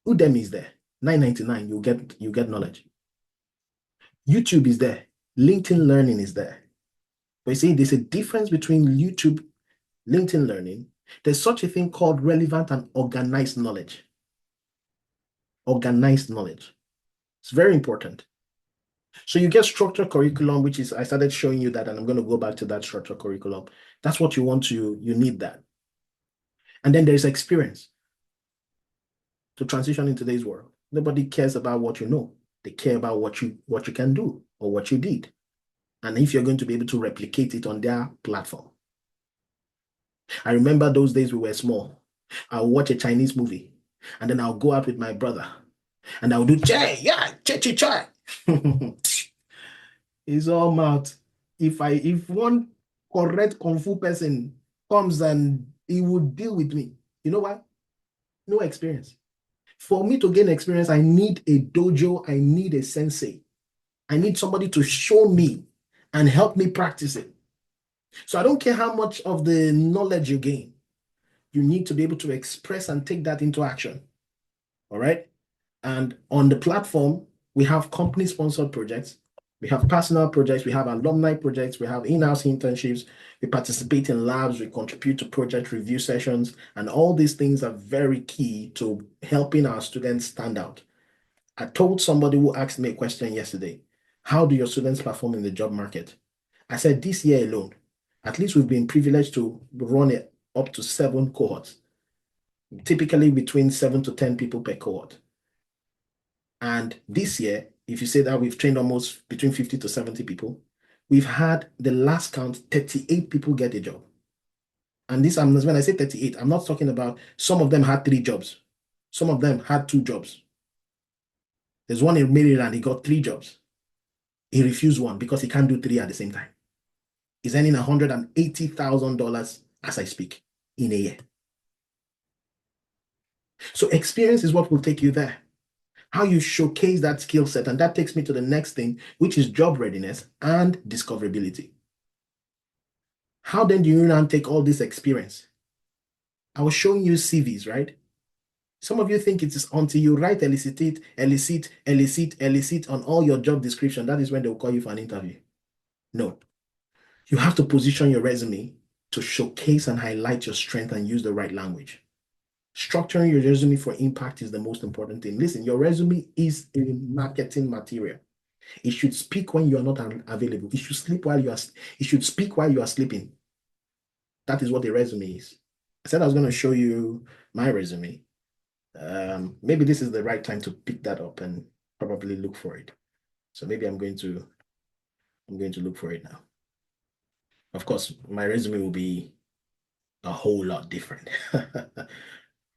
Udemy is there, $9.99. You get knowledge. YouTube is there. LinkedIn Learning is there. But you see, there's a difference between YouTube, LinkedIn Learning. There's such a thing called relevant and organized knowledge. Organized knowledge. It's very important. So you get structured curriculum, which is, I started showing you that, and I'm going to go back to that structured curriculum. That's what you want to, you need that. And then there's experience to transition in today's world. Nobody cares about what you know. They care about what you can do or what you did. And if you're going to be able to replicate it on their platform. I remember those days we were small. I'll watch a Chinese movie and then I'll go out with my brother and I'll do chai. It's all mouth. If one correct Kung Fu person comes and he would deal with me, you know what? No experience. For me to gain experience, I need a dojo, I need a sensei. I need somebody to show me and help me practice it. So I don't care how much of the knowledge you gain. You need to be able to express and take that into action. All right? And on the platform, we have company-sponsored projects. We have personal projects. We have alumni projects. We have in-house internships. We participate in labs. We contribute to project review sessions. And all these things are very key to helping our students stand out. I told somebody who asked me a question yesterday, how do your students perform in the job market? I said, this year alone, at least we've been privileged to run it up to 7 cohorts, typically between 7 to 10 people per cohort. And this year, if you say that we've trained almost between 50 to 70 people, we've had the last count, 38 people get a job. And this, when I say 38, I'm not talking about some of them had 3 jobs. Some of them had 2 jobs. There's one in Maryland, he got 3 jobs. He refused one because he can't do 3 at the same time. He's earning $180,000 as I speak in a year. So experience is what will take you there. How you showcase that skill set. And that takes me to the next thing, which is job readiness and discoverability. How then do you now take all this experience? I was showing you CVs, right? Some of you think it is until you write elicit on all your job description, that is when they'll call you for an interview. No. You have to position your resume to showcase and highlight your strength and use the right language. Structuring your resume for impact is the most important thing. Listen, your resume is a marketing material. It should speak when you are not available. It should speak while you are sleeping. That is what a resume is. I said I was going to show you my resume. Maybe this is the right time to pick that up and probably look for it. So maybe I'm going to look for it now. Of course, my resume will be a whole lot different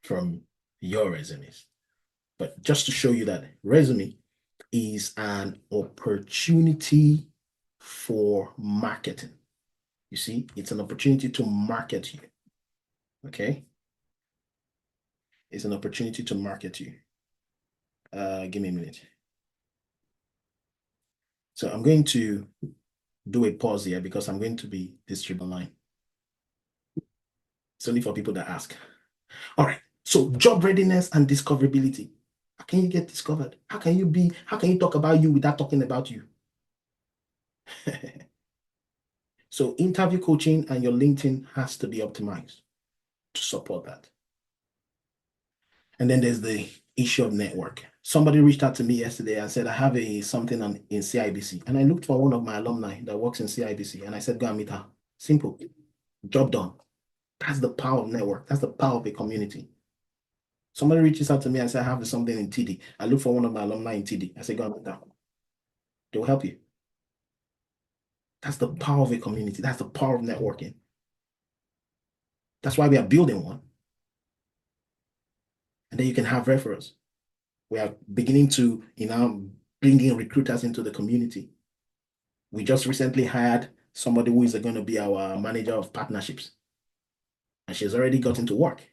from your resumes. But just to show you that resume is an opportunity for marketing. You see, it's an opportunity to market you. Okay? It's an opportunity to market you. Give me a minute. So I'm going to do a pause here because I'm going to be distributing online. It's only for people that ask. All right. So job readiness and discoverability. How can you get discovered? How can you talk about you without talking about you? So interview coaching and your LinkedIn has to be optimized to support that. And then there's the issue of network. Somebody reached out to me yesterday and said, I have something in CIBC. And I looked for one of my alumni that works in CIBC. And I said, go and meet her. Simple. Job done. That's the power of network. That's the power of a community. Somebody reaches out to me and says, I have something in TD. I look for one of my alumni in TD. I say, go and meet her. They'll help you. That's the power of a community. That's the power of networking. That's why we are building one. And then you can have referrals. We are beginning to, bring in recruiters into the community. We just recently hired somebody who is going to be our manager of partnerships. And she's already gotten to work.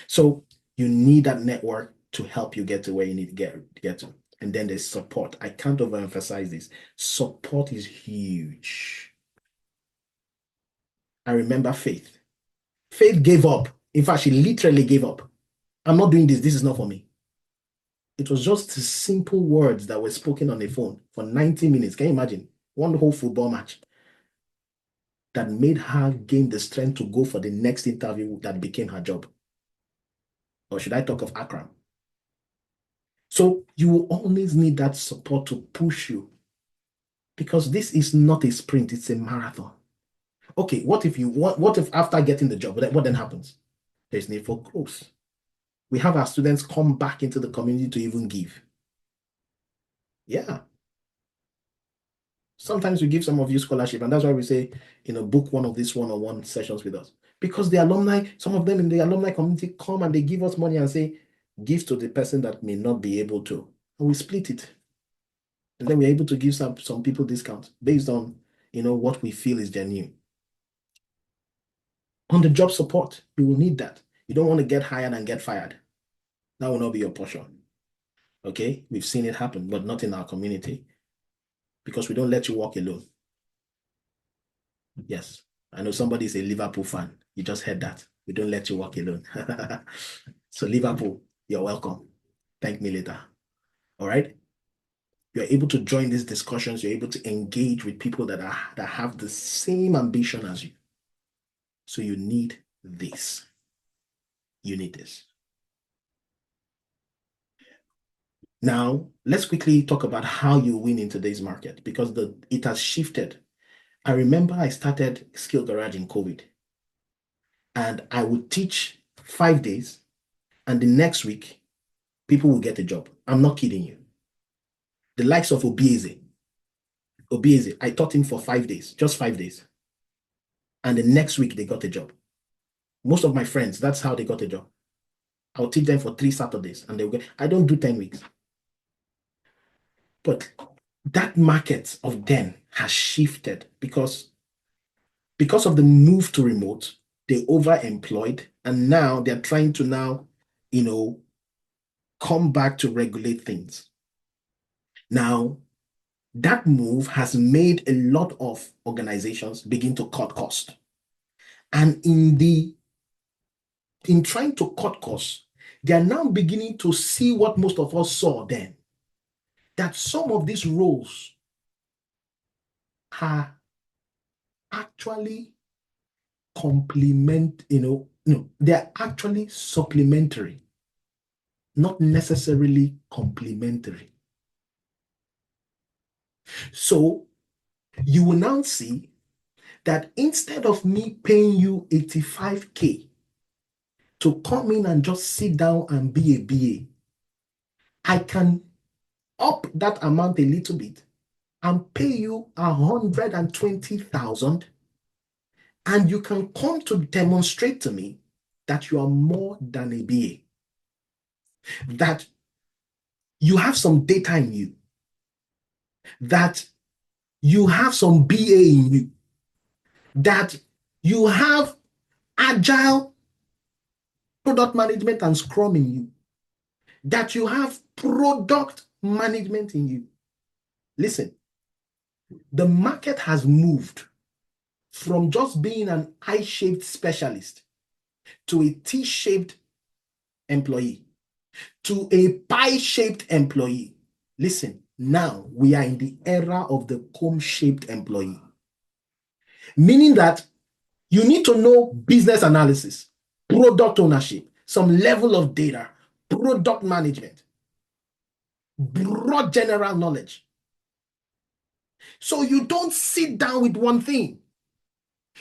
So you need that network to help you get to where you need to get to. And then there's support. I can't overemphasize this. Support is huge. I remember Faith. Faith gave up. In fact, she literally gave up. I'm not doing this. This is not for me. It was just simple words that were spoken on the phone for 90 minutes. Can you imagine? One whole football match that made her gain the strength to go for the next interview that became her job. Or should I talk of Akram? So you will always need that support to push you, because this is not a sprint, it's a marathon. Okay, what if after getting the job, what then happens? There's need for growth. We have our students come back into the community to even give. Yeah. Sometimes we give some of you scholarship, and that's why we say, book one of these one-on-one sessions with us. Because the alumni, some of them in the alumni community come and they give us money and say, give to the person that may not be able to. And we split it. And then we're able to give some people discounts based on, what we feel is genuine. On the job support, you will need that. You don't want to get hired and get fired. That will not be your portion. Okay? We've seen it happen, but not in our community, because we don't let you walk alone. Yes. I know somebody is a Liverpool fan. You just heard that. We don't let you walk alone. So Liverpool, you're welcome. Thank me later. All right? You're able to join these discussions. You're able to engage with people that have the same ambition as you. So you need this. You need this. Now, let's quickly talk about how you win in today's market, because it has shifted. I remember I started Skill Garage in COVID, and I would teach 5 days, and the next week, people will get a job. I'm not kidding you. The likes of Obieze, I taught him for 5 days, just 5 days. And the next week, they got a job. Most of my friends, that's how they got a job. I'll teach them for 3 Saturdays, and they'll get, I don't do 10 weeks. But that market of then has shifted because of the move to remote. They overemployed, and now they're trying to come back to regulate things. Now, that move has made a lot of organizations begin to cut costs. And in trying to cut costs, they are now beginning to see what most of us saw then, that some of these roles are actually they're actually supplementary, not necessarily complementary. So you will now see that instead of me paying you 85K to come in and just sit down and be a BA, I can up that amount a little bit and pay you 120,000, and you can come to demonstrate to me that you are more than a BA, that you have some data in you, that you have some BA in you, that you have agile product management and Scrum in you, that you have product management in you. Listen, the market has moved from just being an I-shaped specialist to a T-shaped employee, to a pie-shaped employee. Listen, now we are in the era of the cone-shaped employee, meaning that you need to know business analysis, product ownership, some level of data, product management, broad general knowledge. So you don't sit down with one thing.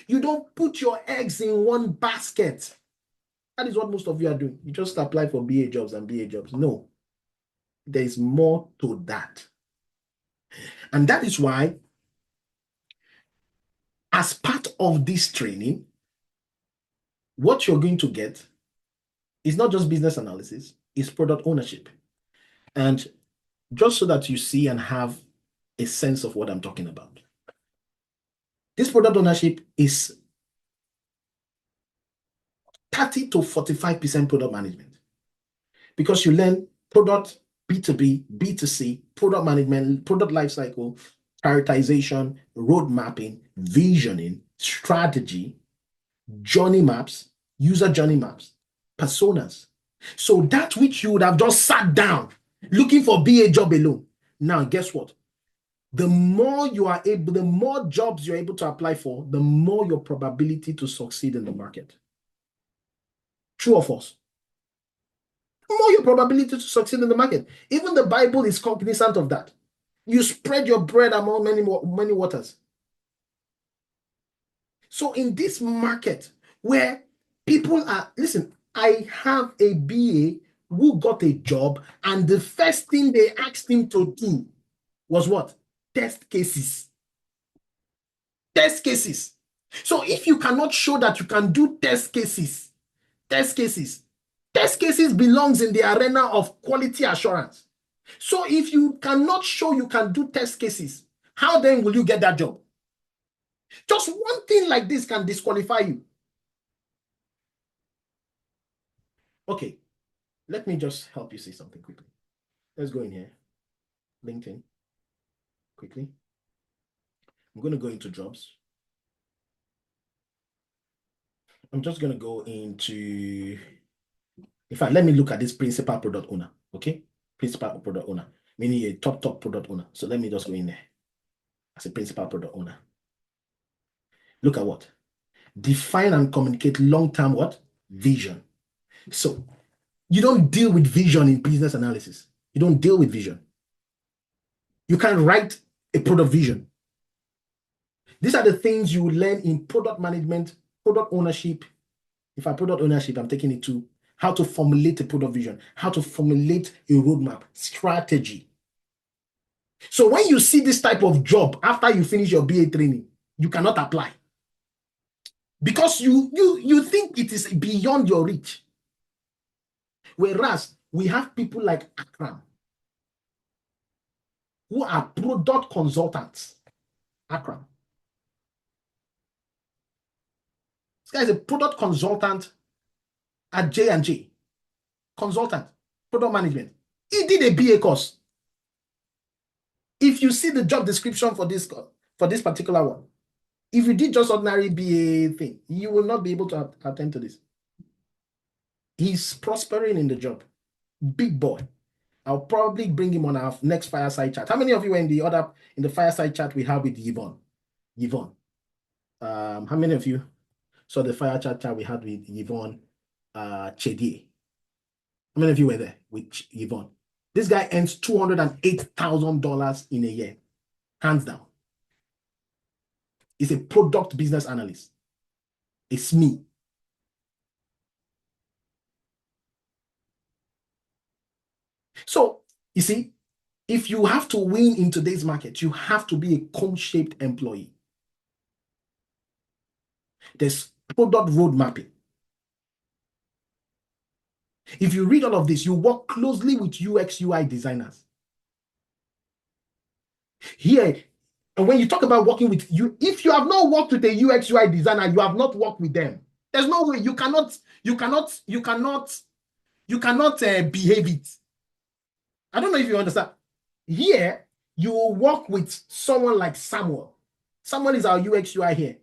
You don't put your eggs in one basket. That is what most of you are doing. You just apply for BA jobs and BA jobs. No, there is more to that. And that is why, as part of this training, what you're going to get is not just business analysis, it's product ownership. And just so that you see and have a sense of what I'm talking about, this product ownership is 30 to 45% product management, because you learn product, B2B, B2C, product management, product lifecycle, prioritization, road mapping, visioning, strategy, journey maps, user journey maps, personas. So that which you would have just sat down looking for BA job alone. Now, guess what? The more you are able, the more jobs you're able to apply for, the more your probability to succeed in the market. True or false? The more your probability to succeed in the market. Even the Bible is cognizant of that. You spread your bread among many waters. So in this market where people are, listen, I have a BA who got a job, and the first thing they asked him to do was what? Test cases. Test cases. So if you cannot show that you can do test cases belongs in the arena of quality assurance. So if you cannot show you can do test cases, how then will you get that job? Just one thing like this can disqualify you. Okay, let me just help you see something quickly. Let's go in here. LinkedIn. Quickly. I'm going to go into jobs. I'm just going to go into, in fact, let me look at this principal product owner. Okay, principal product owner, meaning a top product owner. So let me just go in there as a principal product owner. Look at what? Define and communicate long-term what? Vision. So you don't deal with vision in business analysis. You don't deal with vision. You can write a product vision. These are the things you learn in product management, product ownership. In fact, product ownership, I'm taking it to how to formulate a product vision, how to formulate a roadmap, strategy. So when you see this type of job after you finish your BA training, you cannot apply, because you think it is beyond your reach. Whereas we have people like Akram, who are product consultants. Akram. This guy is a product consultant at J&J. Consultant, product management. He did a BA course. If you see the job description for this particular one, if you did just ordinary BA thing, you will not be able to attend to this. He's prospering in the job. Big boy. I'll probably bring him on our next fireside chat. How many of you were in the fireside chat we have with Yvonne? Yvonne. How many of you saw the fireside chat we had with Yvonne Chedier? How many of you were there with Yvonne? This guy earns $208,000 in a year, hands down. He's a product business analyst. It's me. So, you see, if you have to win in today's market, you have to be a cone-shaped employee. There's product road mapping. If you read all of this, you work closely with UX, UI designers. Here, and when you talk about working with you, if you have not worked with a UX, UI designer, you have not worked with them. There's no way. You cannot behave it. I don't know if you understand. Here, you will work with someone like Samuel. Samuel is our UX, UI here.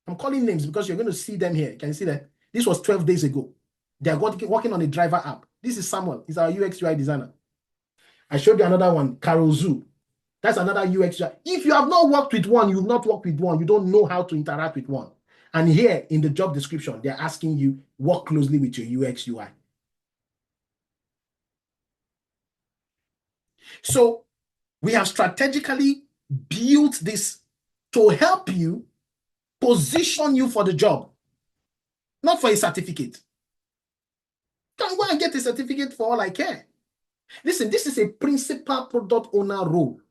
I'm calling names because you're going to see them here. Can you see that? This was 12 days ago. They are working on a driver app. This is Samuel. He's our UX UI designer. I showed you another one, Carol Zoo. That's another UX UI. If you have not worked with one, you've not worked with one, you don't know how to interact with one. And here in the job description, they're asking you, work closely with your UX UI. So we have strategically built this to help you position you for the job, not for a certificate. Don't go and get a certificate for all I care. Listen, this is a principal product owner role.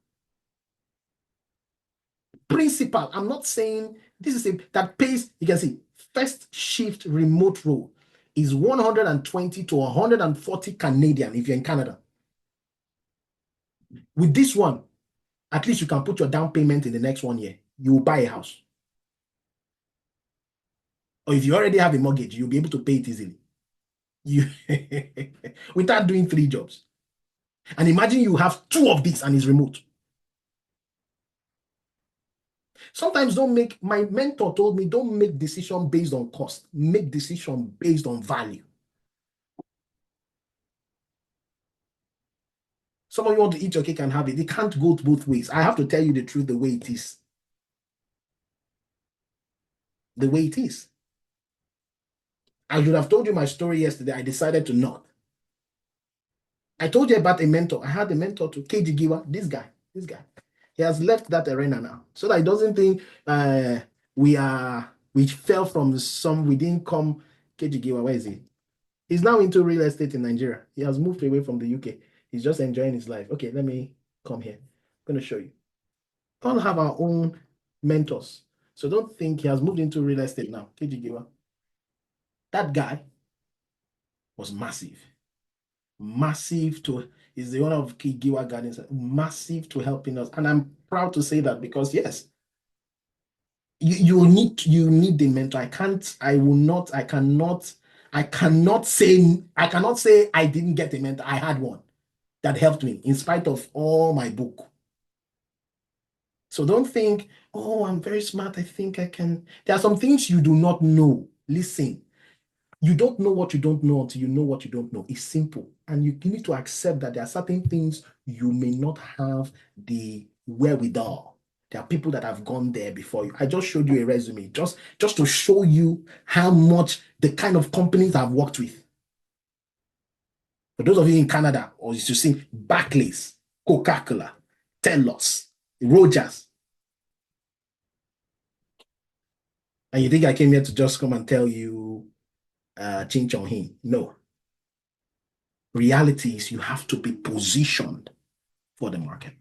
Principal. I'm not saying this is that pays. You can see first shift remote role is 120 to 140 Canadian if you're in Canada. With this one, at least you can put your down payment in the next 1 year. You will buy a house. Or if you already have a mortgage, you'll be able to pay it easily. Without doing 3 jobs. And imagine you have 2 of these and it's remote. Sometimes my mentor told me, don't make decision based on cost. Make decision based on value. Some of you want to eat your cake and have it. It can't go both ways. I have to tell you the truth the way it is. The way it is. I should have told you my story yesterday. I decided to not. I told you about a mentor. I had a mentor to KG Giwa, this guy. He has left that arena now. So that he doesn't think we fell from we didn't come. KG Giwa, where is he? He's now into real estate in Nigeria. He has moved away from the UK. He's just enjoying his life. Okay, let me come here. I'm going to show you. We all have our own mentors. So don't think he has moved into real estate now. KG Giwa. That guy was massive. Massive to, is the owner of Giwa Gardens, massive to helping us. And I'm proud to say that because yes, you need the mentor. I cannot say I didn't get a mentor. I had one that helped me in spite of all my book. So don't think, oh, I'm very smart. I think I can. There are some things you do not know. Listen, you don't know what you don't know until you know what you don't know. It's simple. And you need to accept that there are certain things you may not have the wherewithal. There are people that have gone there before you. I just showed you a resume just to show you how much the kind of companies I've worked with. For those of you in Canada, or you should see Barclays, Coca-Cola, Telos, Rogers. And you think I came here to just come and tell you Ching Chong Hin? No. Reality is you have to be positioned for the market.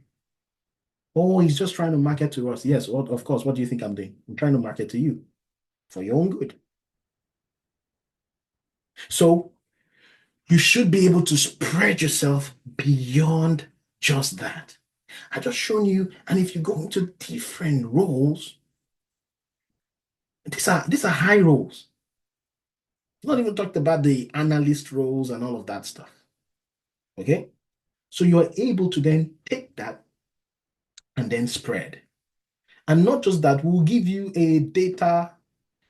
Oh, he's just trying to market to us. Yes, of course. What do you think I'm doing? I'm trying to market to you for your own good. So you should be able to spread yourself beyond just that. I just shown you, and if you go into different roles, these are high roles. Not even talked about the analyst roles and all of that stuff. Okay? So you are able to then take that and then spread. And not just that, we'll give you a data.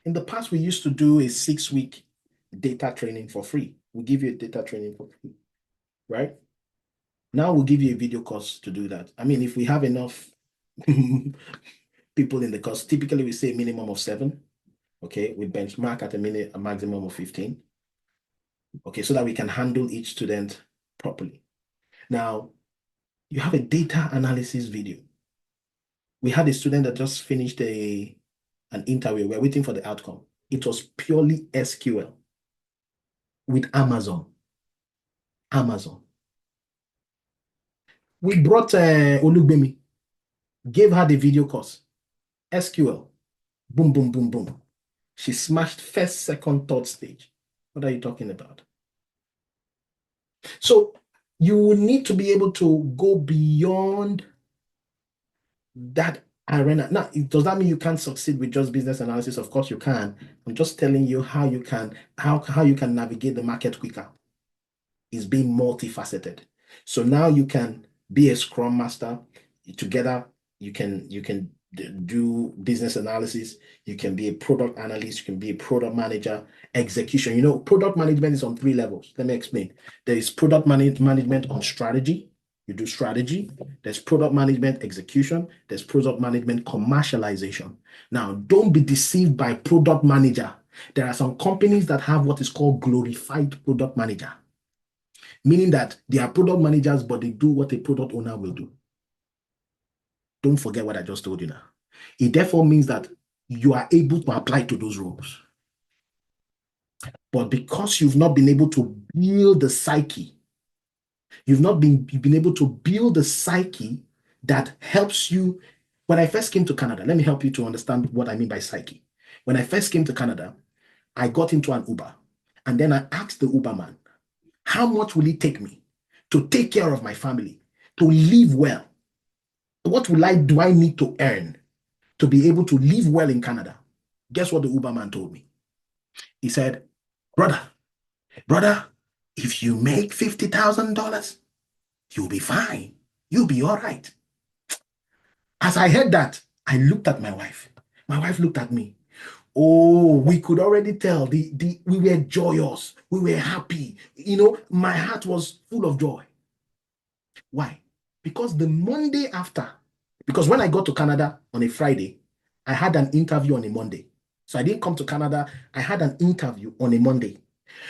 In the past, we used to do a 6-week data training for free. We'll give you a data training for free, right? Now we'll give you a video course to do that. I mean, if we have enough people in the course, typically we say a minimum of 7. Okay, we benchmark at a maximum of 15. Okay, so that we can handle each student properly. Now, you have a data analysis video. We had a student that just finished an interview. We're waiting for the outcome. It was purely SQL with Amazon. We brought Olugbemi, gave her the video course. SQL, boom, boom, boom, boom. She smashed first, second, third stage. What are you talking about? So you will need to be able to go beyond that arena. Now, does that mean you can't succeed with just business analysis? Of course you can. I'm just telling you how you can navigate the market quicker. It's being multifaceted. So now you can be a scrum master. Together, you can do business analysis. You can be a product analyst. You can be a product manager. Execution. Product management is on 3 levels. Let me explain. There is product management on strategy. You do strategy. There's product management execution. There's product management commercialization. Now, don't be deceived by product manager. There are some companies that have what is called glorified product manager, meaning that they are product managers, but they do what a product owner will do. Don't forget what I just told you now. It therefore means that you are able to apply to those roles. But because you've not been able to build the psyche, you've been able to build the psyche that helps you. When I first came to Canada, let me help you to understand what I mean by psyche. When I first came to Canada, I got into an Uber, and then I asked the Uber man, how much will it take me to take care of my family, to live well? What do I need to earn to be able to live well in Canada? Guess what the Uber man told me? He said, brother, if you make $50,000, you'll be fine. You'll be all right. As I heard that, I looked at my wife. My wife looked at me. Oh, we could already tell we were joyous. We were happy. My heart was full of joy. Why? Because the Monday after, because when I got to Canada on a Friday, I had an interview on a Monday. So I didn't come to Canada. I had an interview on a Monday.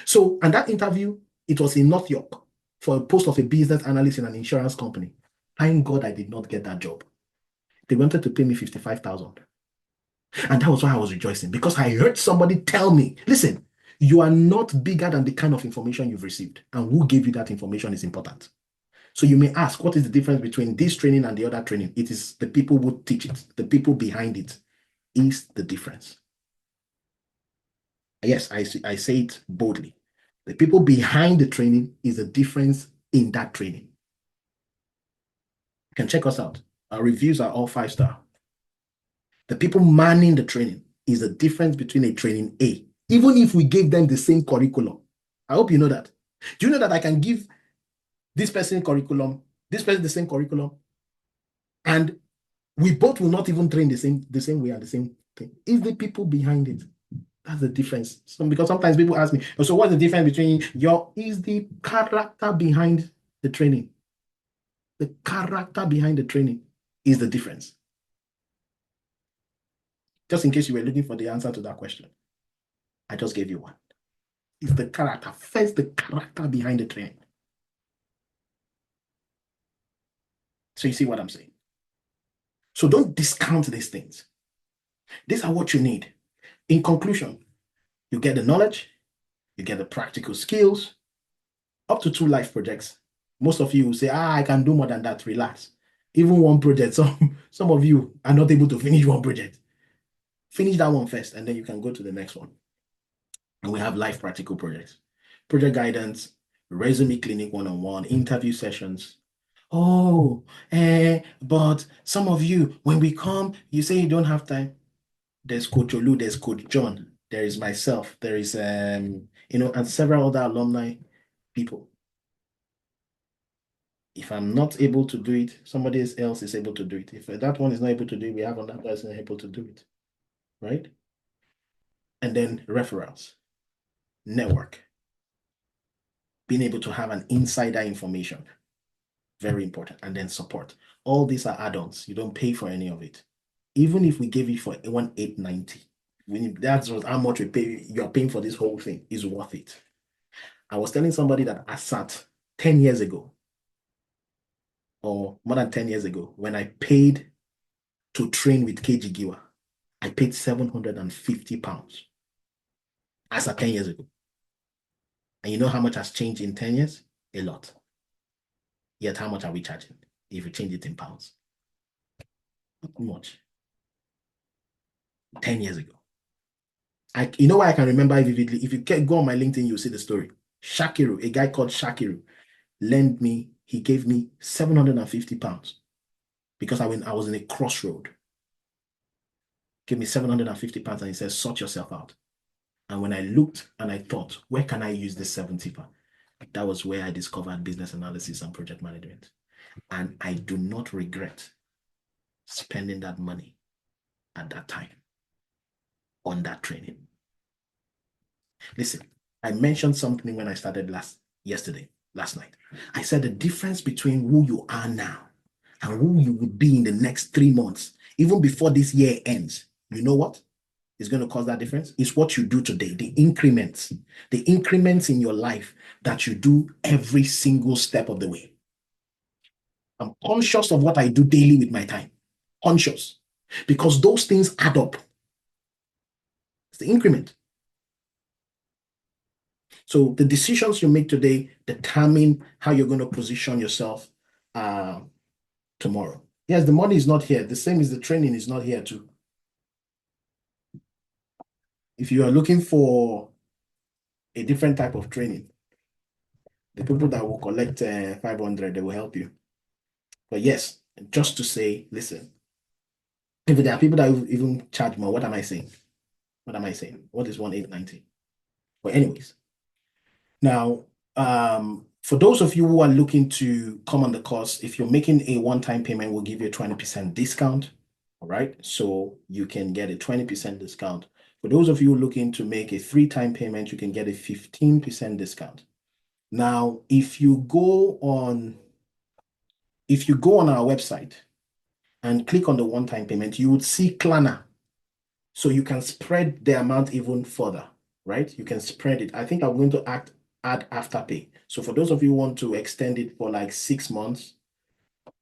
So, and that interview, it was in North York for a post of a business analyst in an insurance company. Thank God I did not get that job. They wanted to pay me $55,000. And that was why I was rejoicing, because I heard somebody tell me, listen, you are not bigger than the kind of information you've received. And who gave you that information is important. So you may ask, what is the difference between this training and the other training? It is the people who teach it. The people behind it is the difference. Yes, I say it boldly. The people behind the training is the difference in that training. You can check us out. Our reviews are all 5-star. The people manning the training is the difference between a training A, even if we gave them the same curriculum. I hope you know that. Do you know that I can give this person curriculum, this person the same curriculum, and we both will not even train the same way and the same thing? It's the people behind it. That's the difference. Because sometimes people ask me, so what's the difference between is the character behind the training. The character behind the training is the difference. Just in case you were looking for the answer to that question, I just gave you one. It's the character. First, the character behind the training. So you see what I'm saying? So don't discount these things. These are what you need. In conclusion, you get the knowledge, you get the practical skills, up to 2 life projects. Most of you will say, I can do more than that. Relax. Even 1 project. Some of you are not able to finish 1 project. Finish that one first, and then you can go to the next one. And we have life practical projects. Project guidance, resume clinic 1-on-1, interview sessions. But some of you, when we come, you say you don't have time. There's Coach Olu, there's Coach John, there is myself, there is and several other alumni people. If I'm not able to do it, somebody else is able to do it. If that one is not able to do it, we have another person able to do it, right? And then referrals, network, being able to have an insider information, very important. And then support. All these are add-ons. You don't pay for any of it. Even if we gave you for $1,890, that's how much you're paying for this whole thing is worth it. I was telling somebody that I sat 10 years ago, or more than 10 years ago, when I paid to train with KG Giwa, I paid £750 as at 10 years ago. And you know how much has changed in 10 years? A lot. Yet how much are we charging if you change it in pounds? Not much. 10 years ago. You know why I can remember it vividly? If you go on my LinkedIn, you'll see the story. Shakiru, a guy called Shakiru, he gave me £750 because I was in a crossroad. Gave me £750 and he said, sort yourself out. And when I looked and I thought, where can I use this 70 pounds? That was where I discovered business analysis and project management. And I do not regret spending that money at that time on that training. Listen, I mentioned something when I started last night. I said the difference between who you are now and who you would be in the next 3 months, even before this year ends. You know what is going to cause that difference? It's what you do today, the increments in your life that you do every single step of the way. I'm conscious of what I do daily with my time. Conscious. Because those things add up. It's the increment. So the decisions you make today determine how you're going to position yourself tomorrow. Yes, the money is not here. The same as the training is not here too. If you are looking for a different type of training, the people that will collect 500, they will help you. But yes, just to say, listen, if there are people that will even charge more, what am I saying? What am I saying? What is 1,890? But anyways, now, for those of you who are looking to come on the course, if you're making a one-time payment, we'll give you a 20% discount. All right, so you can get a 20% discount. For those of you looking to make a 3-time payment, you can get a 15% discount. Now, if you go on our website and click on the one-time payment, you would see Klarna. So you can spread the amount even further, right? You can spread it. I think I'm going to add Afterpay. So for those of you who want to extend it for like 6 months,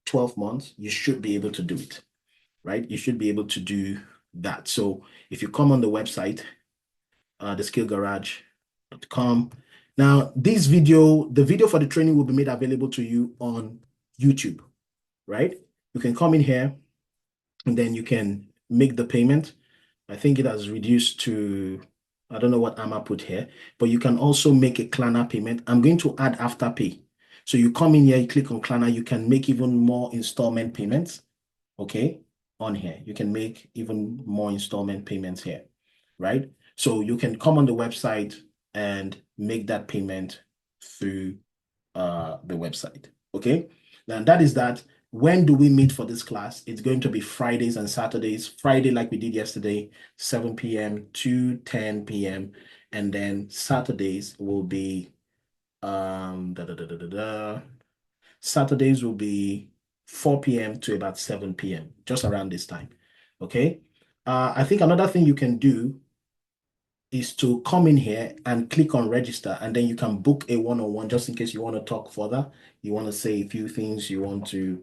12 months, you should be able to do it, right? You should be able to do that. So if you come on the website, theskillgarage.com. Now, the video for the training will be made available to you on YouTube, right? You can come in here and then you can make the payment. I think it has reduced to, I don't know what Amma put here, but you can also make a Klarna payment. I'm going to add Afterpay. So you come in here, you click on Klarna, you can make even more installment payments, okay, on here. You can make even more installment payments here, right? So you can come on the website and make that payment through the website, okay? Now that is that. When do we meet for this class? It's going to be Fridays and Saturdays. Friday, like we did yesterday, 7 p.m. to 10 p.m. And then Saturdays will be Saturdays will be 4 p.m. to about 7 p.m. just around this time. Okay. I think another thing you can do is to come in here and click on register, and then you can book a one-on-one just in case you want to talk further. You want to say a few things, you want to,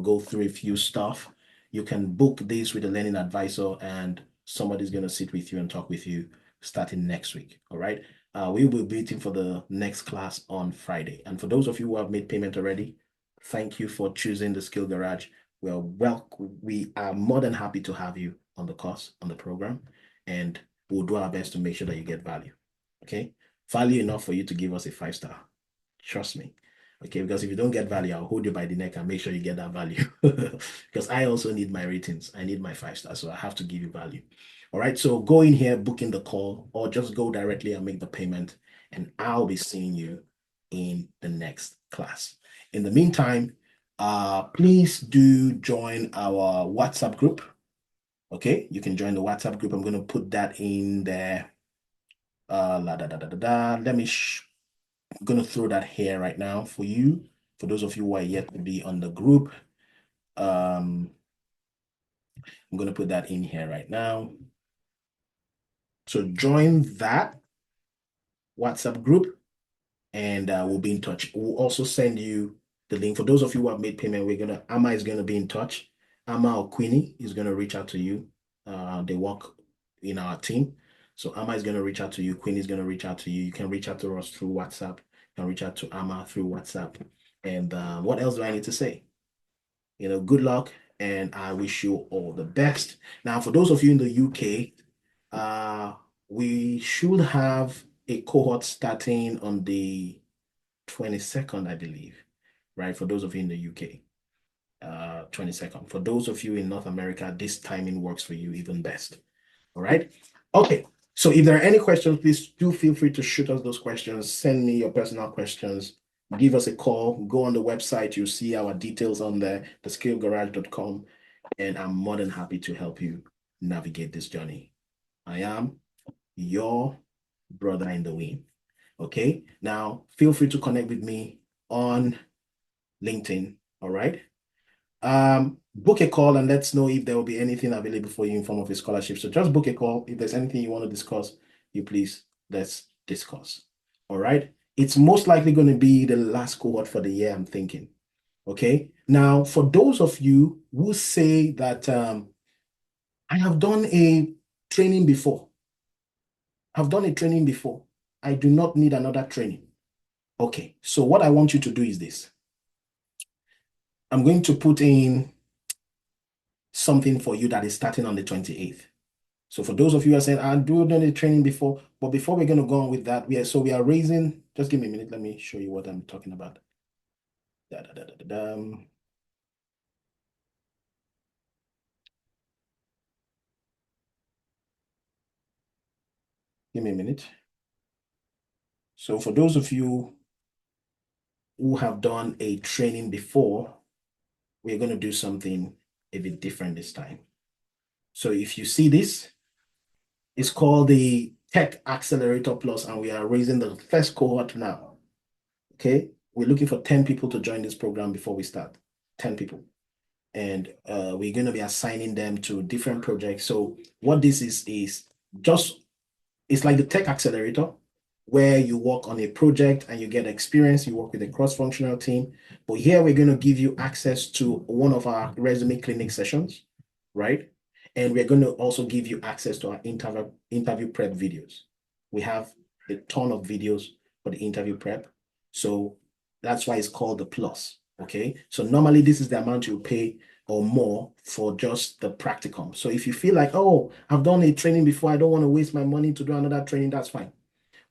go through a few stuff. You can book this with a learning advisor, and somebody's going to sit with you and talk with you starting next week. All right. We will be waiting for the next class on Friday. And for those of you who have made payment already, thank you for choosing the Skill Garage. We are more than happy to have you on the course, on the program, and we'll do our best to make sure that you get value. Okay? Value enough for you to give us a 5-star. Trust me. Okay, because if you don't get value, I'll hold you by the neck and make sure you get that value. Because I also need my ratings. I need my 5-star, so I have to give you value. All right, so go in here, book in the call, or just go directly and make the payment, and I'll be seeing you in the next class. In the meantime, please do join our WhatsApp group. Okay, you can join the WhatsApp group. I'm going to put that in there. I'm going to throw that here right now for you. For those of you who are yet to be on the group, I'm going to put that in here right now. So join that WhatsApp group, and we'll be in touch. We'll also send you the link. For those of you who have made payment, Amma is going to be in touch. Amma or Queenie is going to reach out to you. They work in our team. So Amma is going to reach out to you. Queenie is going to reach out to you. You can reach out to us through WhatsApp. You can reach out to Amma through WhatsApp. And what else do I need to say? Good luck, and I wish you all the best. Now, for those of you in the UK, we should have a cohort starting on the 22nd, I believe, right? For those of you in the UK, 22nd. For those of you in North America, this timing works for you even best. All right. Okay. So if there are any questions, please do feel free to shoot us those questions. Send me your personal questions. Give us a call. Go on the website. You'll see our details on there, theskillgarage.com. And I'm more than happy to help you navigate this journey. I am your brother in the wind. Okay, now feel free to connect with me on LinkedIn. All right. Book a call and let's know if there will be anything available for you in form of a scholarship. So just book a call. If there's anything you want to discuss, let's discuss. All right. It's most likely going to be the last cohort for the year, I'm thinking. Okay. Now, for those of you who say that I have done a training before, I've done a training before, I do not need another training. Okay. So what I want you to do is this. I'm going to put in something for you that is starting on the 28th. So for those of you who are saying, I do done a training before, but before we're going to go on with that, we are raising, just give me a minute, let me show you what I'm talking about. Give me a minute. So for those of you who have done a training before, we're going to do something a bit different this time. So if you see this, it's called the Tech Accelerator Plus, and we are raising the first cohort now. Okay, we're looking for 10 people to join this program before we start. 10 people. And we're going to be assigning them to different projects. So what this is just, it's like the Tech Accelerator, where you work on a project and you get experience, you work with a cross-functional team. But here we're going to give you access to one of our resume clinic sessions, right? And we're going to also give you access to our interview prep videos. We have a ton of videos for the interview prep. So that's why it's called the plus, okay? So normally this is the amount you pay or more for just the practicum. So if you feel like, oh, I've done a training before, I don't want to waste my money to do another training, that's fine.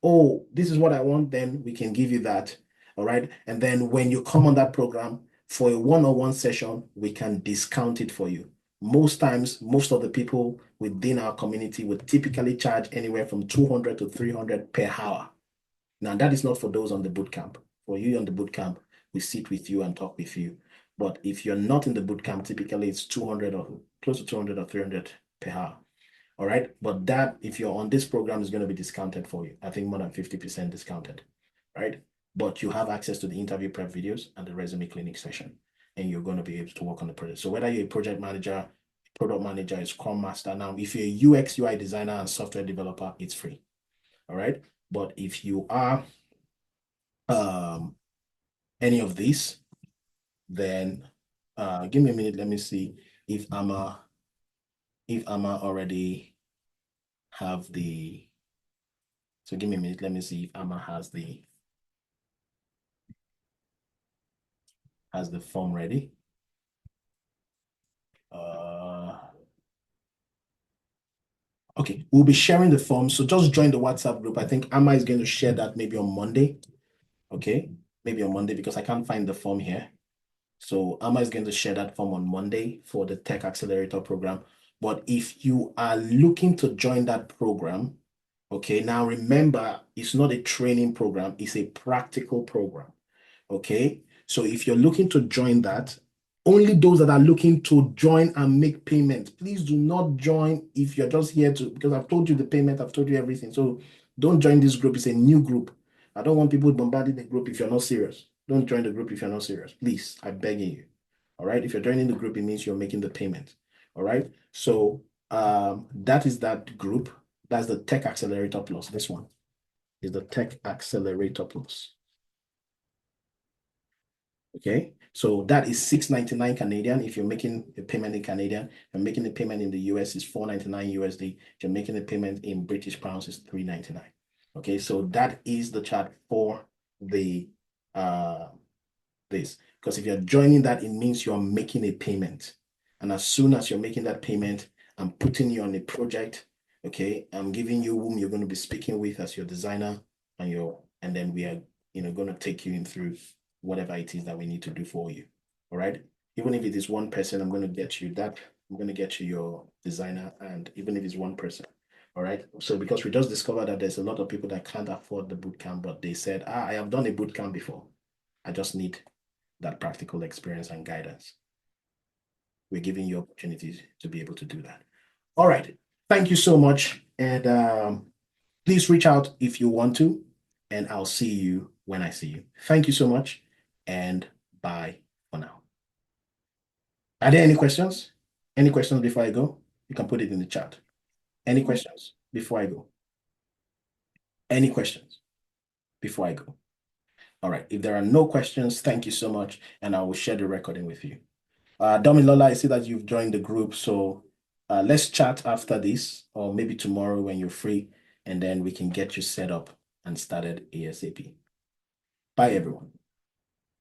Oh, this is what I want, then we can give you that, all right? And then when you come on that program for a one-on-one session, we can discount it for you. Most times, most of the people within our community would typically charge anywhere from 200 to 300 per hour. Now, that is not for those on the bootcamp. For you on the bootcamp, we sit with you and talk with you. But if you're not in the bootcamp, typically it's 200 or close to 200 or 300 per hour. All right. But that, if you're on this program, is going to be discounted for you. I think more than 50% discounted. Right. But you have access to the interview prep videos and the resume clinic session, and you're going to be able to work on the project. So whether you're a project manager, product manager, a scrum master, now, if you're a UX, UI designer and software developer, it's free. All right. But if you are any of these, then give me a minute. Let me see if Amma already have the. So give me a minute. Let me see if Amma has the form ready. Okay, we'll be sharing the form. So just join the WhatsApp group. I think Amma is going to share that maybe on Monday. Okay, maybe on Monday because I can't find the form here. So Amma is going to share that form on Monday for the Tech Accelerator program. But if you are looking to join that program, okay, now remember, it's not a training program, it's a practical program. Okay, so if you're looking to join that, only those that are looking to join and make payment, please do not join if you're just here to, because I've told you the payment, I've told you everything. So don't join this group. It's a new group. I don't want people bombarding the group if you're not serious. Don't join the group if you're not serious. Please, I'm begging you. All right. If you're joining the group, it means you're making the payment. All right. So that is that group. That's the Tech Accelerator Plus. This one is the Tech Accelerator Plus. Okay, so that is $6.99 Canadian. If you're making a payment in Canadian, you're making a payment in the US is $4.99 USD. If you're making a payment in British pounds, is $3.99. Okay, so that is the chart for the this. Because if you're joining that, it means you're making a payment. And as soon as you're making that payment, I'm putting you on a project. Okay, I'm giving you whom you're going to be speaking with as your designer, and then we are going to take you in through whatever it is that we need to do for you. All right. Even if it is one person, I'm going to get you that. I'm going to get you your designer, and even if it's one person. All right. So because we just discovered that there's a lot of people that can't afford the bootcamp, but they said, I have done a bootcamp before. I just need that practical experience and guidance. We're giving you opportunities to be able to do that. All right. Thank you so much. And please reach out if you want to, and I'll see you when I see you. Thank you so much, and bye for now. Are there any questions? Any questions before I go? You can put it in the chat. Any questions before I go? Any questions before I go? All right. If there are no questions, thank you so much, and I will share the recording with you. Damilola, I see that you've joined the group, so let's chat after this, or maybe tomorrow when you're free, and then we can get you set up and started ASAP. Bye, everyone.